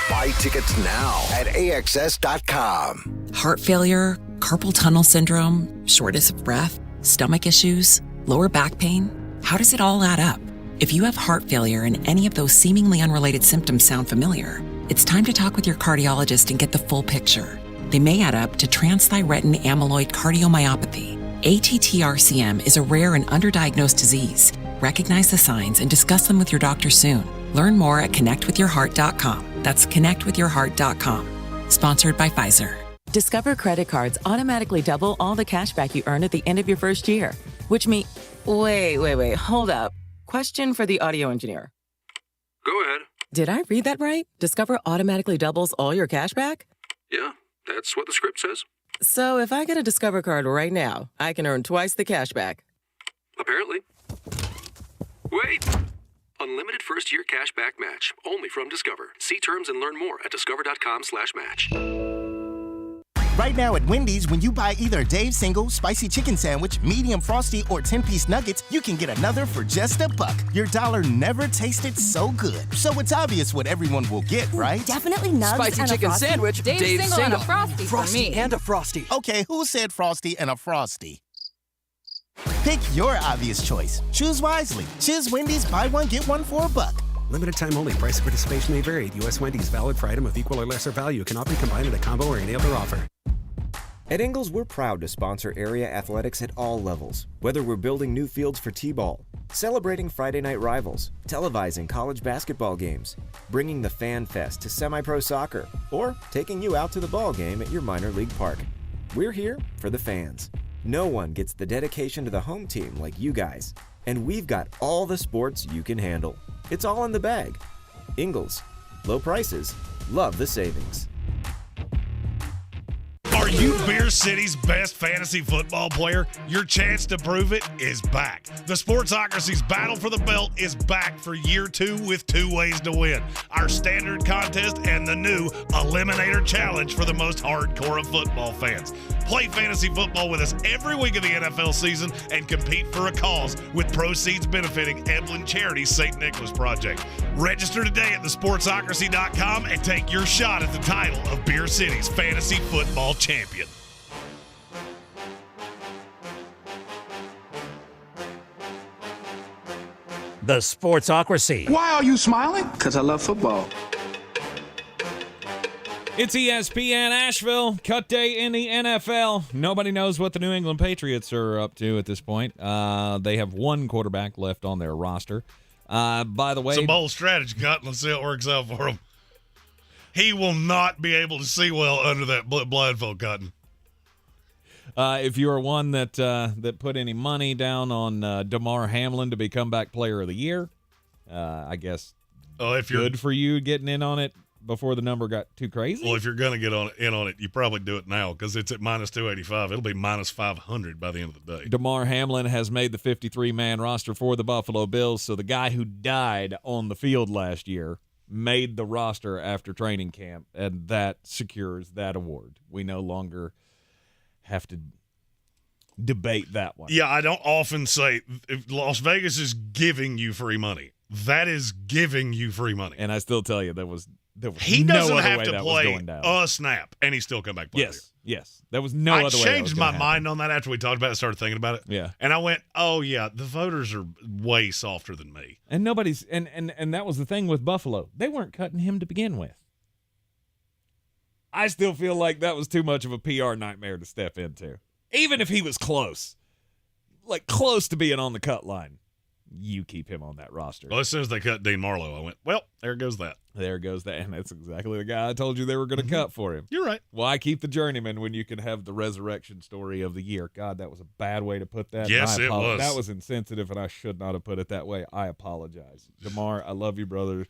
Buy tickets now at AXS.com. Heart failure, carpal tunnel syndrome, shortness of breath, stomach issues, lower back pain. How does it all add up? If you have heart failure and any of those seemingly unrelated symptoms sound familiar, it's time to talk with your cardiologist and get the full picture. They may add up to transthyretin amyloid cardiomyopathy. ATTR-CM is a rare and underdiagnosed disease. Recognize the signs and discuss them with your doctor soon. Learn more at connectwithyourheart.com. That's connectwithyourheart.com. Sponsored by Pfizer. Discover credit cards automatically double all the cash back you earn at the end of your first year, which means... Wait, hold up. Question for the audio engineer. Go ahead. Did I read that right? Discover automatically doubles all your cash back? Yeah, that's what the script says. So if I get a Discover card right now, I can earn twice the cash back. Apparently. Wait! Unlimited first-year cash back match. Only from Discover. See terms and learn more at discover.com/match. Right now at Wendy's, when you buy either Dave's Single, Spicy Chicken Sandwich, Medium Frosty, or 10-piece nuggets, you can get another for just $1. Your dollar never tasted so good. So it's obvious what everyone will get, right? Definitely nugs Spicy and Chicken a Frosty. Sandwich, Dave's Single and a Frosty for me. and a Frosty. Okay, who said Frosty and a Frosty? Pick your obvious choice. Choose wisely. Choose Wendy's, buy one, get one for $1. Limited time only. Price of participation may vary. U.S. Wendy's, valid for item of equal or lesser value. Cannot be combined in a combo or any other offer. At Ingles, we're proud to sponsor area athletics at all levels. Whether we're building new fields for t-ball, Celebrating Friday night rivals, televising college basketball games, bringing the Fan Fest to semi-pro soccer, or taking you out to the ball game at your minor league park. We're here for the fans. No one gets the dedication to the home team like you guys. And we've got all the sports you can handle. It's all in the bag. Ingles. Low prices. Love the savings. Are you Beer City's best fantasy football player? Your chance to prove it is back. The Sportsocracy's battle for the belt is back for year 2 with 2 ways to win. Our standard contest and the new Eliminator Challenge for the most hardcore of football fans. Play fantasy football with us every week of the NFL season and compete for a cause with proceeds benefiting Eblen Charities St. Nicholas Project. Register today at thesportsocracy.com and take your shot at the title of Beer City's fantasy football champion. The Sportsocracy. Why are you smiling? Because I love football. It's ESPN Asheville, cut day in the NFL. Nobody knows what the New England Patriots are up to at this point. They have one quarterback left on their roster. By the way, it's a bold strategy, Cotton. Let's see how it works out for him. He will not be able to see well under that blindfold, Cotton. If you are one that put any money down on Damar Hamlin to be comeback player of the year, I guess if you're good for you getting in on it before the number got too crazy. Well, if you're going to get in on it, you probably do it now because it's at minus 285. It'll be minus 500 by the end of the day. Damar Hamlin has made the 53-man roster for the Buffalo Bills, so the guy who died on the field last year made the roster after training camp, and that secures that award. We no longer have to debate that one. Yeah, I don't often say if Las Vegas is giving you free money. That is giving you free money. And I still tell you, there was he no doesn't other have way to that play was going down. a snap, and he still come back play. Yes. There was no other way. I that changed was my happen. mind on that after we talked about it, started thinking about it. Yeah. And I went, oh, yeah, the voters are way softer than me. And nobody's – and that was the thing with Buffalo. They weren't cutting him to begin with. I still feel like that was too much of a PR nightmare to step into. Even if he was close. Like close to being on the cut line. You keep him on that roster. Well, as soon as they cut Dean Marlowe, I went, well, there goes that. There goes that. And that's exactly the guy I told you they were going to cut for him. You're right. Why keep the journeyman when you can have the resurrection story of the year? God, that was a bad way to put that. Yes, it was. That was insensitive, and I should not have put it that way. I apologize. Damar, I love you, brother.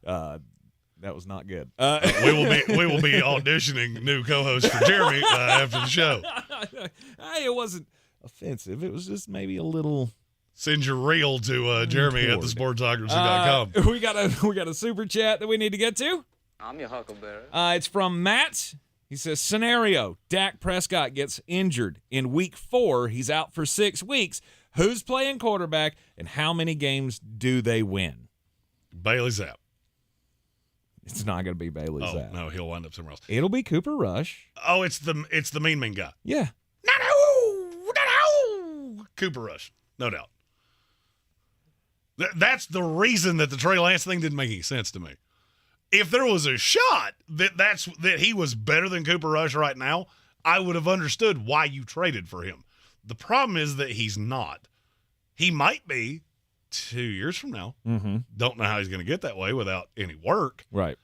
That was not good. We will be auditioning new co-hosts for Jeremy after the show. It wasn't offensive. It was just maybe a little. Send your reel to Jeremy at thesportsocracy.com. We got a super chat that we need to get to. I'm your huckleberry. It's from Matt. He says, scenario, Dak Prescott gets injured. In week 4, he's out for 6 weeks. Who's playing quarterback, and how many games do they win? Bailey Zapp. It's not going to be Bailey Zapp. No, he'll wind up somewhere else. It'll be Cooper Rush. Oh, it's the mean guy. Yeah. No. Cooper Rush, no doubt. That's the reason that the Trey Lance thing didn't make any sense to me. If there was a shot that he was better than Cooper Rush right now, I would have understood why you traded for him. The problem is that he's not. He might be 2 years from now. Mm-hmm. Don't know how he's going to get that way without any work. Right.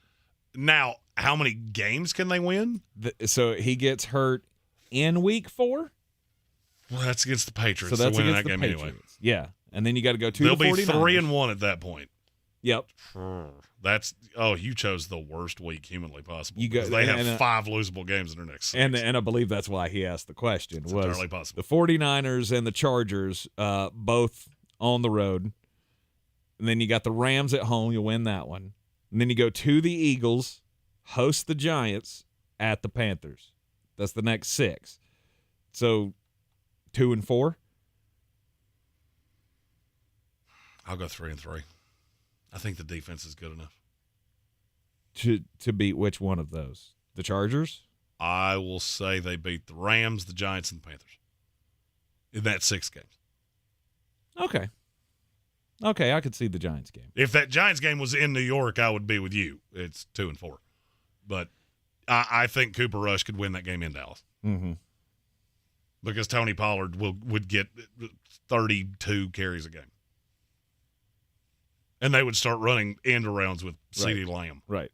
Now, how many games can they win? So he gets hurt in week 4? Well, that's against the Patriots. So that's winning against that the game Patriots. anyway. Yeah. And then you got to go to They'll the 49ers. be 3-1 at that point. Yep. You chose the worst week humanly possible. They have 5 losable games in their next 6. And I believe that's why he asked the question. It's was entirely possible. The 49ers and the Chargers both on the road. And then you got the Rams at home. You'll win that one. And then you go to the Eagles, host the Giants, at the Panthers. That's the next 6. So 2 and 4? I'll go 3-3. I think the defense is good enough. To beat which one of those? The Chargers? I will say they beat the Rams, the Giants, and the Panthers in that 6 games. Okay, I could see the Giants game. If that Giants game was in New York, I would be with you. It's 2 and 4. But I think Cooper Rush could win that game in Dallas. Mm-hmm. Because Tony Pollard would get 32 carries a game. And they would start running end arounds with CeeDee Lamb. Right.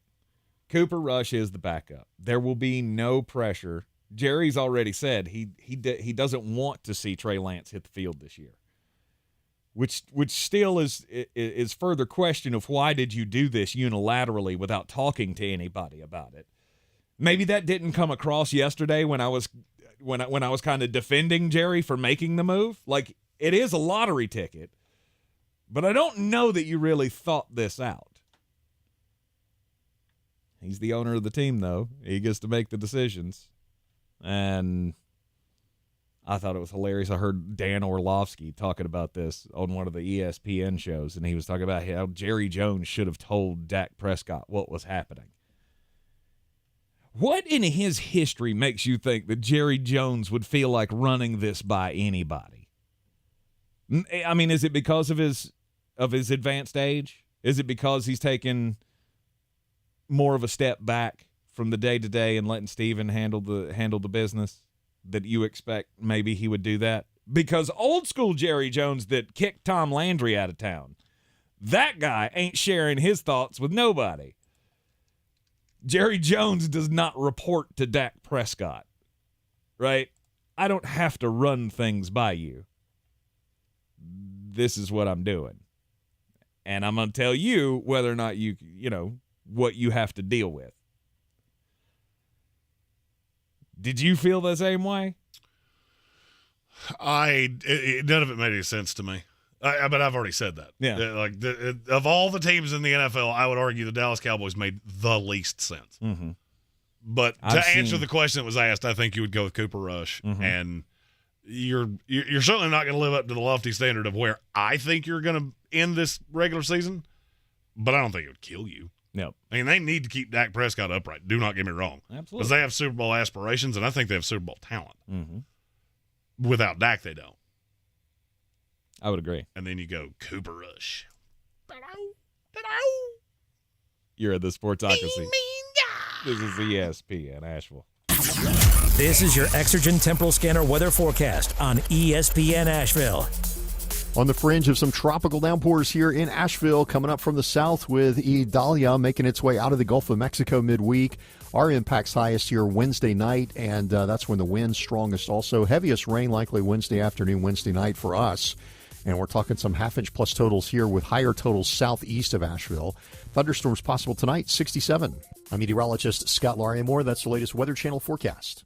Cooper Rush is the backup. There will be no pressure. Jerry's already said he doesn't want to see Trey Lance hit the field this year, which still is further question of why did you do this unilaterally without talking to anybody about it. Maybe that didn't come across yesterday when I was kind of defending Jerry for making the move. Like, it is a lottery ticket, but I don't know that you really thought this out. He's the owner of the team, though. He gets to make the decisions. And I thought it was hilarious. I heard Dan Orlovsky talking about this on one of the ESPN shows, and he was talking about how Jerry Jones should have told Dak Prescott what was happening. What in his history makes you think that Jerry Jones would feel like running this by anybody? I mean, is it because of his advanced age? Is it because he's taken more of a step back from the day-to-day and letting Steven handle the business, that you expect maybe he would do that? Because old school Jerry Jones that kicked Tom Landry out of town, that guy ain't sharing his thoughts with nobody. Jerry Jones does not report to Dak Prescott, right? I don't have to run things by you. This is what I'm doing. And I'm going to tell you whether or not what you have to deal with. Did you feel the same way? None of it made any sense to me. But I've already said that. Yeah. Of all the teams in the NFL, I would argue the Dallas Cowboys made the least sense. Mm-hmm. But to answer the question that was asked, I think you would go with Cooper Rush, and you're certainly not going to live up to the lofty standard of where I think you're going to end this regular season. But I don't think it would kill you. No. I mean, they need to keep Dak Prescott upright. Do not get me wrong. Absolutely. Because they have Super Bowl aspirations, and I think they have Super Bowl talent. Mm-hmm. Without Dak, they don't. I would agree. And then you go Cooper Rush. You're at the Sportsocracy. This is ESPN Asheville. This is your Exergen Temporal Scanner weather forecast on ESPN Asheville. On the fringe of some tropical downpours here in Asheville, coming up from the south with Idalia making its way out of the Gulf of Mexico midweek. Our impact's highest here Wednesday night, and that's when the wind's strongest also. Heaviest rain likely Wednesday afternoon, Wednesday night for us. And we're talking some half-inch plus totals here with higher totals southeast of Asheville. Thunderstorms possible tonight, 67. I'm meteorologist Scott Larimore. That's the latest Weather Channel forecast.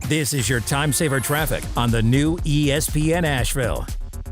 This is your time saver traffic on the new ESPN Asheville.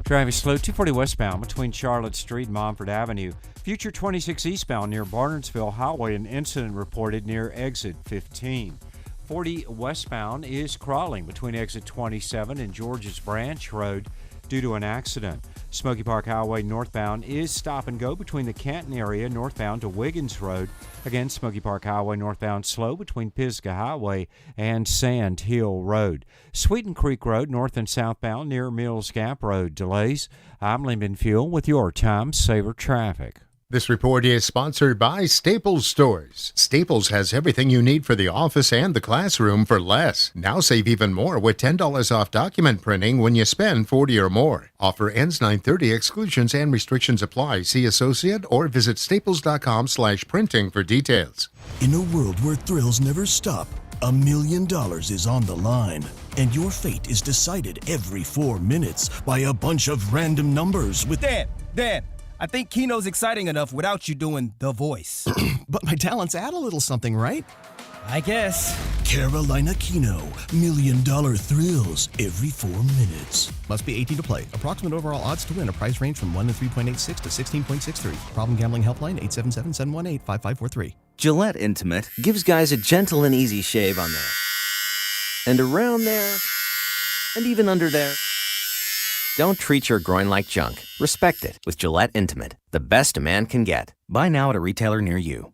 Traffic slow, 240 westbound between Charlotte Street and Montford Avenue. Future 26 eastbound near Barnardsville Highway, an incident reported near exit 15. 40 westbound is crawling between exit 27 and George's Branch Road due to an accident. Smoky Park Highway northbound is stop and go between the Canton area northbound to Wiggins Road. Again, Smoky Park Highway northbound slow between Pisgah Highway and Sand Hill Road. Sweeten Creek Road north and southbound near Mills Gap Road delays. I'm Lyndon Fuel with your Time Saver Traffic. This report is sponsored by Staples Stores. Staples has everything you need for the office and the classroom for less. Now save even more with $10 off document printing when you spend $40 or more. Offer ends 9/30. Exclusions and restrictions apply. See associate or visit staples.com/printing for details. In a world where thrills never stop, $1 million is on the line, and your fate is decided every 4 minutes by a bunch of random numbers with Dan, I think Keno's exciting enough without you doing the voice. But my talents add a little something, right? I guess. Carolina Keno, $1 million thrills every 4 minutes. Must be 18 to play. Approximate overall odds to win. A price range from 1 to 3.86 to 16.63. Problem gambling helpline 877-718-5543. Gillette Intimate gives guys a gentle and easy shave on there. And around there. And even under there. Don't treat your groin like junk. Respect it with Gillette Intimate, the best a man can get. Buy now at a retailer near you.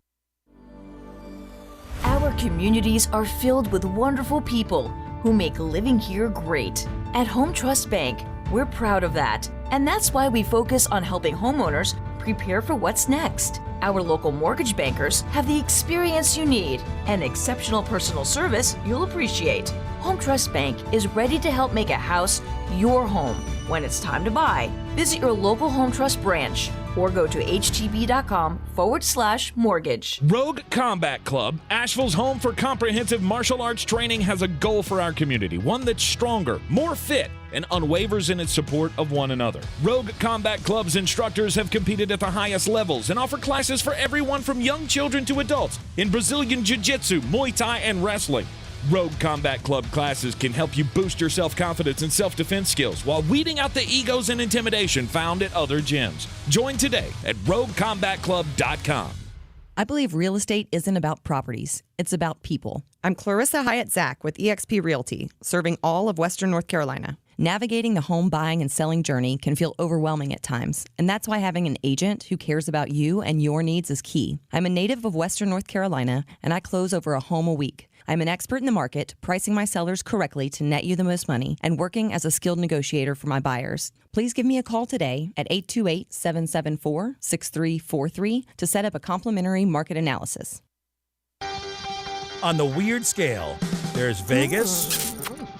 Our communities are filled with wonderful people who make living here great. At Home Trust Bank, we're proud of that. And that's why we focus on helping homeowners prepare for what's next. Our local mortgage bankers have the experience you need and exceptional personal service you'll appreciate. Home Trust Bank is ready to help make a house your home. When it's time to buy, visit your local Home Trust branch or go to htb.com/mortgage. Rogue Combat Club, Asheville's home for comprehensive martial arts training, has a goal for our community, one that's stronger, more fit, and unwavers in its support of one another. Rogue Combat Club's instructors have competed at the highest levels and offer classes for everyone from young children to adults in Brazilian Jiu-Jitsu, Muay Thai, and wrestling. Rogue Combat Club classes can help you boost your self-confidence and self-defense skills while weeding out the egos and intimidation found at other gyms. Join today at roguecombatclub.com. I believe real estate isn't about properties. It's about people. I'm Clarissa Hyatt-Zach with eXp Realty, serving all of Western North Carolina. Navigating the home buying and selling journey can feel overwhelming at times, and that's why having an agent who cares about you and your needs is key. I'm a native of Western North Carolina, and I close over a home a week. I'm an expert in the market, pricing my sellers correctly to net you the most money, and working as a skilled negotiator for my buyers. Please give me a call today at 828-774-6343 to set up a complimentary market analysis. On the weird scale, there's Vegas,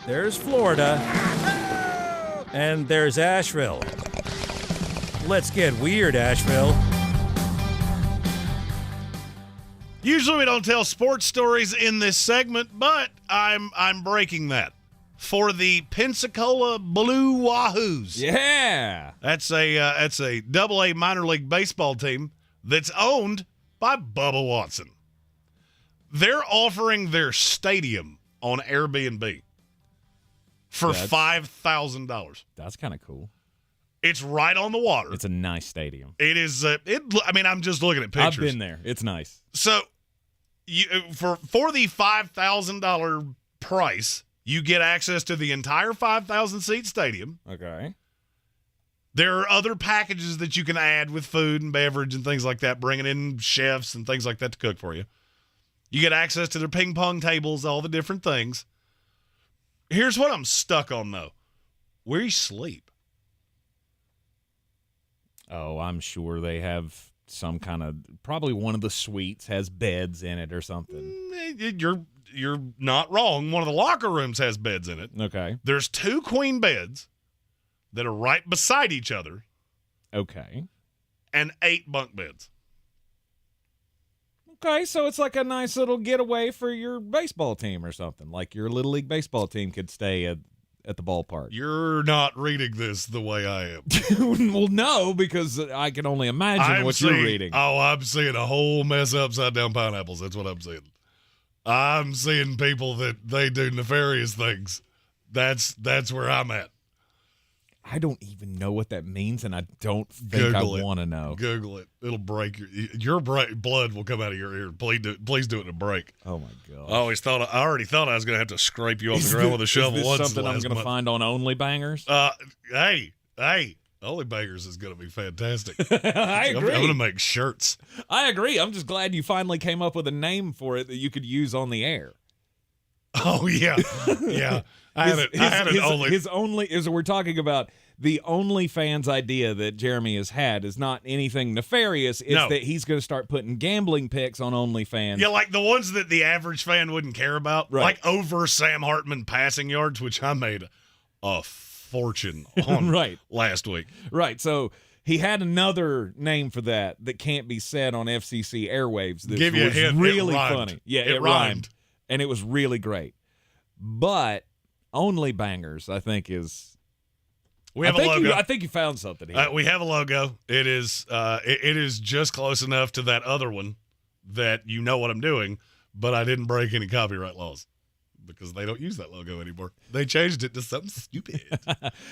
there's Florida, and there's Asheville. Let's get weird, Asheville. Usually we don't tell sports stories in this segment, but I'm breaking that for the Pensacola Blue Wahoos. Yeah, that's a Double-A minor league baseball team that's owned by Bubba Watson. They're offering their stadium on Airbnb for $5,000. That's kind of cool. It's right on the water. It's a nice stadium. It is. I mean, I'm just looking at pictures. I've been there. It's nice. So, for the $5,000 price, you get access to the entire 5,000-seat stadium. Okay. There are other packages that you can add with food and beverage and things like that, bringing in chefs and things like that to cook for you. You get access to their ping pong tables, all the different things. Here's what I'm stuck on, though. Where you sleep? Oh, I'm sure they have some kind of, probably one of the suites has beds in it or something. You're not wrong. One of the locker rooms has beds in it. Okay. There's 2 queen beds that are right beside each other. Okay. And 8 bunk beds. Okay, so it's like a nice little getaway for your baseball team or something. Like your Little League baseball team could stay at the ballpark. You're not reading this the way I am. Well, no, because I can only imagine what you're reading. Oh, I'm seeing a whole mess of upside-down pineapples. That's what I'm seeing. I'm seeing people that they do nefarious things. That's where I'm at. I don't even know what that means, and I don't think I want to know. Google it. It'll break your blood will come out of your ear. Please do it in a break. Oh my god! I already thought I was going to have to scrape you off the ground with a shovel. Is this once something I'm going to find on Only Bangers? Hey, Only Bangers is going to be fantastic. I agree. I'm going to make shirts. I agree. I'm just glad you finally came up with a name for it that you could use on the air. Oh yeah, yeah. We're talking about the OnlyFans idea that Jeremy has had is not anything nefarious. It's that he's going to start putting gambling pics on OnlyFans. Yeah, like the ones that the average fan wouldn't care about. Right. Like over Sam Hartman passing yards, which I made a fortune on last week. Right. So he had another name for that can't be said on FCC airwaves. That Give you a hint. Really it rhymed. funny. Yeah, it rhymed. And it was really great. But Only Bangers, I think, is... We have a logo. I think you found something here. We have a logo. It is just close enough to that other one that you know what I'm doing, but I didn't break any copyright laws because they don't use that logo anymore. They changed it to something stupid.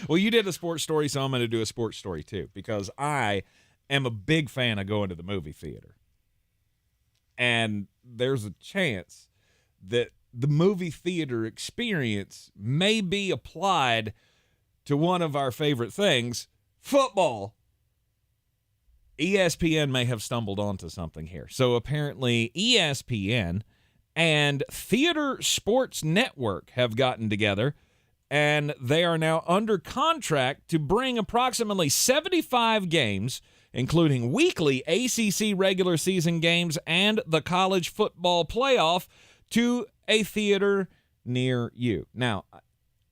Well, you did a sports story, so I'm going to do a sports story too, because I am a big fan of going to the movie theater. And there's a chance that the movie theater experience may be applied to one of our favorite things, football. ESPN may have stumbled onto something here. So apparently ESPN and Theater Sports Network have gotten together, and they are now under contract to bring approximately 75 games, including weekly ACC regular season games and the college football playoff, to a theater near you. Now,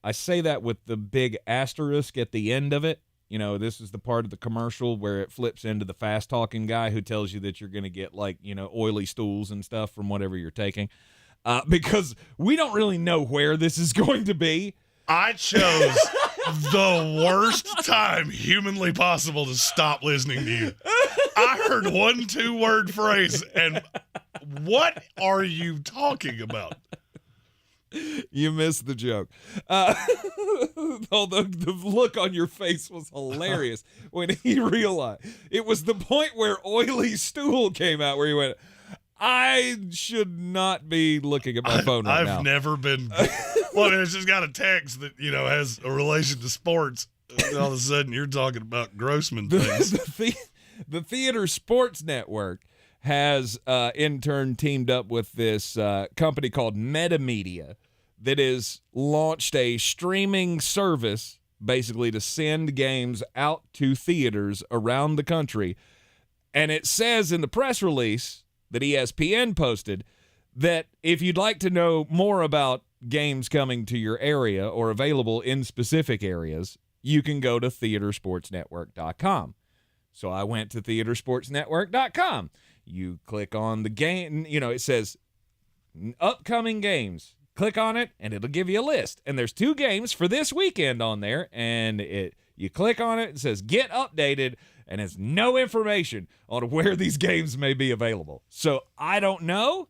I say that with the big asterisk at the end of it. You know, this is the part of the commercial where it flips into the fast-talking guy who tells you that you're going to get, like, you know, oily stools and stuff from whatever you're taking. Because we don't really know where this is going to be. I chose the worst time humanly possible to stop listening to you. I heard 1 2-word phrase, and what are you talking about? You missed the joke. Although the look on your face was hilarious when he realized. It was the point where oily stool came out where he went, I should not be looking at my phone right now. I've never been. Well, I mean, it's just got a text that, you know, has a relation to sports. And all of a sudden, you're talking about Grossman things. The Theater Sports Network has in turn teamed up with this company called Metamedia that has launched a streaming service basically to send games out to theaters around the country. And it says in the press release that ESPN posted that if you'd like to know more about games coming to your area or available in specific areas, you can go to theatersportsnetwork.com. So I went to theatersportsnetwork.com. You click on the game, you know, it says upcoming games. Click on it, and it'll give you a list. And there's 2 games for this weekend on there, and you click on it, it says get updated, and it's no information on where these games may be available. So I don't know.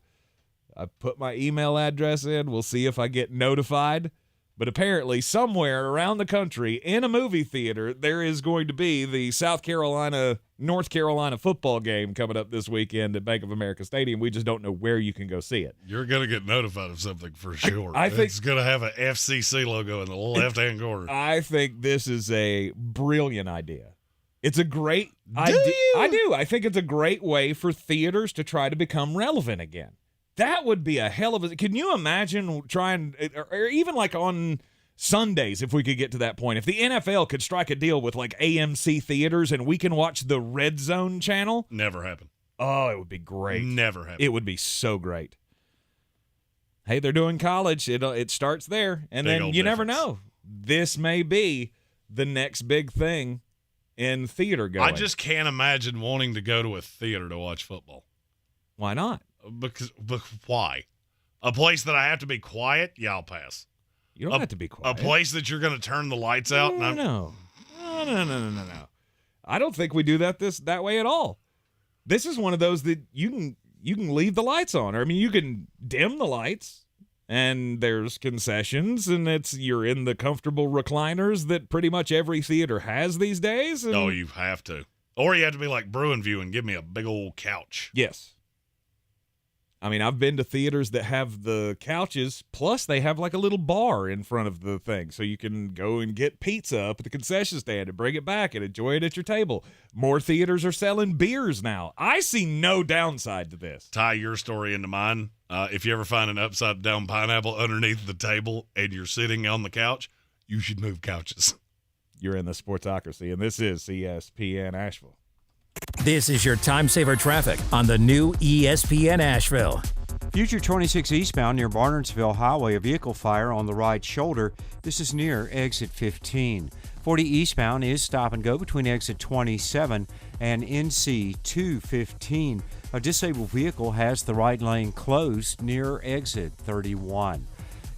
I put my email address in. We'll see if I get notified. But apparently somewhere around the country in a movie theater, there is going to be the South Carolina-North Carolina football game coming up this weekend at Bank of America Stadium. We just don't know where you can go see it. You're going to get notified of something for sure. I think it's going to have an FCC logo in the left-hand corner. I think this is a brilliant idea. It's a great idea. I do. I think it's a great way for theaters to try to become relevant again. That would be a hell of a... Can you imagine trying... Or even like on Sundays, if we could get to that point. If the NFL could strike a deal with like AMC theaters and we can watch the Red Zone channel. Never happen. Oh, it would be great. Never happen. It would be so great. Hey, they're doing college. It starts there. And Big then old you never difference. know. This may be the next big thing in theater going. I just can't imagine wanting to go to a theater to watch football. Why not? Because why? A place that I have to be quiet? Yeah, I'll pass. You don't have to be quiet. A place that you're going to turn the lights out? No. I don't think we do that way at all. This is one of those that you can leave the lights on. I mean, you can dim the lights, and there's concessions, and you're in the comfortable recliners that pretty much every theater has these days. Oh, you have to. Or you have to be like Bruin View and give me a big old couch. Yes. I mean, I've been to theaters that have the couches, plus they have like a little bar in front of the thing, so you can go and get pizza up at the concession stand and bring it back and enjoy it at your table. More theaters are selling beers now. I see no downside to this. Tie your story into mine. If you ever find an upside-down pineapple underneath the table and you're sitting on the couch, you should move couches. You're in the Sportsocracy, and this is ESPN Asheville. This is your time saver traffic on the new ESPN Asheville. Future 26 eastbound near Barnardsville Highway, a vehicle fire on the right shoulder. This is near exit 15. 40 eastbound is stop and go between exit 27 and NC 215. A disabled vehicle has the right lane closed near exit 31.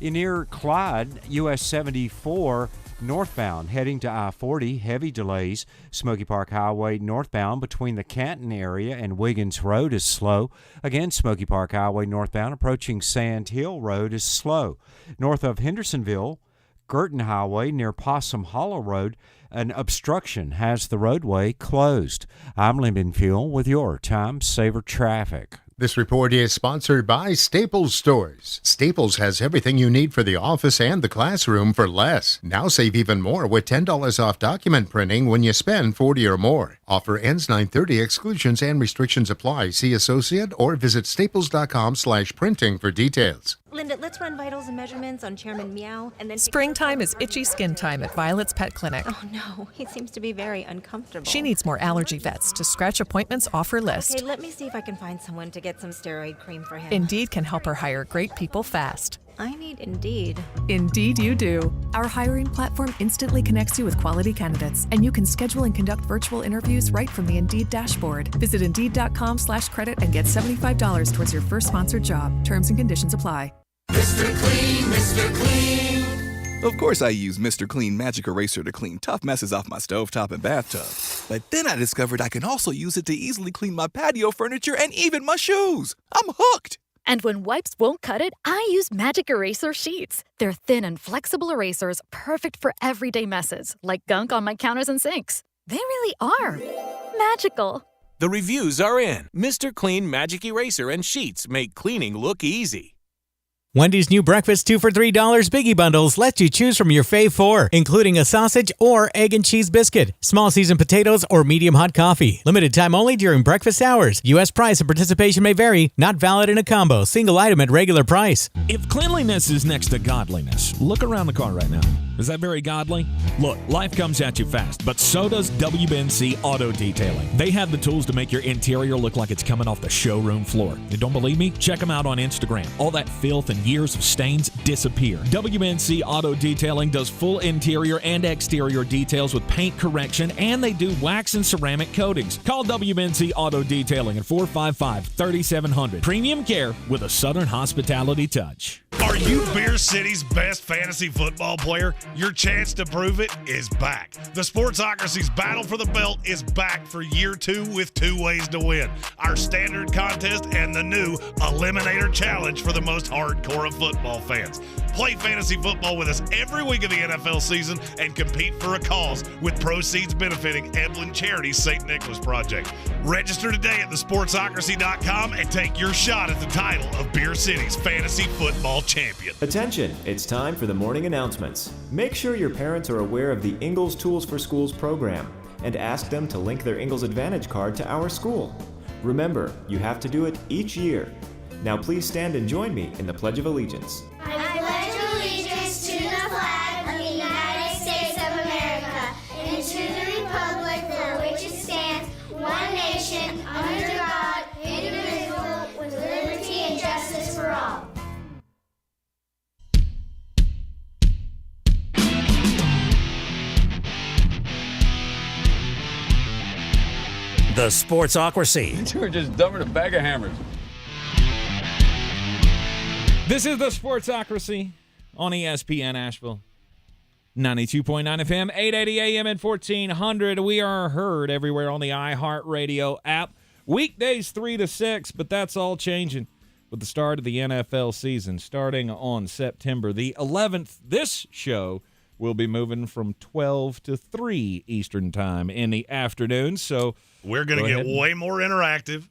Near Clyde, US 74 northbound heading to I-40, heavy delays. Smoky Park Highway northbound between the Canton area and Wiggins Road is slow. Again, Smoky Park Highway northbound approaching Sand Hill Road is slow. North of Hendersonville, Girton Highway near Possum Hollow Road, an obstruction has the roadway closed. I'm Lyndon Fuel with your Time Saver Traffic. This report is sponsored by Staples Stores. Staples has everything you need for the office and the classroom for less. Now save even more with $10 off document printing when you spend $40 or more. Offer ends 9/30. Exclusions and restrictions apply. See associate or visit staples.com/printing for details. Linda, let's run vitals and measurements on Chairman Meow, and then... Springtime is itchy skin time at Violet's Pet Clinic. Oh, no. He seems to be very uncomfortable. She needs more allergy vets to scratch appointments off her list. Okay, let me see if I can find someone to get some steroid cream for him. Indeed can help her hire great people fast. I need Indeed. Indeed you do. Our hiring platform instantly connects you with quality candidates, and you can schedule and conduct virtual interviews right from the Indeed dashboard. Visit Indeed.com/credit and get $75 towards your first sponsored job. Terms and conditions apply. Mr. Clean, Mr. Clean. Of course I use Mr. Clean Magic Eraser to clean tough messes off my stovetop and bathtub. But then I discovered I can also use it to easily clean my patio furniture and even my shoes. I'm hooked. And when wipes won't cut it, I use Magic Eraser Sheets. They're thin and flexible erasers, perfect for everyday messes, like gunk on my counters and sinks. They really are magical. The reviews are in. Mr. Clean Magic Eraser and Sheets make cleaning look easy. Wendy's new breakfast 2 for $3 Biggie Bundles let you choose from your fave 4, including a sausage or egg and cheese biscuit, small seasoned potatoes, or medium hot coffee. Limited time only during breakfast hours. U.S. price and participation may vary. Not valid in a combo. Single item at regular price. If cleanliness is next to godliness, look around the car right now. Is that very godly? Look, life comes at you fast, but so does WNC Auto Detailing. They have the tools to make your interior look like it's coming off the showroom floor. You don't believe me? Check them out on Instagram. All that filth and years of stains disappear. WNC Auto Detailing does full interior and exterior details with paint correction, and they do wax and ceramic coatings. Call WNC Auto Detailing at 455-3700. Premium care with a Southern hospitality touch. Are you Beer City's best fantasy football player? Your chance to prove it is back. The Sportsocracy's Battle for the Belt is back for year 2 with 2 ways to win. Our standard contest and the new Eliminator Challenge for the most hardcore of football fans. Play fantasy football with us every week of the NFL season and compete for a cause with proceeds benefiting Eblen Charities St. Nicholas Project. Register today at thesportsocracy.com and take your shot at the title of Beer City's fantasy football champion. Attention, it's time for the morning announcements. Make sure your parents are aware of the Ingles Tools for Schools program and ask them to link their Ingles Advantage card to our school. Remember, you have to do it each year. Now please stand and join me in the Pledge of Allegiance. I pledge allegiance to the flag of the United States of America and to the republic for which it stands, one nation, under God, indivisible, with liberty and justice for all. The Sportsocracy. You were just dumping a bag of hammers. This is the Sportsocracy on ESPN Asheville. 92.9 FM, 880 AM and 1400. We are heard everywhere on the iHeartRadio app. Weekdays 3 to 6, but that's all changing with the start of the NFL season starting on September the 11th. This show will be moving from 12 to 3 Eastern time in the afternoon. So we're going to get way more interactive,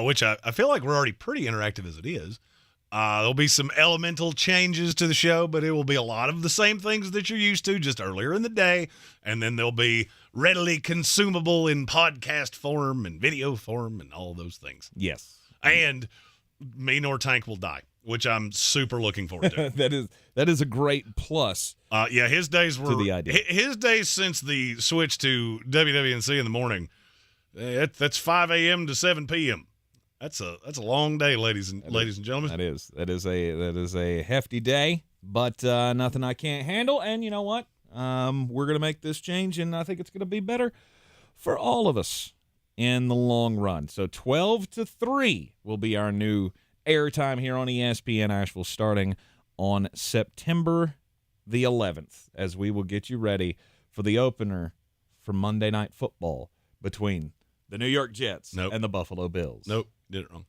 which I feel like we're already pretty interactive as it is. There'll be some elemental changes to the show, but it will be a lot of the same things that you're used to just earlier in the day. And then they'll be readily consumable in podcast form and video form and all those things. Yes. And me nor Tank will die, which I'm super looking forward to. that is a great plus. Yeah, his days were to the idea. His days since the switch to WWNC in the morning. That's 5 a.m. to 7 p.m. That's a long day, ladies and gentlemen. That is a hefty day, but nothing I can't handle. And you know what? We're gonna make this change, and I think it's gonna be better for all of us in the long run. So 12 to 3 will be our new airtime here on ESPN Asheville, starting on September the 11th, as we will get you ready for the opener for Monday Night Football between the New York Jets and the Buffalo Bills. Nope. Did it wrong.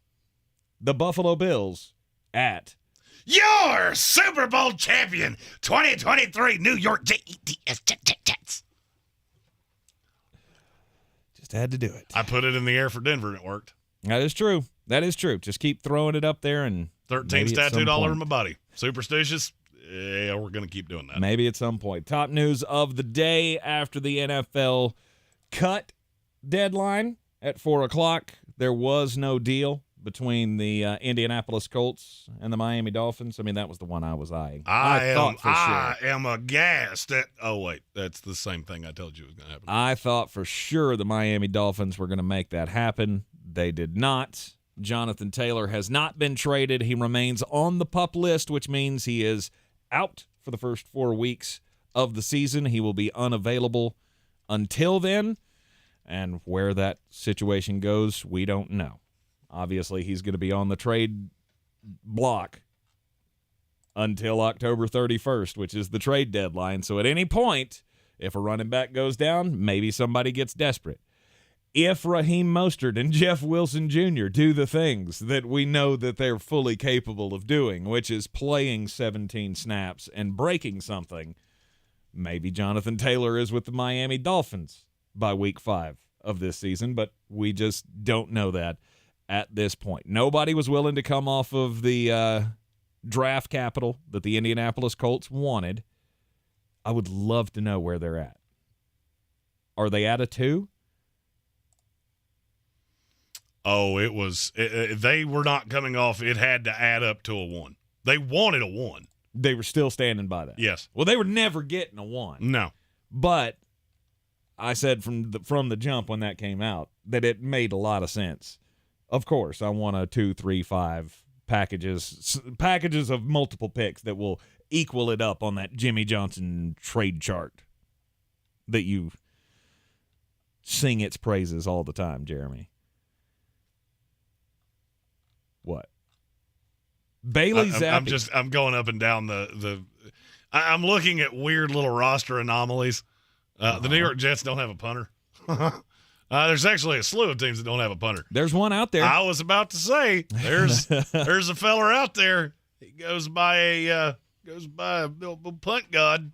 The Buffalo Bills at your Super Bowl champion 2023 New York Jets. Just had to do it. I put it in the air for Denver and it worked. That is true. Just keep throwing it up there, and 13's tattooed all over my body. Superstitious. Yeah, we're going to keep doing that. Maybe at some point. Top news of the day after the NFL cut deadline at 4 o'clock. There was no deal between the Indianapolis Colts and the Miami Dolphins. I mean, that was the one I was eyeing. I am aghast at. Oh wait, that's the same thing I told you was going to happen. I thought for sure the Miami Dolphins were going to make that happen. They did not. Jonathan Taylor has not been traded. He remains on the PUP list, which means he is out for the first 4 weeks of the season. He will be unavailable until then, and where that situation goes, we don't know. Obviously, he's going to be on the trade block until October 31st, which is the trade deadline. So at any point, if a running back goes down, maybe somebody gets desperate. If Raheem Mostert and Jeff Wilson Jr. do the things that we know that they're fully capable of doing, which is playing 17 snaps and breaking something, maybe Jonathan Taylor is with the Miami Dolphins by week 5 of this season, but we just don't know that at this point. Nobody was willing to come off of the draft capital that the Indianapolis Colts wanted. I would love to know where they're at. Are they at a 2? Oh, they were not coming off. It had to add up to a 1. They wanted a 1. They were still standing by that. Yes. Well, they were never getting a 1. No. But I said from the jump when that came out that it made a lot of sense. Of course, I want a 2, 3, 5 packages of multiple picks that will equal it up on that Jimmy Johnson trade chart that you sing its praises all the time, Jeremy. What? Bailey Zappi. I'm going up and down I'm looking at weird little roster anomalies. The New York Jets don't have a punter. There's actually a slew of teams that don't have a punter. There's one out there. I was about to say there's a feller out there. He goes by a punt god.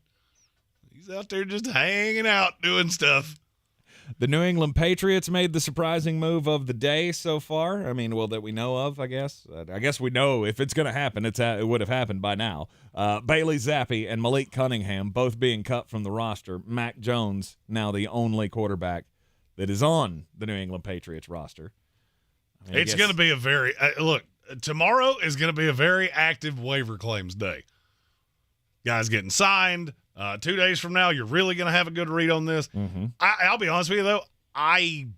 He's out there just hanging out doing stuff. The New England Patriots made the surprising move of the day so far. I mean, well, that we know of, I guess. I guess we know if it's going to happen, it would have happened by now. Bailey Zappi and Malik Cunningham both being cut from the roster. Mac Jones, now the only quarterback that is on the New England Patriots roster. It's going to be a very tomorrow is going to be a very active waiver claims day. Guys getting signed. 2 days from now, you're really going to have a good read on this. Mm-hmm. I'll be honest with you, though. I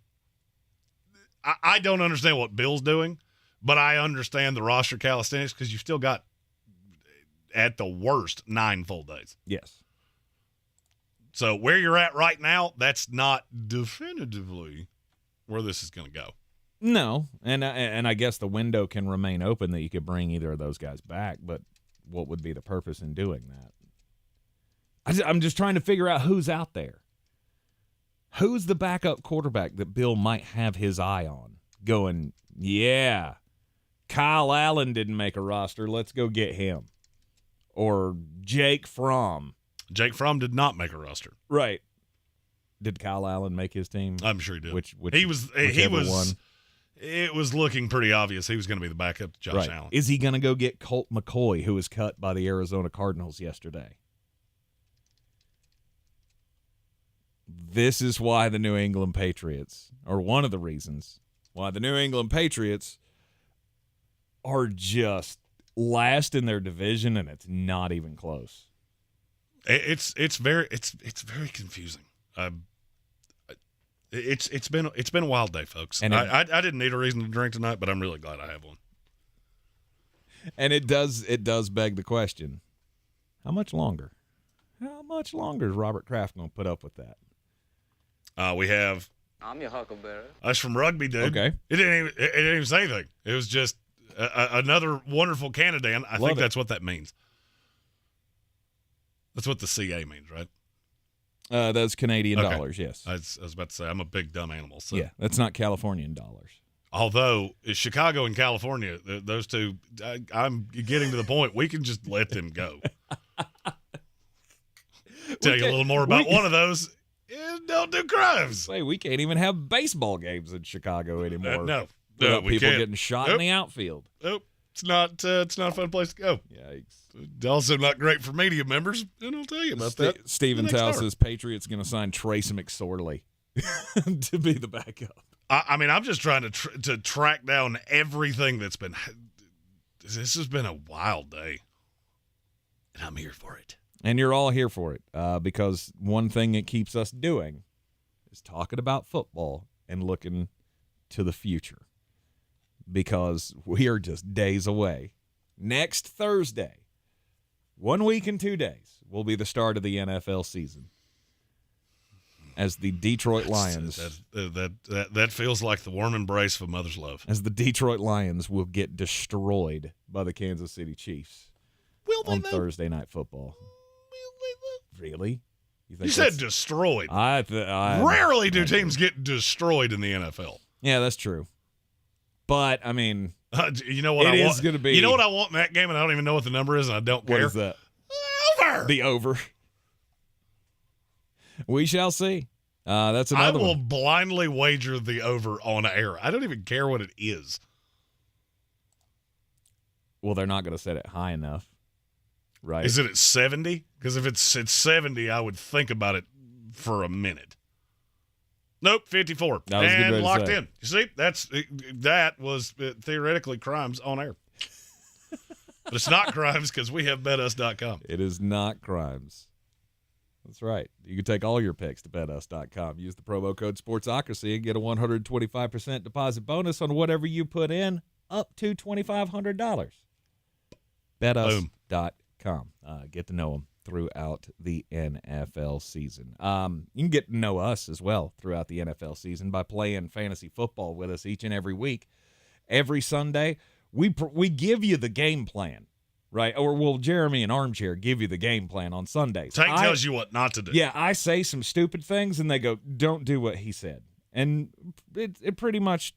don't understand what Bill's doing, but I understand the roster calisthenics because you've still got, at the worst, 9 full days. Yes. So where you're at right now, that's not definitively where this is going to go. No, and I guess the window can remain open that you could bring either of those guys back, but what would be the purpose in doing that? I'm just trying to figure out who's out there. Who's the backup quarterback that Bill might have his eye on? Going, yeah, Kyle Allen didn't make a roster. Let's go get him. Or Jake Fromm. Jake Fromm did not make a roster. Right. Did Kyle Allen make his team? I'm sure he did. Whichever one. It was looking pretty obvious he was going to be the backup to Josh Allen. Is he going to go get Colt McCoy, who was cut by the Arizona Cardinals yesterday? This is why the New England Patriots, or one of the reasons why the New England Patriots are just last in their division, and it's not even close. It's very confusing. It's been a wild day, folks. And I didn't need a reason to drink tonight, but I'm really glad I have one. And it does beg the question: how much longer? How much longer is Robert Kraft going to put up with that? We have. I'm your huckleberry. That's from rugby, dude. Okay. It didn't even say anything. It was just another wonderful Canadian. I think that's what that means. That's what the CA means, right? Those Canadian dollars, yes. I was about to say, I'm a big dumb animal. So. Yeah, that's not Californian dollars. Although, Chicago and California, those two, I'm getting to the point, we can just let them go. Tell you a little more about one of those. Don't do crimes. Hey, we can't even have baseball games in Chicago anymore. No, without we people can't. getting shot in the outfield. Nope. It's not a fun place to go. Yikes. Also not great for media members, and I'll tell you about that. Stevens House says Patriots going to sign Trace McSorley to be the backup. I mean, I'm just trying to track down everything that's been. This has been a wild day, and I'm here for it. And you're all here for it because one thing it keeps us doing is talking about football and looking to the future. because we are just days away. Next Thursday, 1 week and 2 days, will be the start of the NFL season. As the Detroit Lions. That feels like the warm embrace of a mother's love. As the Detroit Lions will get destroyed by the Kansas City Chiefs on Thursday Night Football. Really? You said destroyed. Rarely do teams get destroyed in the NFL. Yeah, that's true. But, I mean, you know what it I is want? going to be. You know what I want in that game, and I don't even know what the number is, and I don't care? What is that? Over! The over. We shall see. That's another I will one. blindly wager the over on air. I don't even care what it is. Well, they're not going to set it high enough, right? Is it at 70? Because if it's at 70, I would think about it for a minute. Nope, 54. And locked in. You see, that was theoretically crimes on air. But it's not crimes because we have betus.com. It is not crimes. That's right. You can take all your picks to betus.com. Use the promo code Sportsocracy and get a 125% deposit bonus on whatever you put in, up to $2,500. betus.com. Get to know them throughout the NFL season. You can get to know us as well throughout the NFL season by playing fantasy football with us each and every week. Every Sunday, we give you the game plan. Right, or will Jeremy and Armchair give you the game plan on Sundays? Tank tells you what not to do. Yeah, I say some stupid things, and they go, don't do what he said. And it pretty much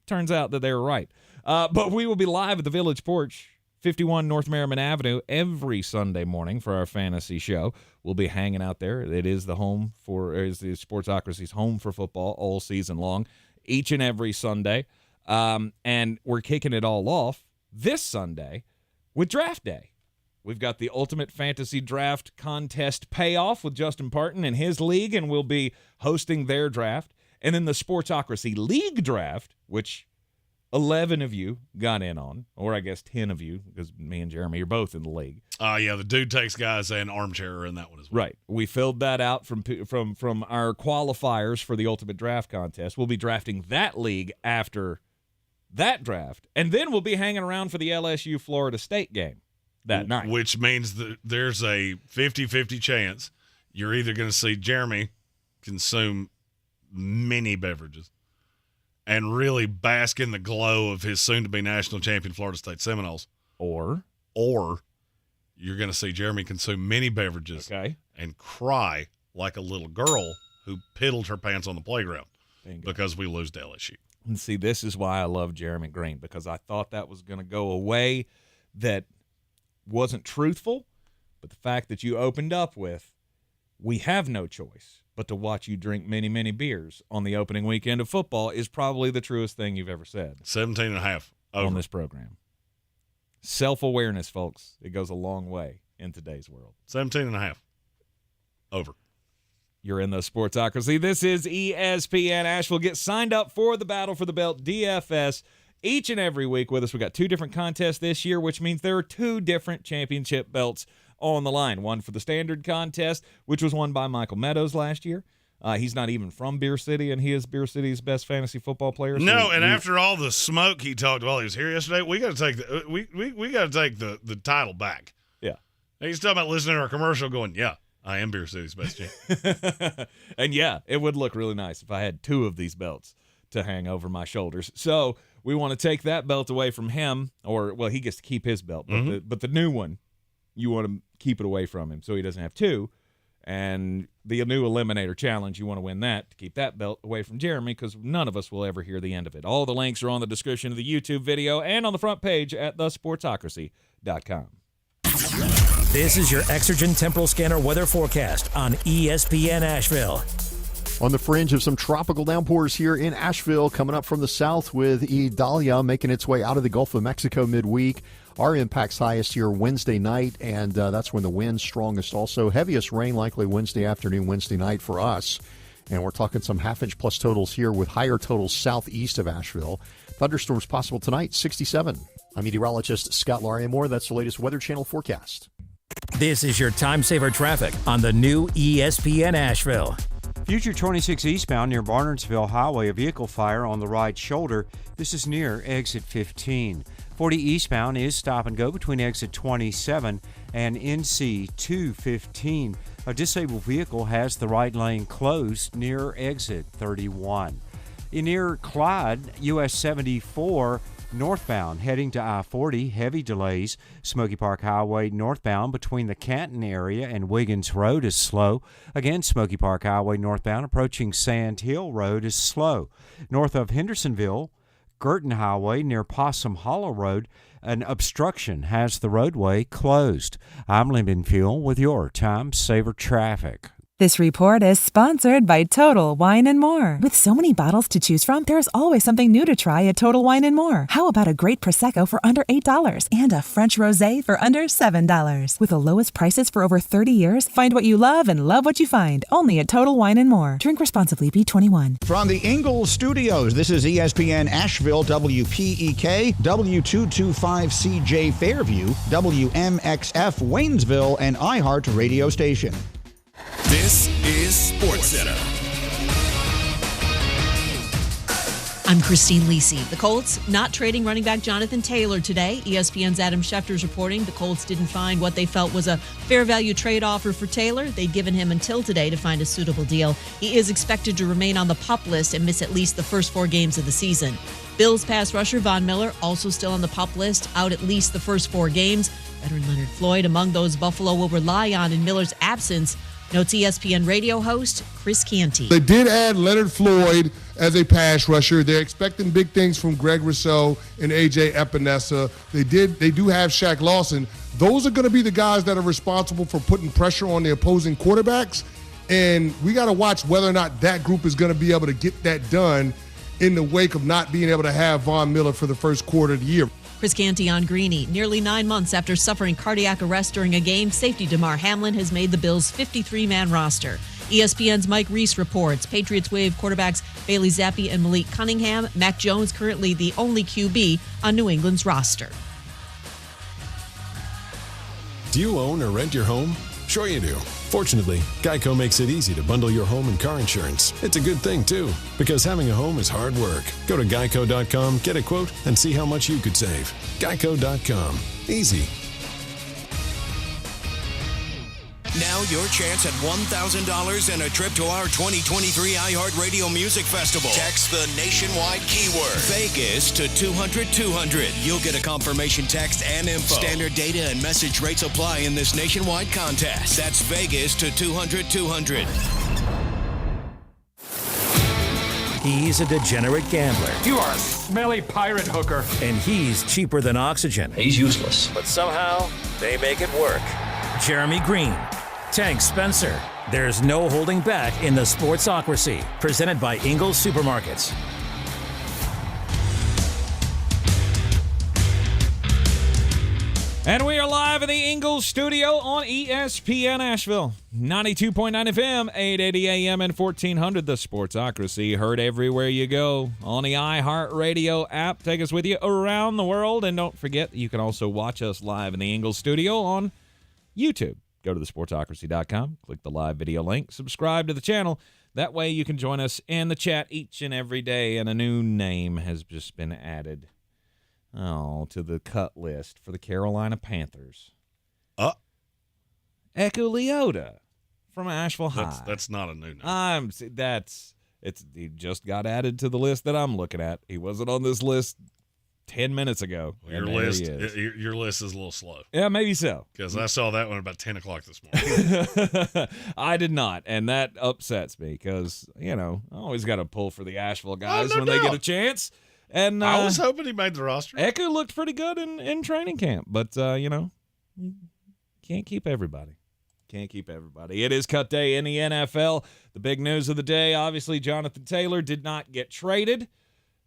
turns out that they were right. But we will be live at the Village Porch, 51 North Merriman Avenue, every Sunday morning for our fantasy show. We'll be hanging out there. It is the Sportsocracy's home for football all season long, each and every Sunday. And we're kicking it all off this Sunday with Draft Day. We've got the Ultimate Fantasy Draft Contest Payoff with Justin Parton and his league, and we'll be hosting their draft. And then the Sportsocracy League Draft, which 11 of you got in on, or I guess 10 of you, because me and Jeremy are both in the league. Yeah, the Dude Takes Guys and Armchair are in that one as well. Right. We filled that out from our qualifiers for the Ultimate Draft Contest. We'll be drafting that league after that draft, and then we'll be hanging around for the LSU-Florida State game that night. Which means that there's a 50-50 chance you're either going to see Jeremy consume many beverages and really bask in the glow of his soon-to-be national champion Florida State Seminoles, or you're going to see Jeremy consume many beverages and cry like a little girl who piddled her pants on the playground because we lose to LSU. And see, this is why I love Jeremy Greene, because I thought that was going to go a way that wasn't truthful, but the fact that you opened up with, we have no choice but to watch you drink many, many beers on the opening weekend of football is probably the truest thing you've ever said. 17.5 on this program. Self-awareness, folks. It goes a long way in today's world. 17.5 over. You're in the Sportsocracy. This is ESPN Asheville. Get signed up for the Battle for the Belt DFS each and every week with us. We got 2 different contests this year, which means there are 2 different championship belts on the line. One for the standard contest, which was won by Michael Meadows last year. He's not even from Beer City, and he is Beer City's best fantasy football player. No, and after all the smoke he talked while he was here yesterday, we got to take the title back. Yeah, he's talking about listening to our commercial, going, "Yeah, I am Beer City's best champion." And yeah, it would look really nice if I had 2 of these belts to hang over my shoulders. So we want to take that belt away from him, or well, he gets to keep his belt, but the new one, you want to keep it away from him so he doesn't have 2. And the new Eliminator Challenge, you want to win that to keep that belt away from Jeremy, because none of us will ever hear the end of it. All the links are on the description of the YouTube video and on the front page at thesportsocracy.com. This is your Exergen Temporal Scanner weather forecast on ESPN Asheville. On the fringe of some tropical downpours here in Asheville, coming up from the south with Idalia making its way out of the Gulf of Mexico midweek. Our impact's highest here Wednesday night, and that's when the wind's strongest also. Heaviest rain likely Wednesday afternoon, Wednesday night for us. And we're talking some half-inch plus totals here with higher totals southeast of Asheville. Thunderstorms possible tonight, 67. I'm meteorologist Scott Larimore. That's the latest Weather Channel forecast. This is your time saver traffic on the new ESPN Asheville. Future 26 eastbound near Barnardsville Highway, a vehicle fire on the right shoulder. This is near exit 15. 40 eastbound is stop and go between exit 27 and NC 215. A disabled vehicle has the right lane closed near exit 31. Near Clyde, US 74 northbound heading to I-40, heavy delays. Smoky Park Highway northbound between the Canton area and Wiggins Road is slow. Again, Smoky Park Highway northbound approaching Sand Hill Road is slow. North of Hendersonville, Girton Highway near Possum Hollow Road, an obstruction has the roadway closed. I'm Lyndon Fuel with your Time Saver Traffic. This report is sponsored by Total Wine & More. With so many bottles to choose from, there's always something new to try at Total Wine & More. How about a great Prosecco for under $8 and a French Rosé for under $7? With the lowest prices for over 30 years, find what you love and love what you find. Only at Total Wine & More. Drink responsibly. B21. From the Ingles Studios, this is ESPN Asheville, WPEK, W225CJ Fairview, WMXF Waynesville, and iHeart radio station. This is SportsCenter. I'm Christine Lisi. The Colts not trading running back Jonathan Taylor today. ESPN's Adam Schefter is reporting the Colts didn't find what they felt was a fair value trade offer for Taylor. They'd given him until today to find a suitable deal. He is expected to remain on the PUP list and miss at least the first 4 games of the season. Bills pass rusher Von Miller also still on the PUP list, out at least the first 4 games. Veteran Leonard Floyd among those Buffalo will rely on in Miller's absence, notes ESPN radio host Chris Canty. They did add Leonard Floyd as a pass rusher. They're expecting big things from Greg Rousseau and A.J. Epinesa. They do have Shaq Lawson. Those are going to be the guys that are responsible for putting pressure on the opposing quarterbacks. And we got to watch whether or not that group is going to be able to get that done in the wake of not being able to have Von Miller for the first quarter of the year. Chris Canty on Greene. Nearly 9 months after suffering cardiac arrest during a game, safety Damar Hamlin has made the Bills' 53-man roster. ESPN's Mike Reese reports Patriots waive quarterbacks Bailey Zappi and Malik Cunningham. Mac Jones currently the only QB on New England's roster. Do you own or rent your home? Sure you do. Fortunately, Geico makes it easy to bundle your home and car insurance. It's a good thing, too, because having a home is hard work. Go to geico.com, get a quote, and see how much you could save. Geico.com. Easy. Now your chance at $1,000 and a trip to our 2023 iHeartRadio Music Festival. Text the nationwide keyword Vegas to 200-200. You'll get a confirmation text and info. Standard data and message rates apply in this nationwide contest. That's Vegas to 200-200. He's a degenerate gambler. You are a smelly pirate hooker. And he's cheaper than oxygen. He's useless. But somehow, they make it work. Jeremy Greene, Tank Spencer. There's no holding back in the Sportsocracy, presented by Ingles Supermarkets. And we are live in the Ingles studio on ESPN Asheville. 92.9 FM, 880 AM, and 1400. The Sportsocracy, heard everywhere you go on the iHeartRadio app. Take us with you around the world. And don't forget, you can also watch us live in the Ingles studio on YouTube. Go to thesportsocracy.com, click the live video link, subscribe to the channel. That way you can join us in the chat each and every day. And a new name has just been added to the cut list for the Carolina Panthers. Echo Leota from Asheville High. That's not a new name. He just got added to the list that I'm looking at. He wasn't on this list 10 minutes ago. Your list is a little slow. Yeah, maybe so. Because I saw that one about 10 o'clock this morning. I did not, and that upsets me because, I always got to pull for the Asheville guys when they get a chance. And I was hoping he made the roster. Echo looked pretty good in training camp, but, you can't keep everybody. Can't keep everybody. It is cut day in the NFL. The big news of the day, obviously, Jonathan Taylor did not get traded.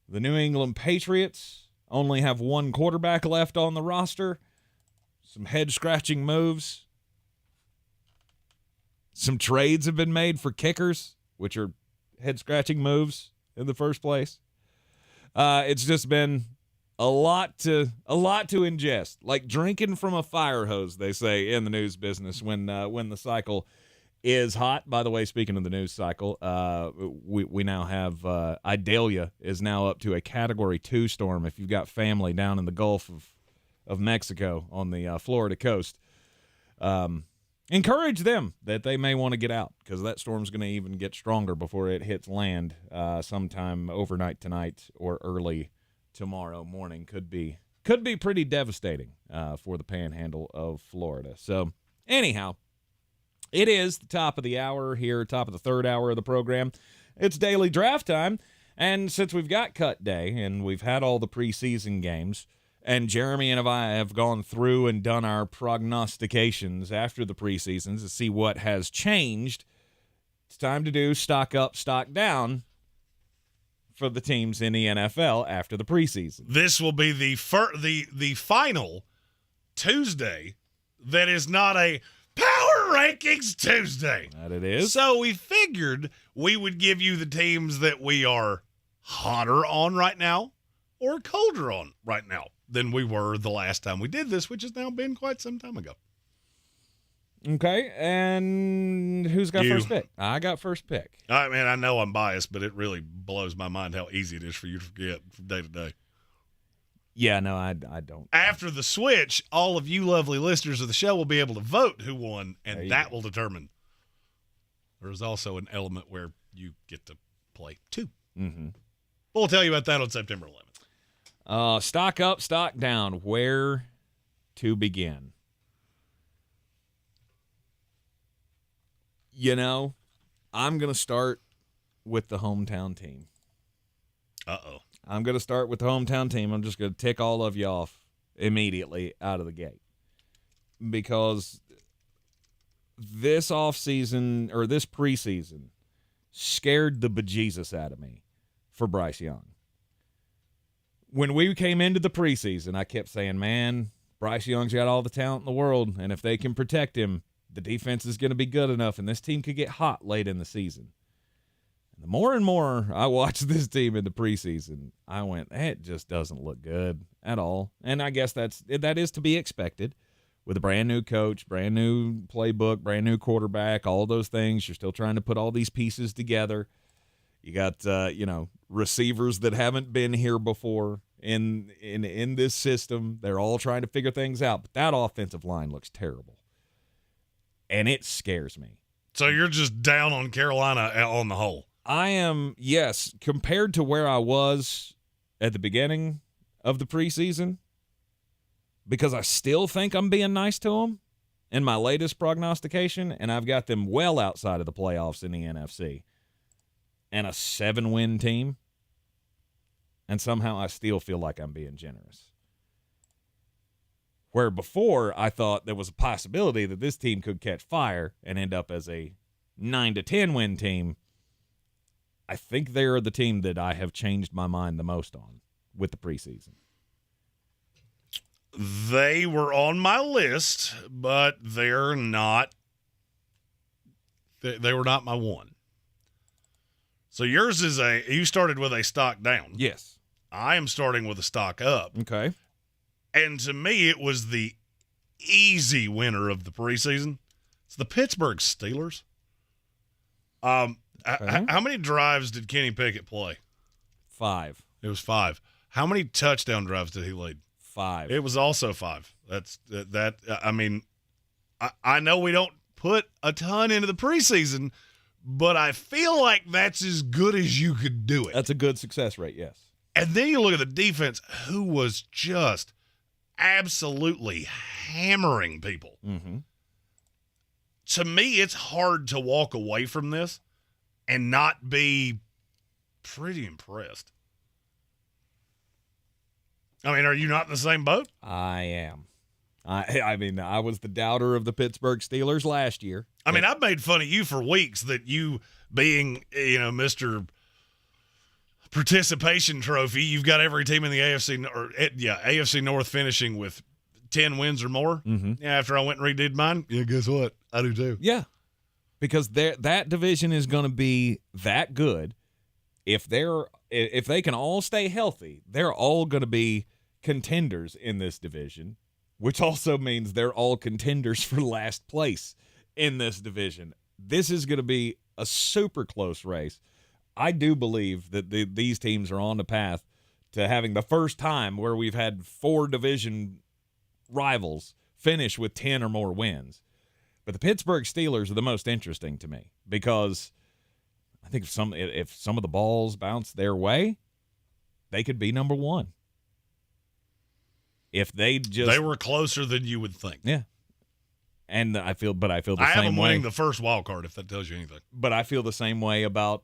The New England Patriots only have one quarterback left on the roster. Some head-scratching moves. Some trades have been made for kickers, which are head-scratching moves in the first place. It's just been a lot to ingest, like drinking from a fire hose, they say in the news business when the cycle is hot. By the way, speaking of the news cycle, we now have Idalia is now up to a Category 2 storm. If you've got family down in the Gulf of Mexico on the Florida coast, encourage them that they may want to get out because that storm's going to even get stronger before it hits land sometime overnight tonight or early tomorrow morning. Could be pretty devastating for the panhandle of Florida. So anyhow, it is the top of the hour here, top of the third hour of the program. It's daily draft time, and since we've got cut day and we've had all the preseason games, and Jeremy and I have gone through and done our prognostications after the preseasons to see what has changed, it's time to do stock up, stock down for the teams in the NFL after the preseason. This will be the final Tuesday that is not a Power Rankings Tuesday. That it is. So we figured we would give you the teams that we are hotter on right now or colder on right now than we were the last time we did this, which has now been quite some time ago. Okay, and who's got first pick? I got first pick. I mean, I know I'm biased, but it really blows my mind how easy it is for you to forget from day to day. Yeah, no, I don't. After the switch, all of you lovely listeners of the show will be able to vote who won, and that will determine. There's also an element where you get to play too. Mm-hmm. We'll tell you about that on September 11th. Stock up, stock down. Where to begin? You know, I'm going to start with the hometown team. Uh-oh. I'm going to start with the hometown team. I'm just going to tick all of you off immediately out of the gate. Because this offseason, or this preseason, scared the bejesus out of me for Bryce Young. When we came into the preseason, I kept saying, man, Bryce Young's got all the talent in the world, and if they can protect him, the defense is going to be good enough, and this team could get hot late in the season. The more and more I watched this team in the preseason, I went, it just doesn't look good at all. And I guess that is to be expected with a brand new coach, brand new playbook, brand new quarterback, all those things. You're still trying to put all these pieces together. You got, receivers that haven't been here before in this system. They're all trying to figure things out. But that offensive line looks terrible. And it scares me. So you're just down on Carolina on the whole. I am, yes, compared to where I was at the beginning of the preseason, because I still think I'm being nice to them in my latest prognostication, and I've got them well outside of the playoffs in the NFC, and a 7-win team, and somehow I still feel like I'm being generous. Where before I thought there was a possibility that this team could catch fire and end up as a 9-10 win team, I think they're the team that I have changed my mind the most on with the preseason. They were on my list, but they're not. They were not my one. So yours is you started with a stock down. Yes. I am starting with a stock up. Okay. And to me, it was the easy winner of the preseason. It's the Pittsburgh Steelers. How many drives did Kenny Pickett play? 5. It was 5. How many touchdown drives did he lead? 5. It was also 5. I mean, I know we don't put a ton into the preseason, but I feel like that's as good as you could do it. That's a good success rate, yes. And then you look at the defense, who was just absolutely hammering people. Mm-hmm. To me, it's hard to walk away from this and not be pretty impressed. I mean, are you not in the same boat? I am. I mean, I was the doubter of the Pittsburgh Steelers last year. I mean, I've made fun of you for weeks that you being, Mr. Participation Trophy, you've got every team in the AFC North finishing with 10 wins or more. Mm-hmm. After I went and redid mine, guess what? I do too. Yeah, because that division is going to be that good. If they can all stay healthy, they're all going to be contenders in this division, which also means they're all contenders for last place in this division. This is going to be a super close race. I do believe that these teams are on the path to having the first time where we've had 4 division rivals finish with 10 or more wins. But the Pittsburgh Steelers are the most interesting to me because I think if some of the balls bounce their way, they could be number 1. If they were closer than you would think. Yeah. And I feel the same way. I have them winning the first wild card, if that tells you anything. But I feel the same way about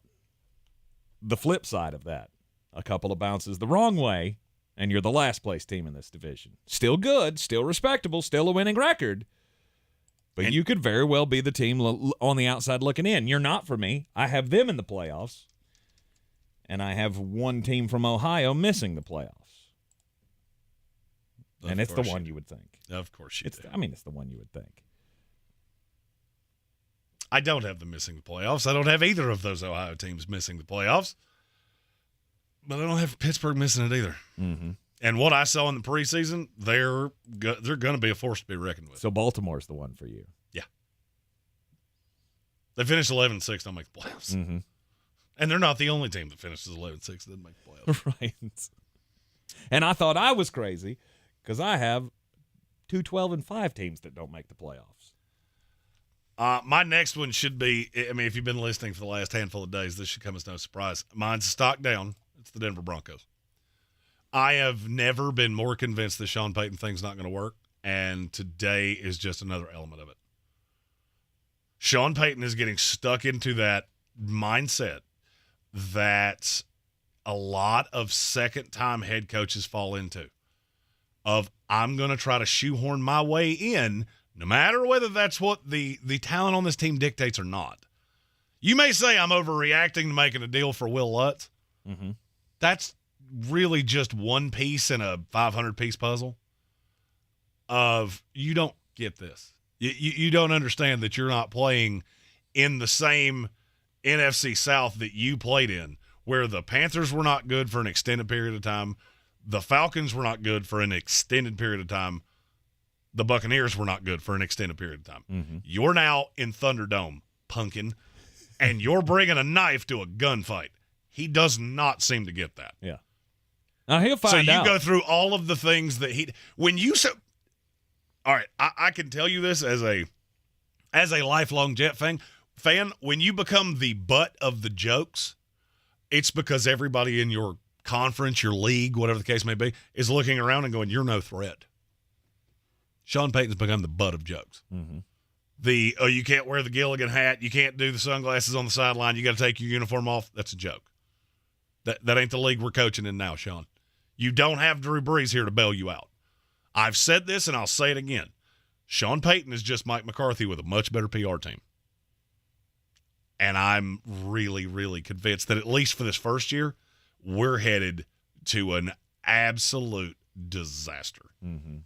the flip side of that. A couple of bounces the wrong way, and you're the last place team in this division. Still good, still respectable, still a winning record. But you could very well be the team on the outside looking in. You're not for me. I have them in the playoffs, and I have one team from Ohio missing the playoffs. And it's the one you would think. Of course you do. I mean, it's the one you would think. I don't have them missing the playoffs. I don't have either of those Ohio teams missing the playoffs. But I don't have Pittsburgh missing it either. Mm-hmm. And what I saw in the preseason, they're going to be a force to be reckoned with. So Baltimore's the one for you. Yeah. They finished 11-6, don't make the playoffs. Mm-hmm. And they're not the only team that finishes 11-6 that didn't make the playoffs. Right. And I thought I was crazy because I have 2 12-5 teams that don't make the playoffs. My next one should be, I mean, if you've been listening for the last handful of days, this should come as no surprise. Mine's a stock down. It's the Denver Broncos. I have never been more convinced the Sean Payton thing's not going to work, and today is just another element of it. Sean Payton is getting stuck into that mindset that a lot of second-time head coaches fall into of, I'm going to try to shoehorn my way in, no matter whether that's what the talent on this team dictates or not. You may say I'm overreacting to making a deal for Will Lutz. Mm-hmm. That's really just one piece in a 500-piece puzzle of you don't get this. You don't understand that you're not playing in the same NFC South that you played in, where the Panthers were not good for an extended period of time, the Falcons were not good for an extended period of time, the Buccaneers were not good for an extended period of time. Mm-hmm. You're now in Thunderdome, pumpkin, and you're bringing a knife to a gunfight. He does not seem to get that. Yeah. Now he'll find out. So out. you go through all of the things that all right, I can tell you this as a lifelong Jet fan, when you become the butt of the jokes, it's because everybody in your conference, your league, whatever the case may be, is looking around and going, you're no threat. Sean Payton's become the butt of jokes. Mm-hmm. You can't wear the Gilligan hat, you can't do the sunglasses on the sideline, you got to take your uniform off. That's a joke. That ain't the league we're coaching in now, Sean. You don't have Drew Brees here to bail you out. I've said this, and I'll say it again. Sean Payton is just Mike McCarthy with a much better PR team. And I'm really, really convinced that at least for this first year, we're headed to an absolute disaster. Mm-hmm.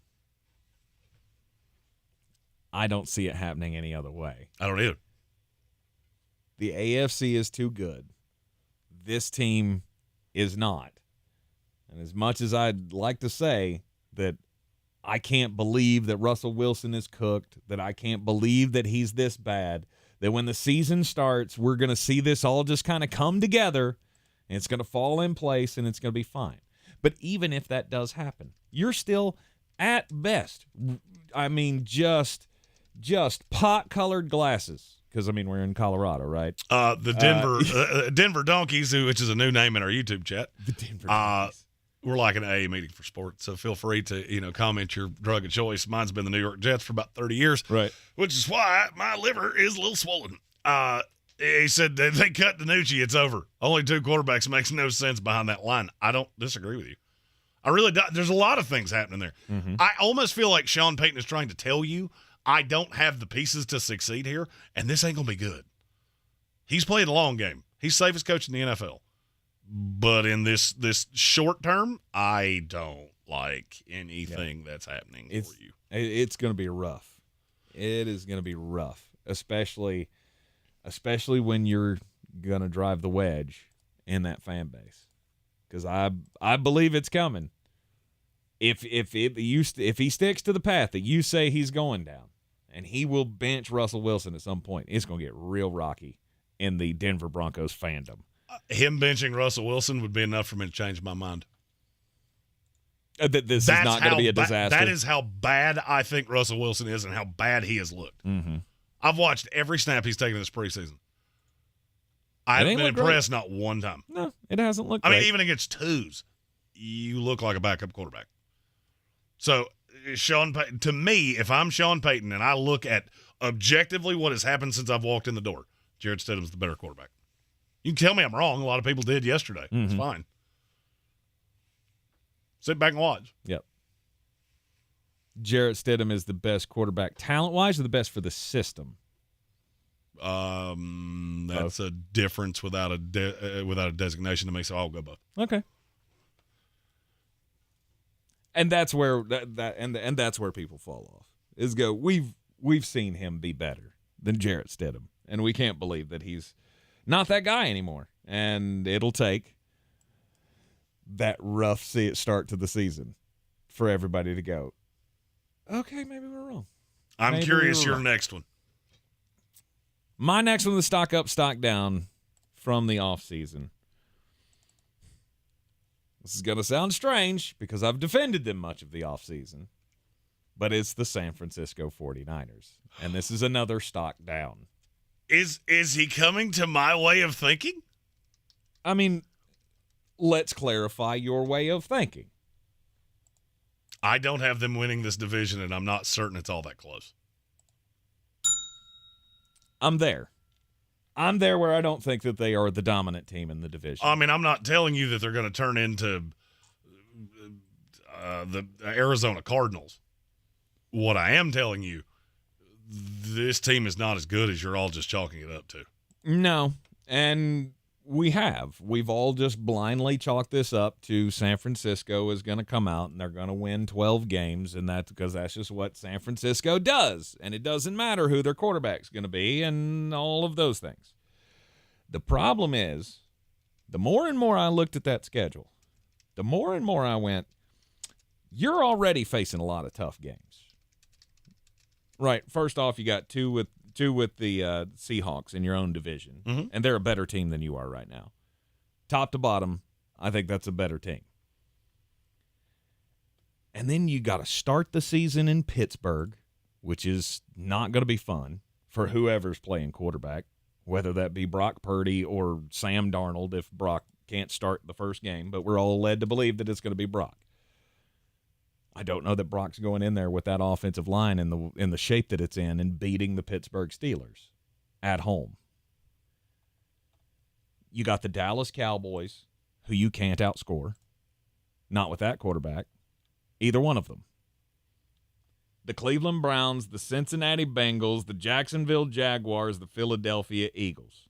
I don't see it happening any other way. I don't either. The AFC is too good. This team is not. And as much as I'd like to say that I can't believe that Russell Wilson is cooked, that I can't believe that he's this bad, that when the season starts, we're going to see this all just kind of come together, and it's going to fall in place, and it's going to be fine. But even if that does happen, you're still, at best, I mean, just pot-colored glasses. Because, I mean, we're in Colorado, right? The Denver Donkeys, which is a new name in our YouTube chat. The Denver Donkeys. We're like an AA meeting for sports, so feel free to comment your drug of choice. Mine's been the New York Jets for about 30 years, right? Which is why my liver is a little swollen. He said they cut DiNucci, it's over. Only 2 quarterbacks makes no sense behind that line. I don't disagree with you. I really don't. There's a lot of things happening there. Mm-hmm. I almost feel like Sean Payton is trying to tell you, I don't have the pieces to succeed here, and this ain't going to be good. He's played a long game. He's safest coach in the NFL. But in this short term, I don't like anything that's happening for you. It's going to be rough. It is going to be rough, especially when you're going to drive the wedge in that fan base, because I believe it's coming. If he sticks to the path that you say he's going down, and he will bench Russell Wilson at some point. It's going to get real rocky in the Denver Broncos fandom. Him benching Russell Wilson would be enough for me to change my mind. This is not going to be a disaster. That is how bad I think Russell Wilson is and how bad he has looked. Mm-hmm. I've watched every snap he's taken this preseason. I haven't been impressed not one time. No, it hasn't looked I great. mean, even against twos, you look like a backup quarterback. So, Sean Payton, to me, if I'm Sean Payton and I look at objectively what has happened since I've walked in the door, Jarrett Stidham's the better quarterback. You can tell me I'm wrong. A lot of people did yesterday. Mm-hmm. It's fine. Sit back and watch. Yep. Jarrett Stidham is the best quarterback talent-wise or the best for the system? That's a difference without a designation to me, so I'll go both. Okay. And that's where and that's where people fall off. Is go we've seen him be better than Jarrett Stidham, and we can't believe that he's not that guy anymore. And it'll take that rough start to the season for everybody to go, okay, maybe we're wrong. I'm curious your next one. My next one is stock up, stock down from the offseason. This is going to sound strange because I've defended them much of the offseason, but it's the San Francisco 49ers, and this is another stock down. Is he coming to my way of thinking? I mean, let's clarify your way of thinking. I don't have them winning this division, and I'm not certain it's all that close. I'm there. I'm there where I don't think that they are the dominant team in the division. I mean, I'm not telling you that they're going to turn into the Arizona Cardinals. What I am telling you, this team is not as good as you're all just chalking it up to. No, and we've all just blindly chalked this up to San Francisco is going to come out and they're going to win 12 games, and that's because that's just what San Francisco does, and it doesn't matter who their quarterback's going to be and all of those things. The problem is, the more and more I looked at that schedule, the more and more I went, you're already facing a lot of tough games. Right, first off, you got two with the Seahawks in your own division, and they're a better team than you are right now. Top to bottom, I think that's a better team. And then you got to start the season in Pittsburgh, which is not going to be fun for whoever's playing quarterback, whether that be Brock Purdy or Sam Darnold if Brock can't start the first game, but we're all led to believe that it's going to be Brock. I don't know that Brock's going in there with that offensive line in the shape that it's in and beating the Pittsburgh Steelers at home. You got the Dallas Cowboys, who you can't outscore. Not with that quarterback. Either one of them. The Cleveland Browns, the Cincinnati Bengals, the Jacksonville Jaguars, the Philadelphia Eagles.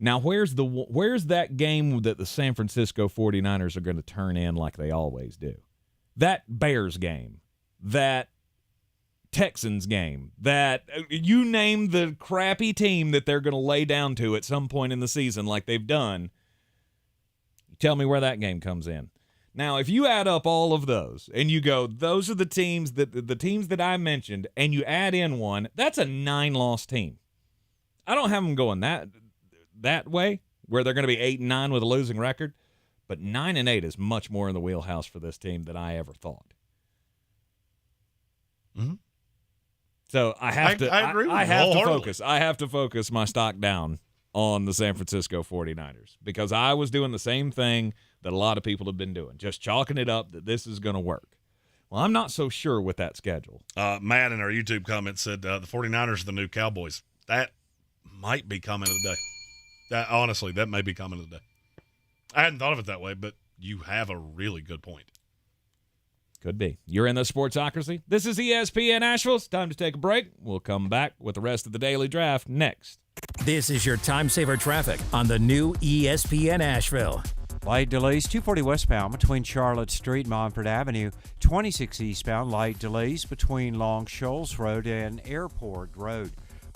Now, where's that game that the San Francisco 49ers are going to turn in like they always do? That Bears game, that Texans game, that you name the crappy team that they're going to lay down to at some point in the season like they've done, you tell me where that game comes in. Now, if you add up all of those and you go, those are the teams that I mentioned, and you add in one, that's a 9-loss team. I don't have them going that way, where they're going to be 8-9 with a losing record. But 9-8 is much more in the wheelhouse for this team than I ever thought. Mm-hmm. So I have to focus. I have to focus my stock down on the San Francisco 49ers because I was doing the same thing that a lot of people have been doing, just chalking it up that this is going to work. Well, I'm not so sure with that schedule. Matt in our YouTube comment said the 49ers are the new Cowboys. That might be comment of the day. Honestly, that may be comment of the day. I hadn't thought of it that way, but you have a really good point. Could be. You're in the Sportsocracy. This is ESPN Asheville. It's time to take a break. We'll come back with the rest of the Daily Draft next. This is your time saver traffic on the new ESPN Asheville. Light delays 240 westbound between Charlotte Street and Montford Avenue. 26 eastbound light delays between Long Shoals Road and Airport Road.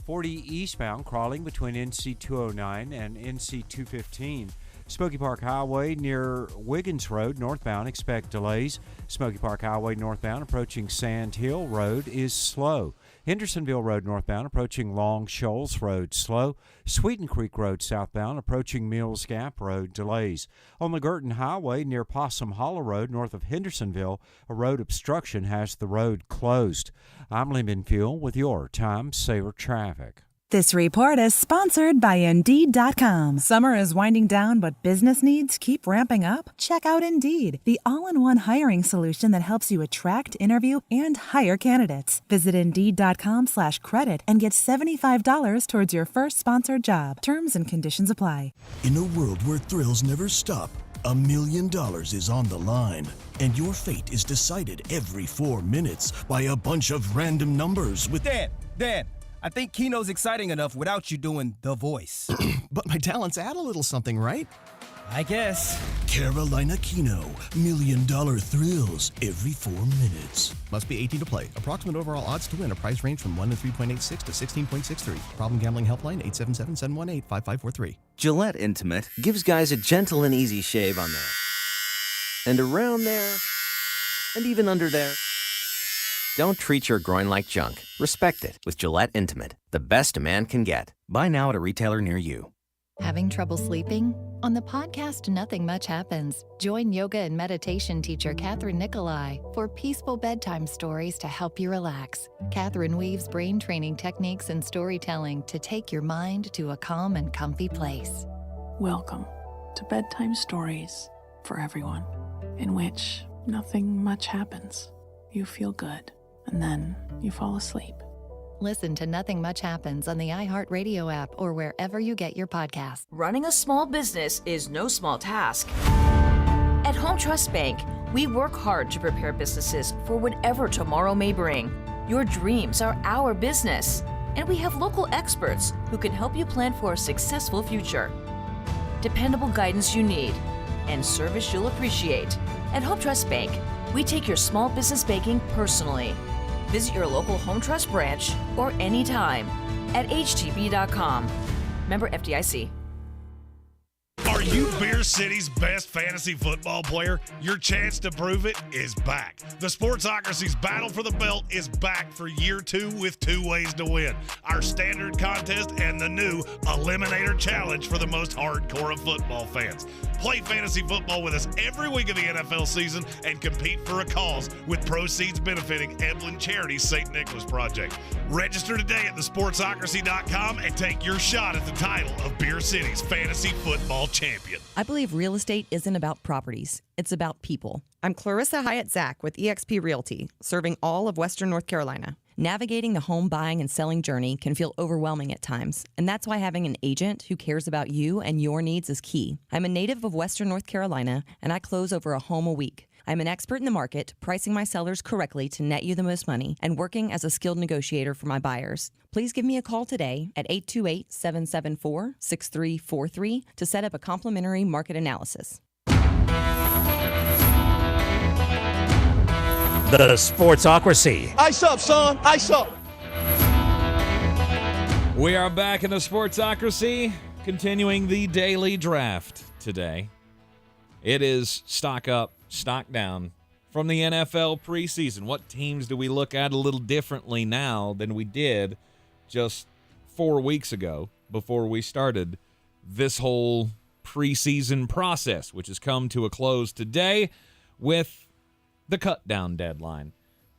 40 eastbound crawling between NC 209 and NC 215. Smoky Park Highway near Wiggins Road, northbound, expect delays. Smoky Park Highway northbound approaching Sand Hill Road is slow. Hendersonville Road northbound approaching Long Shoals Road slow. Sweeten Creek Road southbound approaching Mills Gap Road delays. On the Girton Highway near Possum Hollow Road north of Hendersonville, a road obstruction has the road closed. I'm Lemon Fuel with your Time Saver traffic. This report is sponsored by Indeed.com. Summer is winding down, but business needs keep ramping up? Check out Indeed, the all-in-one hiring solution that helps you attract, interview, and hire candidates. Visit Indeed.com/credit and get $75 towards your first sponsored job. Terms and conditions apply. In a world where thrills never stop, $1 million is on the line, and your fate is decided every 4 minutes by a bunch of random numbers with... Dan, I think Keno's exciting enough without you doing the voice. But my talents add a little something, right? I guess. Carolina Keno, $1 million thrills every 4 minutes. Must be 18 to play. Approximate overall odds to win. A price range from 1 to 3.86 to 16.63. Problem gambling helpline 877-718-5543. Gillette Intimate gives guys a gentle and easy shave on there. And around there. And even under there. Don't treat your groin like junk. Respect it with Gillette Intimate, the best a man can get. Buy now at a retailer near you. Having trouble sleeping? On the podcast Nothing Much Happens, join yoga and meditation teacher Catherine Nicolai for peaceful bedtime stories to help you relax. Catherine weaves brain training techniques and storytelling to take your mind to a calm and comfy place. Welcome to Bedtime Stories for Everyone, in which nothing much happens. You feel good, and then you fall asleep. Listen to Nothing Much Happens on the iHeartRadio app or wherever you get your podcasts. Running a small business is no small task. At Home Trust Bank, we work hard to prepare businesses for whatever tomorrow may bring. Your dreams are our business, and we have local experts who can help you plan for a successful future. Dependable guidance you need, and service you'll appreciate. At Home Trust Bank, we take your small business banking personally. Visit your local Home Trust branch or anytime at htb.com. Member FDIC. Are you Beer City's best fantasy football player? Your chance to prove it is back. The Sportsocracy's Battle for the Belt is back for year 2 with 2 ways to win. Our standard contest and the new Eliminator Challenge for the most hardcore of football fans. Play fantasy football with us every week of the NFL season and compete for a cause with proceeds benefiting Eblen Charities St. Nicholas Project. Register today at thesportsocracy.com and take your shot at the title of Beer City's fantasy football champion. I believe real estate isn't about properties. It's about people. I'm Clarissa Hyatt-Zach with eXp Realty, serving all of Western North Carolina. Navigating the home buying and selling journey can feel overwhelming at times, and that's why having an agent who cares about you and your needs is key. I'm a native of Western North Carolina, and I close over a home a week. I'm an expert in the market, pricing my sellers correctly to net you the most money, and working as a skilled negotiator for my buyers. Please give me a call today at 828-774-6343 to set up a complimentary market analysis. The Sportsocracy. Ice up, son. Ice up. We are back in the Sportsocracy, continuing the daily draft today. It is stock up, stock down from the NFL preseason. What teams do we look at a little differently now than we did just 4 weeks ago before we started this whole preseason process, which has come to a close today with the cut-down deadline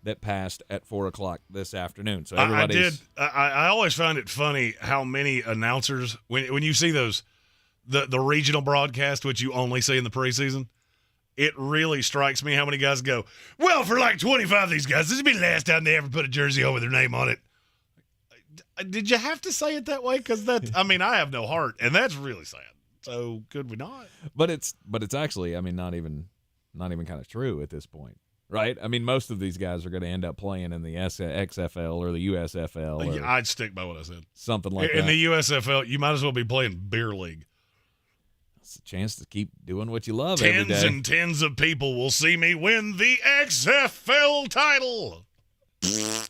that passed at 4 o'clock this afternoon. So everybody's... I always find it funny how many announcers, when you see those, the regional broadcast, which you only see in the preseason, it really strikes me how many guys go, well, for like 25 of these guys, this will be the last time they ever put a jersey on with their name on it. Did you have to say it that way? Because that, I mean, I have no heart, and that's really sad. So could we not? But it's actually, I mean, not even kind of true at this point, right? I mean, most of these guys are going to end up playing in the XFL or the USFL. Or I'd stick by what I said. Something like that. In the USFL, you might as well be playing beer league. It's a chance to keep doing what you love every day. Tens and tens of people will see me win the XFL title. You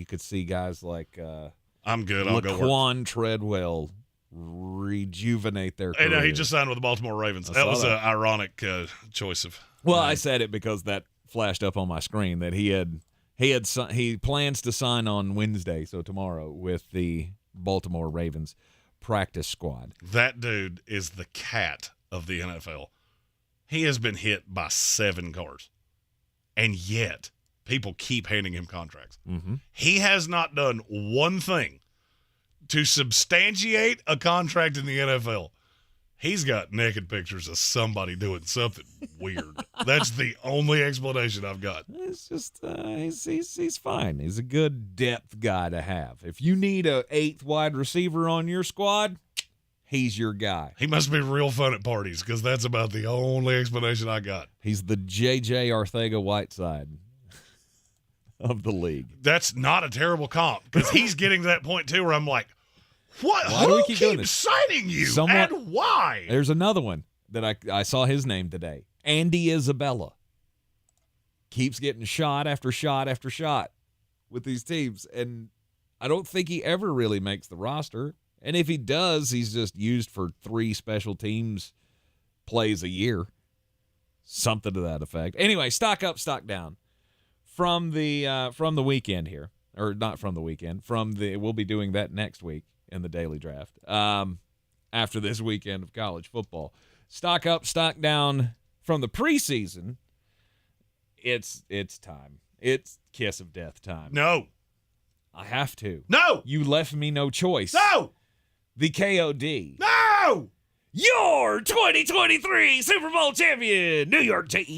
could see guys like I'm good. I'll go work. Laquan Treadwell rejuvenate their career. He just signed with the Baltimore Ravens. That was an ironic choice of. Well, I said it because that flashed up on my screen that he had He plans to sign on Wednesday, so tomorrow, with the Baltimore Ravens practice squad. That dude is the cat of the NFL. He has been hit by 7 cars, and yet people keep handing him contracts. Mm-hmm. He has not done one thing to substantiate a contract in the NFL. He's got naked pictures of somebody doing something weird. That's the only explanation I've got. It's just he's fine. He's a good depth guy to have. If you need a 8th wide receiver on your squad, he's your guy. He must be real fun at parties because that's about the only explanation I got. He's the J.J. Arcega-Whiteside of the league. That's not a terrible comp because he's getting to that point too where I'm like, what? Why do we keep doing keeps this? signing you and why? There's another one that I saw his name today. Andy Isabella keeps getting shot after shot after shot with these teams, and I don't think he ever really makes the roster. And if he does, he's just used for 3 special teams plays a year, something to that effect. Anyway, stock up, stock down from the weekend here, or not from the weekend. We'll be doing that next week in the daily draft. After this weekend of college football, stock up, stock down from the preseason. It's time. It's kiss of death time. No, I have to. No, you left me no choice. No, the KOD. No, your 2023 Super Bowl champion, New York Jets.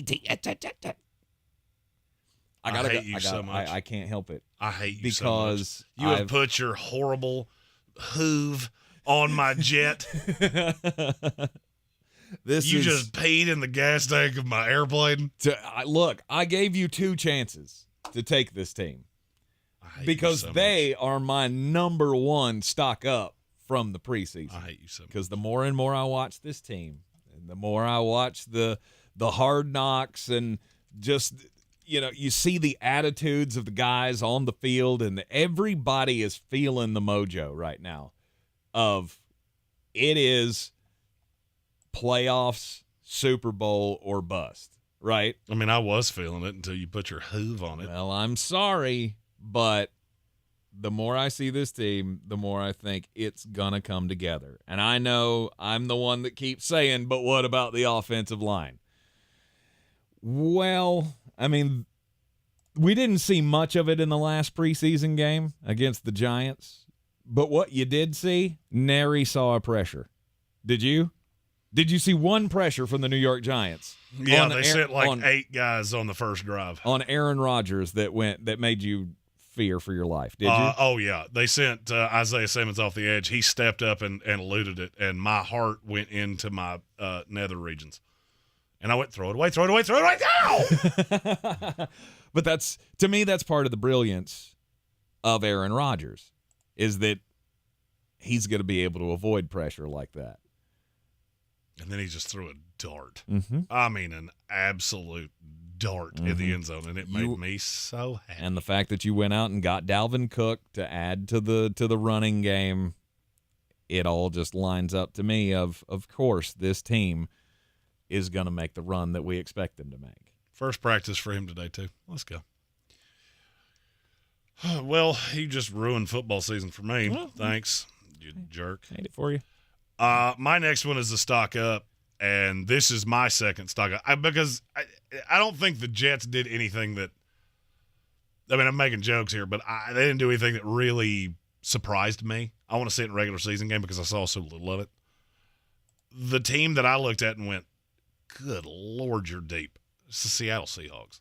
I hate you so much. I can't help it. I hate you because so much. You have put your horrible hoove on my jet. You just peed in the gas tank of my airplane. Look, I gave you 2 chances to take this team because they are my number 1 stock up from the preseason. I hate you so much. Because the more and more I watch this team, and the more I watch the hard knocks, and just, you see the attitudes of the guys on the field, and everybody is feeling the mojo right now of it is playoffs, Super Bowl, or bust, right? I mean, I was feeling it until you put your hoove on it. Well, I'm sorry, but the more I see this team, the more I think it's going to come together. And I know I'm the one that keeps saying, but what about the offensive line? Well, I mean, we didn't see much of it in the last preseason game against the Giants, but what you did see, nary saw a pressure. Did you? Did you see one pressure from the New York Giants? Yeah, they sent 8 guys on the first drive. On Aaron Rodgers that made you fear for your life, did you? Oh, yeah. They sent Isaiah Simmons off the edge. He stepped up and eluded it, and my heart went into my nether regions. And I went, throw it away now! But to me, that's part of the brilliance of Aaron Rodgers, is that he's going to be able to avoid pressure like that. And then he just threw a dart. Mm-hmm. I mean, an absolute dart in the end zone, and it made me so happy. And the fact that you went out and got Dalvin Cook to add to the running game, it all just lines up to me of course, this team is going to make the run that we expect them to make. First practice for him today, too. Let's go. Well, you just ruined football season for me. Well, thanks, you jerk. Hate it for you. My next one is the stock up, and this is my second stock up. Because I don't think the Jets did anything that – I mean, I'm making jokes here, but they didn't do anything that really surprised me. I want to see it in a regular season game because I saw so little of it. The team that I looked at and went, good Lord, you're deep. It's the Seattle Seahawks.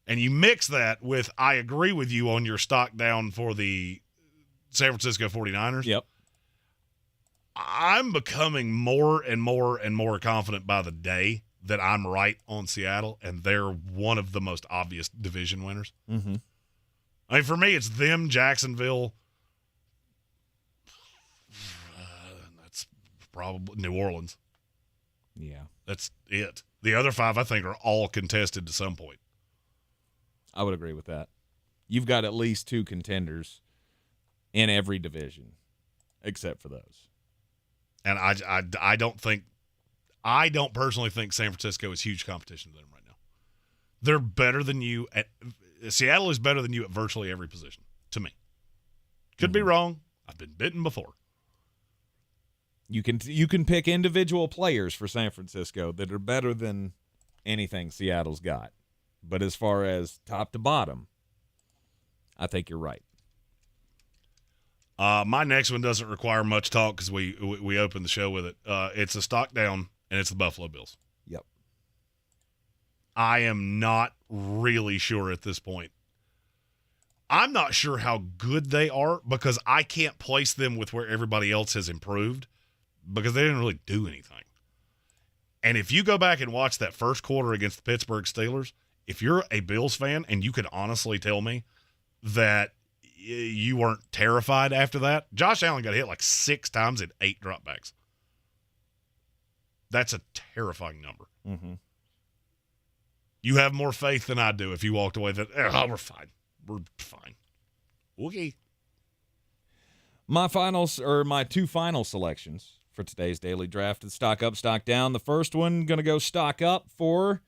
And you mix that with, I agree with you on your stock down for the San Francisco 49ers. Yep. I'm becoming more and more and more confident by the day that I'm right on Seattle, and they're one of the most obvious division winners. Mm-hmm. I mean, for me, it's them, Jacksonville. That's probably New Orleans. Yeah. That's it. The other 5, I think, are all contested to some point. I would agree with that. You've got at least 2 contenders in every division, except for those. And I don't personally think San Francisco is huge competition to them right now. They're better than you Seattle is better than you at virtually every position, to me. Could be wrong. I've been bitten before. You can pick individual players for San Francisco that are better than anything Seattle's got. But as far as top to bottom, I think you're right. My next one doesn't require much talk because we opened the show with it. It's a stock down, and it's the Buffalo Bills. Yep. I am not really sure at this point. I'm not sure how good they are because I can't place them with where everybody else has improved because they didn't really do anything. And if you go back and watch that first quarter against the Pittsburgh Steelers, if you're a Bills fan and you could honestly tell me that you weren't terrified after that, Josh Allen got hit like 6 times and 8 dropbacks. That's a terrifying number. Mm-hmm. You have more faith than I do if you walked away that, we're fine. We're fine. Okay. My two final selections for today's daily draft is stock up, stock down. The first one going to go stock up for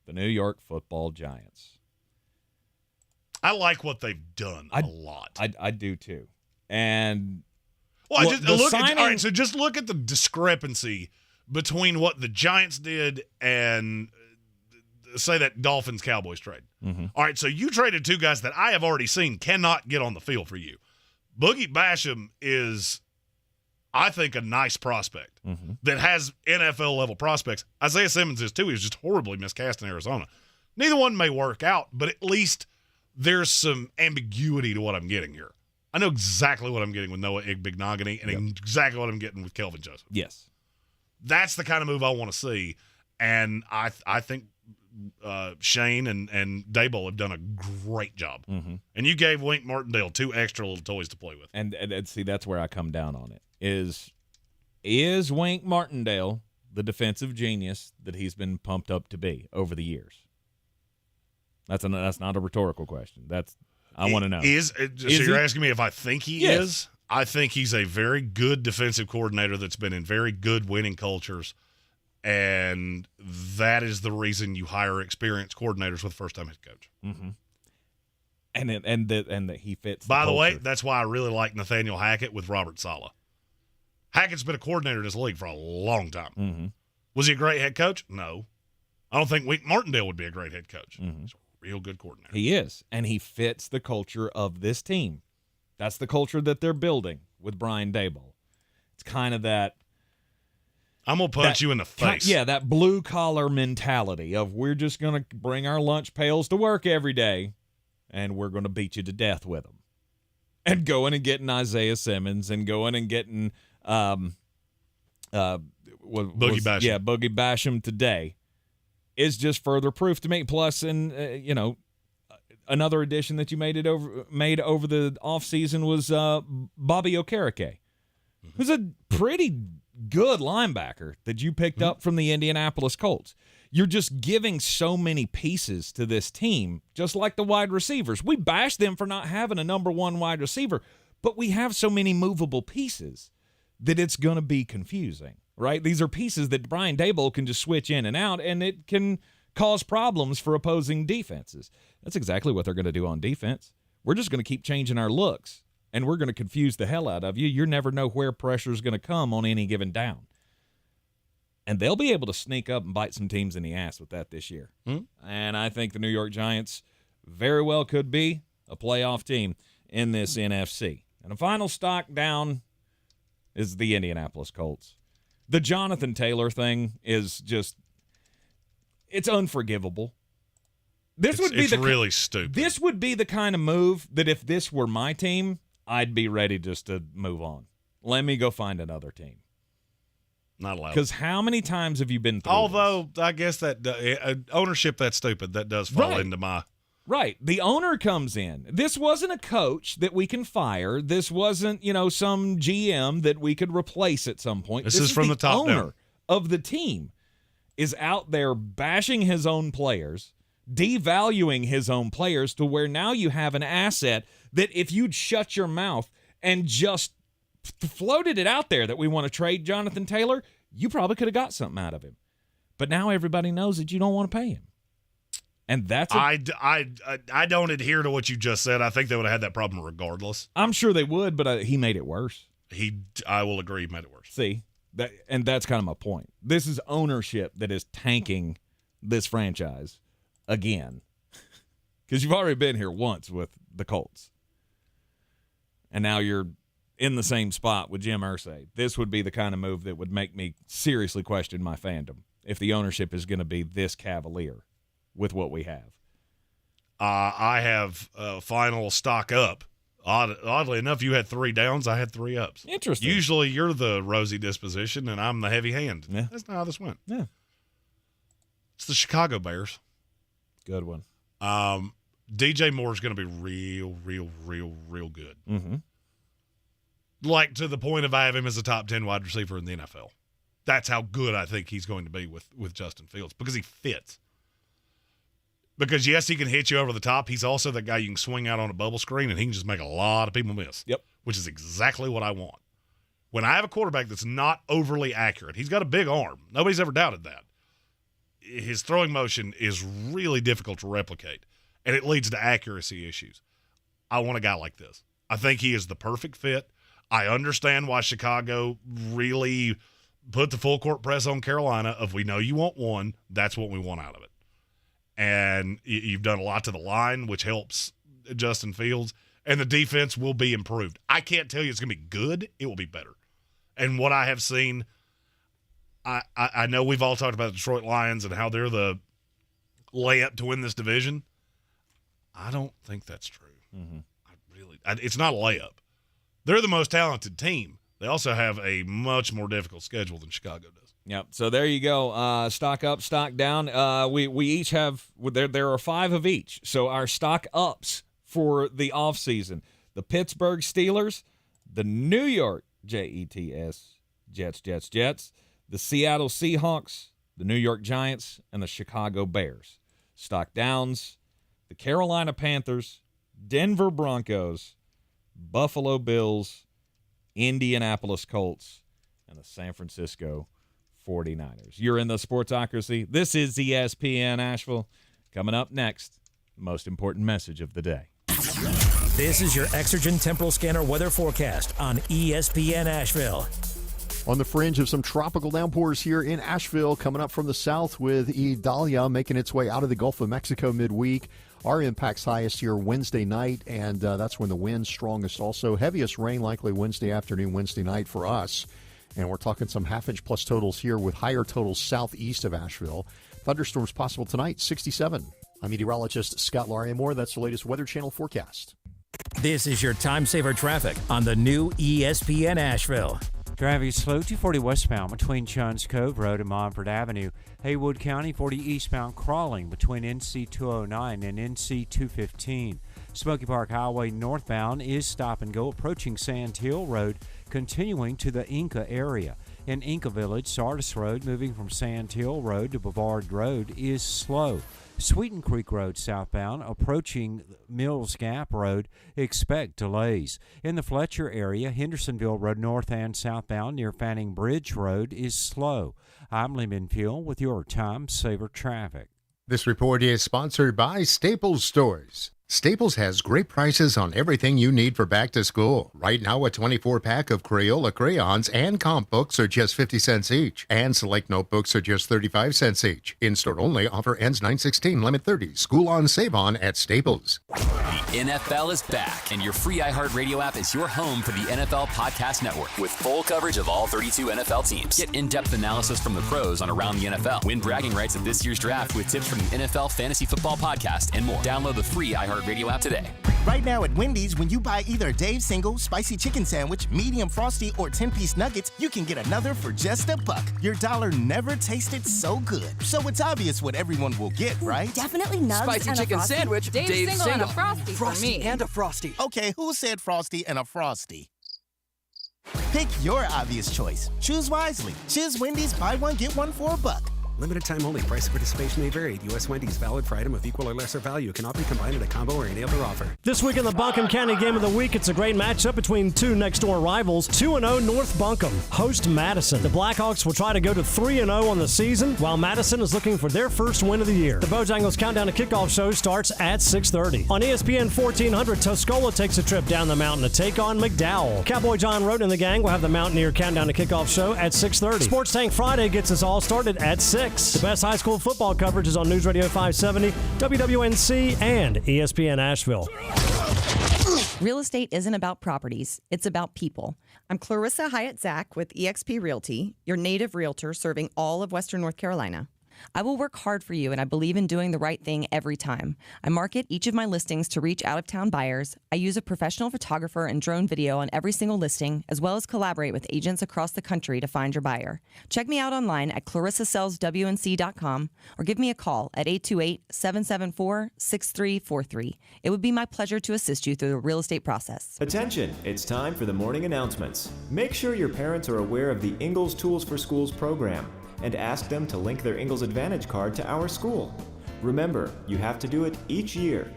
the New York Football Giants. I like what they've done a lot. I do too. And all right, so just look at the discrepancy between what the Giants did and say that Dolphins-Cowboys trade. Mm-hmm. All right, so you traded 2 guys that I have already seen cannot get on the field for you. Boogie Basham is, I think, a nice prospect that has NFL-level prospects. Isaiah Simmons is too. He was just horribly miscast in Arizona. Neither one may work out, but at least there's some ambiguity to what I'm getting here. I know exactly what I'm getting with Noah Igbenogany and exactly what I'm getting with Kelvin Joseph. Yes. That's the kind of move I want to see, and I think Shane and Daboll have done a great job. Mm-hmm. And you gave Wink Martindale 2 extra little toys to play with. And see, that's where I come down on it. Is Wink Martindale the defensive genius that he's been pumped up to be over the years? That's not a rhetorical question. I want to know. So you're asking me if I think he is? I think he's a very good defensive coordinator that's been in very good winning cultures. And that is the reason you hire experienced coordinators with first-time head coach. Mm-hmm. And that he fits. By the way, that's why I really like Nathaniel Hackett with Robert Saleh. Hackett's been a coordinator in this league for a long time. Mm-hmm. Was he a great head coach? No. I don't think Wink Martindale would be a great head coach. Mm-hmm. He's a real good coordinator. He is, and he fits the culture of this team. That's the culture that they're building with Brian Daboll. It's kind of that. I'm going to punch you in the face. That blue-collar mentality of we're just going to bring our lunch pails to work every day, and we're going to beat you to death with them. And going and getting Isaiah Simmons and going and getting Boogie Basham. Yeah, Boogie Basham today is just further proof to me. Plus, another addition that you made over the offseason was Bobby Okereke, who's a pretty good linebacker that you picked up from the Indianapolis Colts. You're just giving so many pieces to this team, just like the wide receivers. We bash them for not having a number 1 wide receiver, but we have so many movable pieces that it's going to be confusing, right? These are pieces that Brian Daboll can just switch in and out, and it can cause problems for opposing defenses. That's exactly what they're going to do on defense. We're just going to keep changing our looks, and we're going to confuse the hell out of you. You never know where pressure is going to come on any given down. And they'll be able to sneak up and bite some teams in the ass with that this year. And I think the New York Giants very well could be a playoff team in this NFC. And the final stock down is the Indianapolis Colts. The Jonathan Taylor thing is just, it's unforgivable. It's really stupid. This would be the kind of move that if this were my team, I'd be ready just to move on. Let me go find another team. Not allowed. Because how many times have you been through Although, I guess that ownership that's stupid, that does fall into my... Right. The owner comes in. This wasn't a coach that we can fire. This wasn't, some GM that we could replace at some point. This is from the top down. Owner of the team is out there bashing his own players, devaluing his own players to where now you have an asset that if you'd shut your mouth and just floated it out there that we want to trade Jonathan Taylor, you probably could have got something out of him. But now everybody knows that you don't want to pay him. And that's I don't adhere to what you just said. I think they would have had that problem regardless. I'm sure they would, but he made it worse. I will agree, he made it worse. See, that's kind of my point. This is ownership that is tanking this franchise again. Because you've already been here once with the Colts. And now you're in the same spot with Jim Irsay. This would be the kind of move that would make me seriously question my fandom if the ownership is going to be this cavalier with what we have. I have final stock up. Oddly enough, you had 3 downs. I had 3 ups. Interesting. Usually you're the rosy disposition, and I'm the heavy hand. Yeah. That's not how this went. Yeah. It's the Chicago Bears. Good one. DJ Moore is going to be real good. Mm-hmm. Like to the point of I have him as a top 10 wide receiver in the NFL. That's how good I think he's going to be with Justin Fields because he fits. Because, yes, he can hit you over the top. He's also the guy you can swing out on a bubble screen, and he can just make a lot of people miss. Yep. Which is exactly what I want. When I have a quarterback that's not overly accurate, he's got a big arm. Nobody's ever doubted that. His throwing motion is really difficult to replicate, and it leads to accuracy issues. I want a guy like this. I think he is the perfect fit. I understand why Chicago really put the full court press on Carolina of we know you want one, that's what we want out of it. And you've done a lot to the line, which helps Justin Fields, and the defense will be improved. I can't tell you it's going to be good. It will be better. And what I have seen, I know we've all talked about the Detroit Lions and how they're the layup to win this division. I don't think that's true. Mm-hmm. It's not a layup. They're the most talented team. They also have a much more difficult schedule than Chicago does. Yep. So there you go. Stock up, stock down. We each have there are 5 of each. So our stock ups for the offseason. The Pittsburgh Steelers, the New York Jets, the Seattle Seahawks, the New York Giants, and the Chicago Bears. Stock downs, the Carolina Panthers, Denver Broncos, Buffalo Bills, Indianapolis Colts, and the San Francisco 49ers. You're in the Sportsocracy. This is ESPN Asheville. Coming up next, the most important message of the day. This is your Exergen Temporal Scanner weather forecast on ESPN Asheville. On the fringe of some tropical downpours here in Asheville, coming up from the south with Idalia making its way out of the Gulf of Mexico midweek. Our impact's highest here Wednesday night, and that's when the wind's strongest also. Heaviest rain likely Wednesday afternoon, Wednesday night for us. And we're talking some half-inch plus totals here with higher totals southeast of Asheville. Thunderstorms possible tonight, 67. I'm meteorologist Scott Lauriamore. That's the latest Weather Channel forecast. This is your time saver traffic on the new ESPN Asheville. Traffic slow 240 westbound between Chuns Cove Road and Montford Avenue. Haywood County 40 eastbound crawling between NC 209 and NC 215. Smoky Park Highway northbound is stop and go approaching Sand Hill Road, continuing to the Inca area. In Inca Village, Sardis Road moving from Sand Hill Road to Bavard Road is slow. Sweeten Creek Road southbound approaching Mills Gap Road, expect delays. In the Fletcher area, Hendersonville Road north and southbound near Fanning Bridge Road is slow. I'm Lehman Fuel with your Time Saver Traffic. This report is sponsored by Staples Stores. Staples has great prices on everything you need for back to school. Right now, a 24-pack of Crayola crayons and comp books are just 50 cents each, and select notebooks are just 35 cents each. In-store only, offer ends 9/16, limit 30. School on, save on at Staples. The NFL is back, and your free iHeartRadio app is your home for the NFL Podcast Network with full coverage of all 32 NFL teams. Get in-depth analysis from the pros on around the NFL. Win bragging rights at this year's draft with tips from the NFL Fantasy Football Podcast and more. Download the free iHeartRadio app today. Right now at Wendy's, when you buy either a Dave's Single, Spicy Chicken Sandwich, Medium Frosty, or 10-piece nuggets, you can get another for just $1. Your dollar never tasted so good. So it's obvious what everyone will get, right? Definitely nugs Spicy and chicken a Frosty. sandwich, Dave's Single and a Frosty for me. and a Frosty. Okay, who said Frosty and a Frosty? Pick your obvious choice. Choose wisely. Choose Wendy's buy one, get one for $1. Limited time only. Price of participation may vary. U.S. Wendy's, valid for item of equal or lesser value. Cannot be combined in a combo or any other offer. This week in the Buncombe County Game of the Week, it's a great matchup between two next-door rivals. 2-0 North Buncombe host Madison. The Blackhawks will try to go to 3-0 on the season, while Madison is looking for their first win of the year. The Bojangles Countdown to Kickoff show starts at 6:30. On ESPN 1400, Tuscola takes a trip down the mountain to take on McDowell. Cowboy John Roden and the gang will have the Mountaineer Countdown to Kickoff show at 6:30. Sports Tank Friday gets us all started at 6. The best high school football coverage is on News Radio 570, WWNC, and ESPN Asheville. Real estate isn't about properties, it's about people. I'm Clarissa Hyatt Zach with eXp Realty, your native realtor serving all of Western North Carolina. I will work hard for you, and I believe in doing the right thing every time. I market each of my listings to reach out-of-town buyers. I use a professional photographer and drone video on every single listing, as well as collaborate with agents across the country to find your buyer. Check me out online at clarissasellswnc.com or give me a call at 828-774-6343. It would be my pleasure to assist you through the real estate process. Attention, it's time for the morning announcements. Make sure your parents are aware of the Ingles Tools for Schools program and ask them to link their Ingles Advantage card to our school. Remember, you have to do it each year.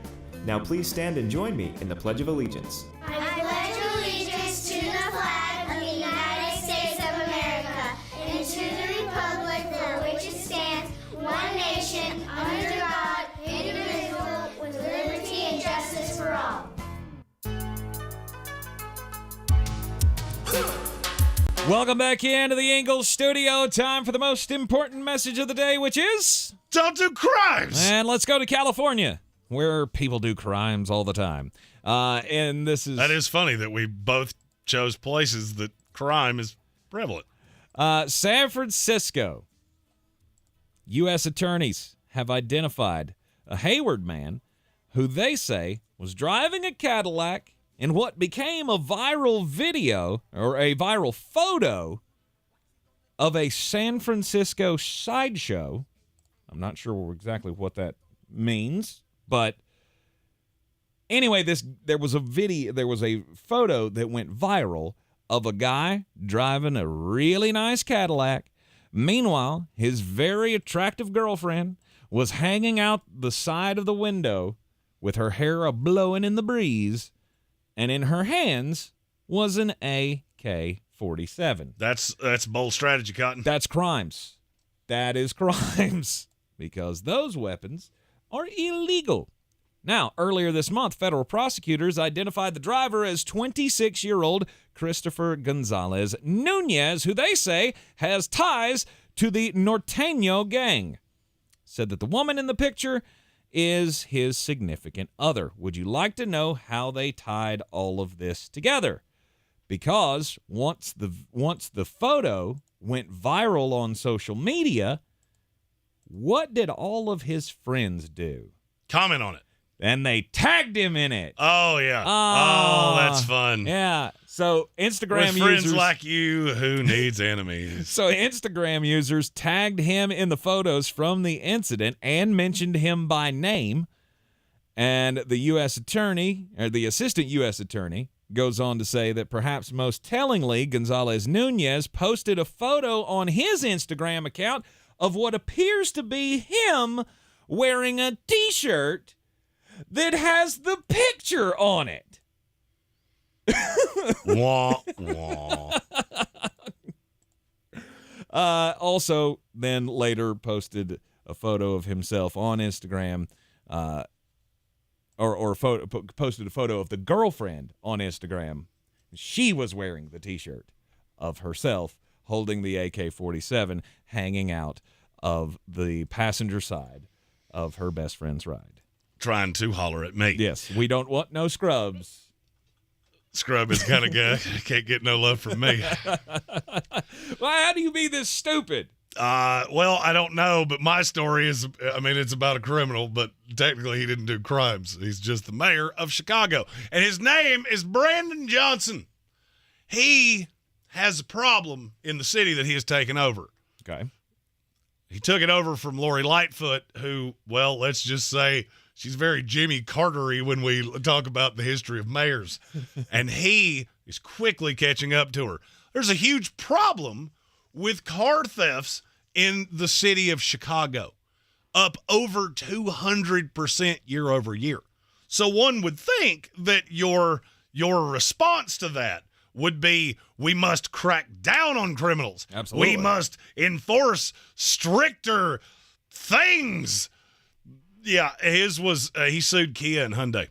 Now please stand and join me in the Pledge of Allegiance. I pledge allegiance to the flag of the United States of America and to the republic for which it stands, one nation, under God, indivisible, with liberty and justice for all. Welcome back into the Ingles Studio. Time for the most important message of the day, which is... don't do crimes! And let's go to California, where people do crimes all the time. And this is... That is funny that we both chose places that crime is prevalent. San Francisco. U.S. attorneys have identified a Hayward man who they say was driving a Cadillac in what became a viral video or a viral photo of a San Francisco sideshow. I'm not sure exactly what that means, but anyway, there was a photo that went viral of a guy driving a really nice Cadillac. Meanwhile, his very attractive girlfriend was hanging out the side of the window with her hair a-blowing in the breeze, and in her hands was an AK-47. That's bold strategy, Cotton. That's crimes. That is crimes because those weapons are illegal. Now, earlier this month, federal prosecutors identified the driver as 26-year-old Christopher Gonzalez Nunez, who they say has ties to the Norteño gang. Said that the woman in the picture is his significant other. Would you like to know how they tied all of this together? Because once the photo went viral on social media, what did all of his friends do? Comment on it. And they tagged him in it. Oh, yeah. Oh, that's fun. Yeah. So Instagram with friends users, like you, who needs enemies? So Instagram users tagged him in the photos from the incident and mentioned him by name. And the U.S. attorney, or the assistant U.S. attorney, goes on to say that perhaps most tellingly, Gonzalez Nunez posted a photo on his Instagram account of what appears to be him wearing a T-shirt that has the picture on it. Wah, wah. Also, then later posted a photo of himself on Instagram, posted a photo of the girlfriend on Instagram. She was wearing the T-shirt of herself holding the AK-47 hanging out of the passenger side of her best friend's ride. Trying to holler at me. Yes, we don't want no scrubs. Scrub is the kind of guy can't get no love from me. Well, how do you be this stupid? Well, I don't know, but my story is, it's about a criminal, but technically he didn't do crimes. He's just the mayor of Chicago. And his name is Brandon Johnson. He has a problem in the city that he has taken over. Okay. He took it over from Lori Lightfoot, who, well, let's just say she's very Jimmy Carter-y when we talk about the history of mayors. And he is quickly catching up to her. There's a huge problem with car thefts in the city of Chicago, up over 200% year over year. So one would think that your response to that would be, we must crack down on criminals. Absolutely. We must enforce stricter things. Yeah, his was, he sued Kia and Hyundai.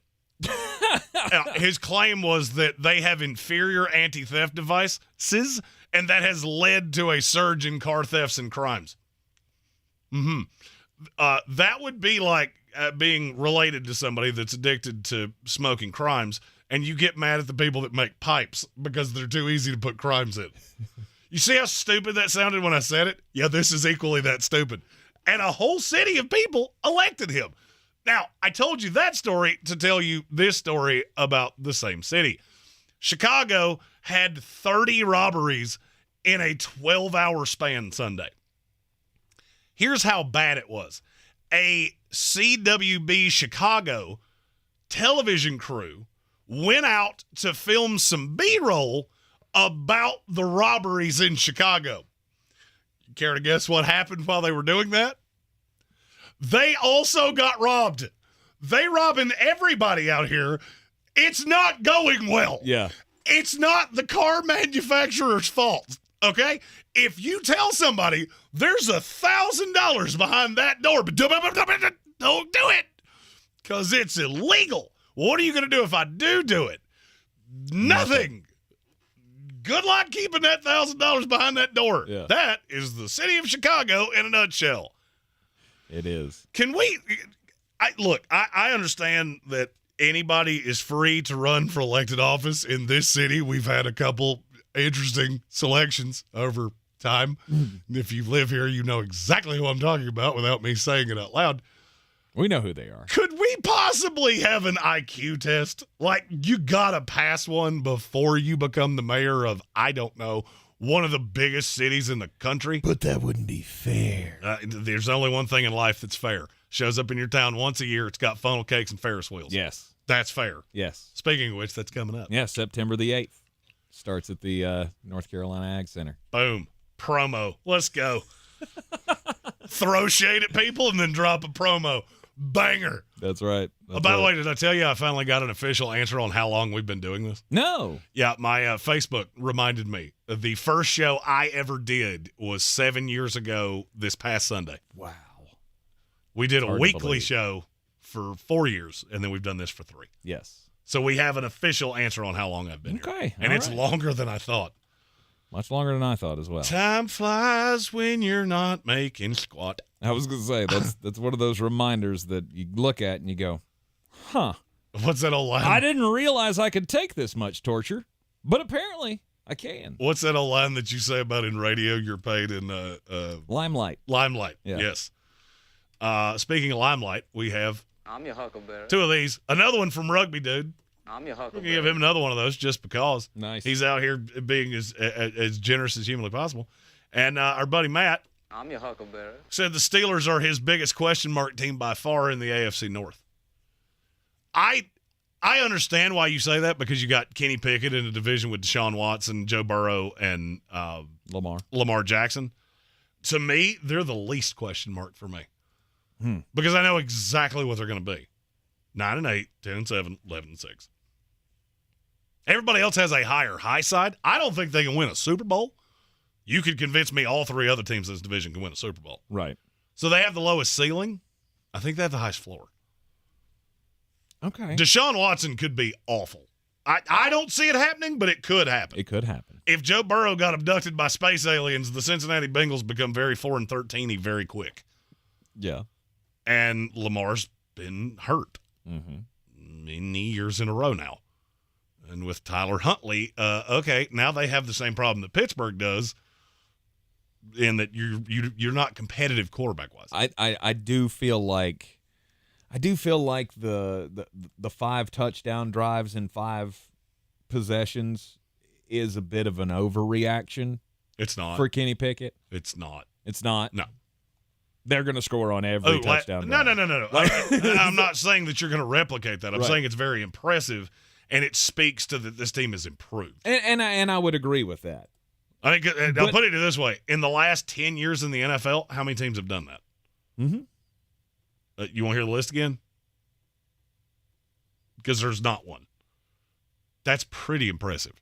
His claim was that they have inferior anti-theft devices, and that has led to a surge in car thefts and crimes. That would be like being related to somebody that's addicted to smoking crimes, and you get mad at the people that make pipes because they're too easy to put crimes in. You see how stupid that sounded when I said it? Yeah, this is equally that stupid. And a whole city of people elected him. Now, I told you that story to tell you this story about the same city. Chicago had 30 robberies in a 12-hour span Sunday. Here's how bad it was. A CWB Chicago television crew went out to film some B-roll about the robberies in Chicago. You care to guess what happened while they were doing that? They also got robbed. They robbing everybody out here. It's not going well. Yeah. It's not the car manufacturer's fault, okay? If you tell somebody there's $1,000 behind that door, but don't do it because it's illegal. What are you going to do if I do it? Nothing. Good luck keeping that $1,000 behind that door. Yeah. That is the city of Chicago in a nutshell. It is. Can we I understand that anybody is free to run for elected office in this city. We've had a couple interesting selections over time. If you live here, you know exactly who I'm talking about without me saying it out loud. We know who they are. Could we possibly have an IQ test? Like, you gotta pass one before you become the mayor of, I don't know, one of the biggest cities in the country. But that wouldn't be fair. There's only one thing in life that's fair. Shows up in your town once a year. It's got funnel cakes and Ferris wheels. Yes. That's fair. Yes. Speaking of which, that's coming up. Yeah, September the 8th. Starts at the North Carolina Ag Center. Boom. Promo. Let's go. Throw shade at people and then drop a promo. Banger. That's right. By the way, did I tell you I finally got an official answer on how long we've been doing this? No. Yeah, my Facebook reminded me. The first show I ever did was 7 years ago this past Sunday. Wow. We did a Hard to weekly believe. show for 4 years, and then we've done this for 3. Yes. So we have an official answer on how long I've been here. Okay. And all it's right. longer than I thought. Much longer than I thought as well. Time flies when you're not making squat. I was going to say, that's one of those reminders that you look at and you go, huh. What's that old line? I didn't realize I could take this much torture, but apparently I can. What's that old line that you say about in radio you're paid in Limelight. Limelight, Yeah. yes. Speaking of Limelight, we have I'm your huckleberry. 2 of these. Another one from Rugby Dude. I'm your We're huckleberry. going to give him another one of those just because. Nice. He's out here being as generous as humanly possible. And our buddy Matt I'm your huckleberry. said the Steelers are his biggest question mark team by far in the AFC North. I understand why you say that because you got Kenny Pickett in a division with Deshaun Watson, Joe Burrow, and Lamar Jackson. To me, they're the least question mark for me because I know exactly what they're going to be. 9-8, 10-7, 11-6. Everybody else has a higher high side. I don't think they can win a Super Bowl. You could convince me all 3 other teams in this division can win a Super Bowl. Right. So they have the lowest ceiling. I think they have the highest floor. Okay. Deshaun Watson could be awful. I don't see it happening, but it could happen. It could happen. If Joe Burrow got abducted by space aliens, the Cincinnati Bengals become very 4-13 very quick. Yeah. And Lamar's been hurt many years in a row now. And with Tyler Huntley, okay, now they have the same problem that Pittsburgh does in that you're not competitive quarterback-wise. I do feel like the 5 touchdown drives in 5 possessions is a bit of an overreaction. It's not. For Kenny Pickett. It's not. It's not? No. They're going to score on every touchdown drive. No. I'm not saying that you're going to replicate that. I'm saying it's very impressive, and it speaks to that this team has improved. And I would agree with that. I think I'll put it this way. In the last 10 years in the NFL, how many teams have done that? Mm-hmm. You want to hear the list again? Because there's not one. That's pretty impressive.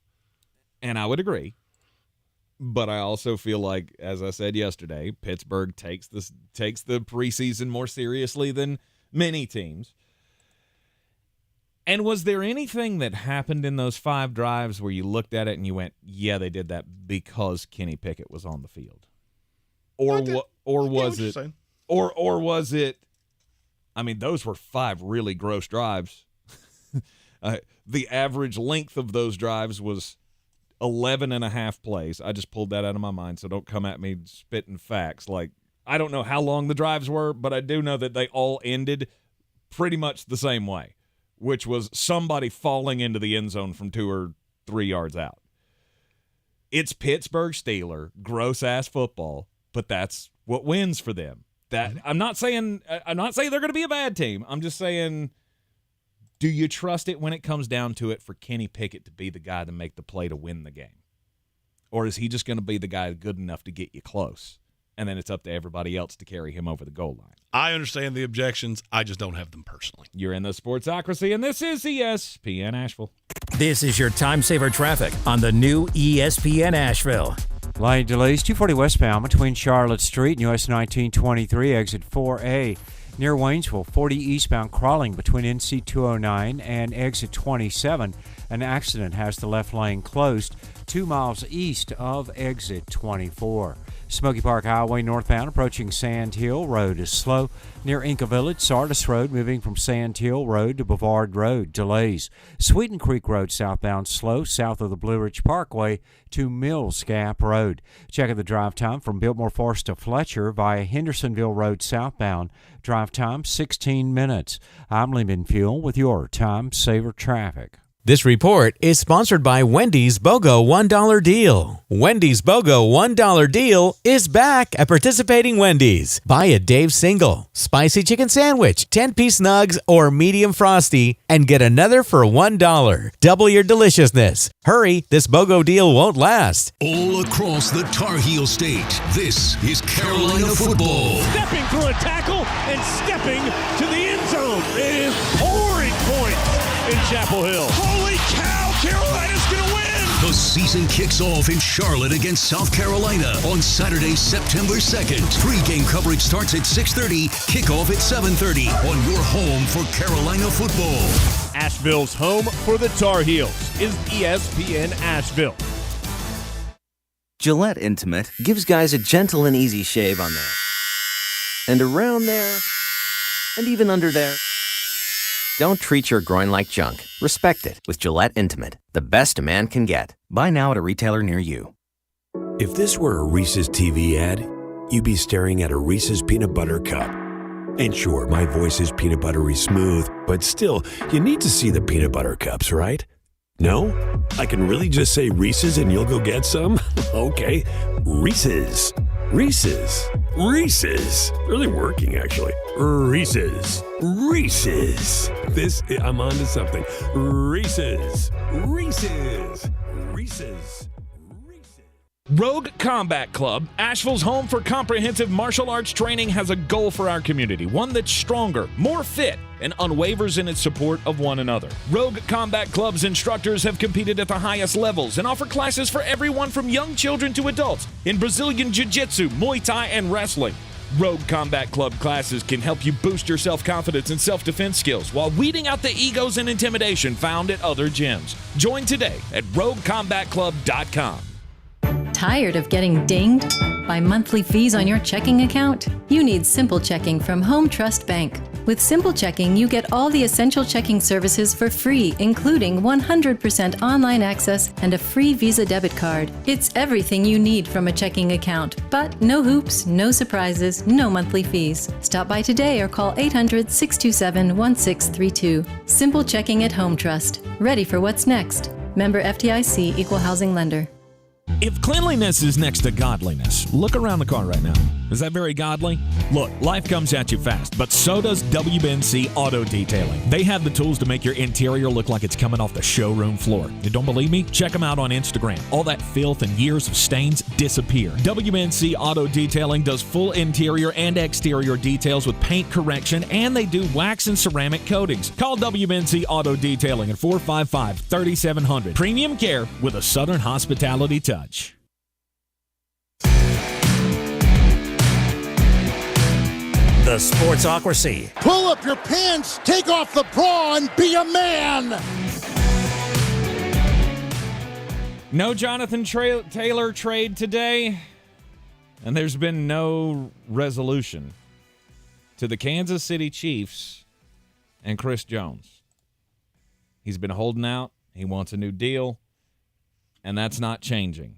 And I would agree. But I also feel like, as I said yesterday, Pittsburgh takes the preseason more seriously than many teams. And was there anything that happened in those 5 drives where you looked at it and you went, yeah, they did that because Kenny Pickett was on the field? Or was it, I mean, those were 5 really gross drives. The average length of those drives was 11 and a half plays. I just pulled that out of my mind, so don't come at me spitting facts. Like, I don't know how long the drives were, but I do know that they all ended pretty much the same way, which was somebody falling into the end zone from 2 or 3 yards out. It's Pittsburgh Steelers, gross-ass football, but that's what wins for them. I'm not saying they're going to be a bad team. I'm just saying, do you trust it when it comes down to it for Kenny Pickett to be the guy to make the play to win the game? Or is he just going to be the guy good enough to get you close? And then it's up to everybody else to carry him over the goal line. I understand the objections. I just don't have them personally. You're in the Sportsocracy, and this is ESPN Asheville. This is your time saver traffic on the new ESPN Asheville. Light delays 240 westbound between Charlotte Street and US 1923, exit 4A. Near Waynesville, 40 eastbound crawling between NC 209 and exit 27. An accident has the left lane closed 2 miles east of exit 24. Smoky Park Highway northbound approaching Sand Hill Road is slow. Near Inca Village, Sardis Road moving from Sand Hill Road to Bavard Road. Delays. Sweeten Creek Road southbound slow south of the Blue Ridge Parkway to Mills Gap Road. Check the drive time from Biltmore Forest to Fletcher via Hendersonville Road southbound. Drive time 16 minutes. I'm Lehman Fuel with your Time Saver Traffic. This report is sponsored by Wendy's BOGO $1 deal. Wendy's BOGO $1 deal is back at participating Wendy's. Buy a Dave's Single, Spicy Chicken Sandwich, 10-piece nugs, or medium frosty, and get another for $1. Double your deliciousness. Hurry, this BOGO deal won't last. All across the Tar Heel State, this is Carolina football. Stepping through a tackle and stepping to the end zone is pouring points in Chapel Hill. Holy cow, Carolina's going to win! The season kicks off in Charlotte against South Carolina on Saturday, September 2nd. Pre-game coverage starts at 6:30, kickoff at 7:30 on your home for Carolina football. Asheville's home for the Tar Heels is ESPN Asheville. Gillette Intimate gives guys a gentle and easy shave on there, and around there, and even under there. Don't treat your groin like junk. Respect it with Gillette Intimate, the best a man can get. Buy now at a retailer near you. If this were a Reese's TV ad, you'd be staring at a Reese's peanut butter cup. And sure, my voice is peanut buttery smooth, but still, you need to see the peanut butter cups, right? No? I can really just say Reese's and you'll go get some? Okay, Reese's. Reese's. Reese's. Really working, actually. Reese's. Reese's. I'm on to something. Reese's. Reese's. Reese's. Rogue Combat Club, Asheville's home for comprehensive martial arts training, has a goal for our community, one that's stronger, more fit, and unwavers in its support of one another. Rogue Combat Club's instructors have competed at the highest levels and offer classes for everyone from young children to adults in Brazilian Jiu-Jitsu, Muay Thai, and wrestling. Rogue Combat Club classes can help you boost your self-confidence and self-defense skills while weeding out the egos and intimidation found at other gyms. Join today at RogueCombatClub.com. Tired of getting dinged by monthly fees on your checking account? You need Simple Checking from Home Trust Bank. With Simple Checking, you get all the essential checking services for free, including 100% online access and a free Visa debit card. It's everything you need from a checking account, but no hoops, no surprises, no monthly fees. Stop by today or call 800-627-1632. Simple Checking at Home Trust. Ready for what's next. Member FDIC, Equal Housing Lender. If cleanliness is next to godliness, look around the car right now. Is that very godly? Look, life comes at you fast, but so does WBNC Auto Detailing. They have the tools to make your interior look like it's coming off the showroom floor. You don't believe me? Check them out on Instagram. All that filth and years of stains disappear. WBNC Auto Detailing does full interior and exterior details with paint correction, and they do wax and ceramic coatings. Call WBNC Auto Detailing at 455-3700. Premium care with a Southern hospitality touch. The Sportsocracy. Pull up your pants, take off the bra, and be a man. No Jonathan Taylor trade today, and there's been no resolution to the Kansas City Chiefs and Chris Jones. He's been holding out. He wants a new deal, and that's not changing.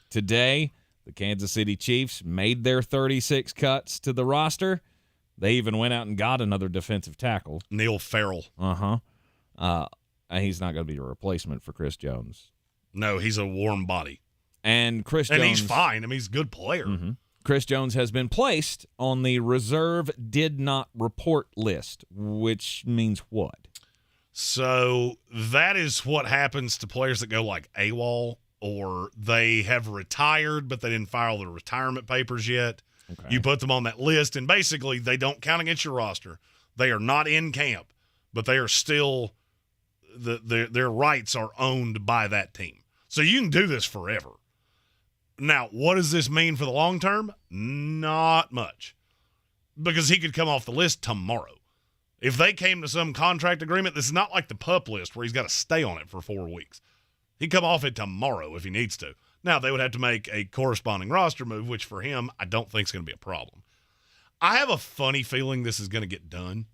Today, the Kansas City Chiefs made their 36 cuts to the roster. They even went out and got another defensive tackle. Neil Farrell. He's not going to be a replacement for Chris Jones. No, he's a warm body. And Chris Jones. And he's fine. I mean, he's a good player. Mm-hmm. Chris Jones has been placed on the reserve did not report list, which means what? So that is what happens to players that go like AWOL, or they have retired, but they didn't file their retirement papers yet. Okay. You put them on that list, and basically they don't count against your roster. They are not in camp, but they are still their rights are owned by that team. So you can do this forever. Now, what does this mean for the long term? Not much, because he could come off the list tomorrow. If they came to some contract agreement, this is not like the PUP list where he's got to stay on it for 4 weeks. He'd come off it tomorrow if he needs to. Now, they would have to make a corresponding roster move, which for him, I don't think is going to be a problem. I have a funny feeling this is going to get done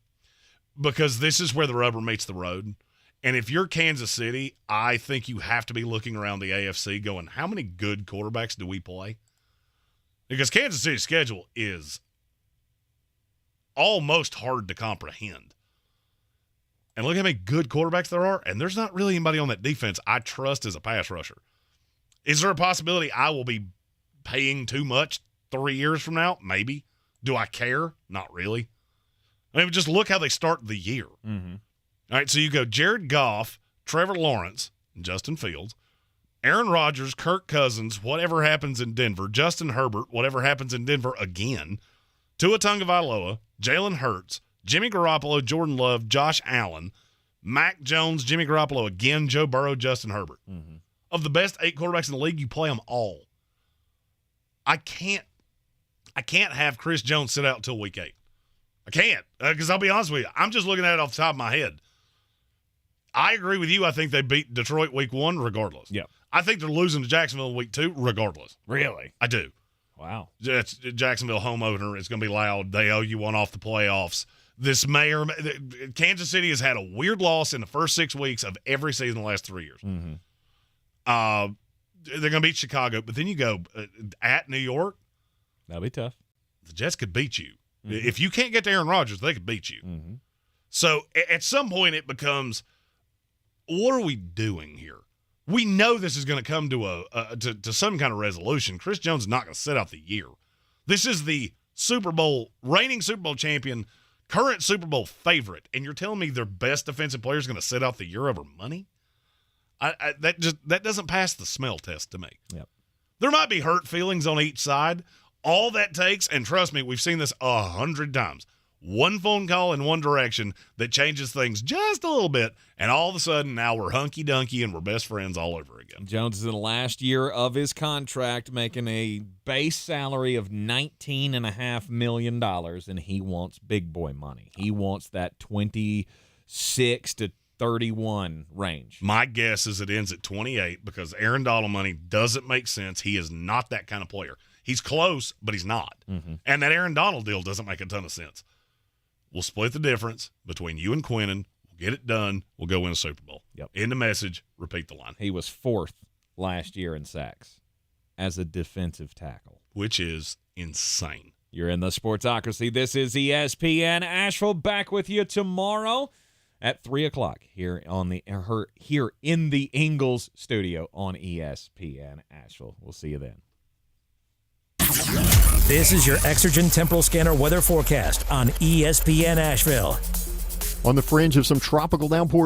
because this is where the rubber meets the road. And if you're Kansas City, I think you have to be looking around the AFC going, how many good quarterbacks do we play? Because Kansas City's schedule is almost hard to comprehend. And look how many good quarterbacks there are, and there's not really anybody on that defense I trust as a pass rusher. Is there a possibility I will be paying too much 3 years from now? Maybe. Do I care? Not really. I mean, just look how they start the year. Mm-hmm. All right, so you go Jared Goff, Trevor Lawrence, and Justin Fields, Aaron Rodgers, Kirk Cousins, whatever happens in Denver, Justin Herbert, whatever happens in Denver again, Tua Tagovailoa, Jalen Hurts, Jimmy Garoppolo, Jordan Love, Josh Allen, Mac Jones, Jimmy Garoppolo again, Joe Burrow, Justin Herbert. Mm-hmm. Of the best 8 quarterbacks in the league, you play them all. I can't have Chris Jones sit out until week 8. I can't, because I'll be honest with you, I'm just looking at it off the top of my head. I agree with you. I think they beat Detroit week 1 regardless. Yeah. I think they're losing to Jacksonville week 2 regardless. Really? I do. Wow. It's Jacksonville home opener. It's going to be loud. They owe you one off the playoffs. Kansas City has had a weird loss in the first 6 weeks of every season in the last 3 years. Mm-hmm. They're going to beat Chicago, but then you go at New York. That'll be tough. The Jets could beat you. Mm-hmm. If you can't get to Aaron Rodgers, they could beat you. Mm-hmm. So at some point it becomes, what are we doing here? We know this is going to come to some kind of resolution. Chris Jones is not going to sit out the year. This is the reigning Super Bowl champion, current Super Bowl favorite, and you're telling me their best defensive player is going to sit out the year over money? That doesn't pass the smell test to me. Yep. There might be hurt feelings on each side. All that takes, and trust me, we've seen this 100 times, one phone call in one direction that changes things just a little bit, and all of a sudden now we're hunky-dunky and we're best friends all over again. Jones is in the last year of his contract, making a base salary of $19.5 million, and he wants big boy money. He wants that 26 to 31 range. My guess is it ends at 28 because Aaron Donald money doesn't make sense. He is not that kind of player. He's close, but he's not. Mm-hmm. And that Aaron Donald deal doesn't make a ton of sense. We'll split the difference between you and Quinnen. We'll get it done. We'll go win a Super Bowl. Yep. End the message. Repeat the line. He was 4th last year in sacks as a defensive tackle. Which is insane. You're in the Sportsocracy. This is ESPN Asheville. Back with you tomorrow at 3 o'clock here in the Ingles studio on ESPN Asheville. We'll see you then. This is your Exergen Temporal Scanner weather forecast on ESPN Asheville. On the fringe of some tropical downpours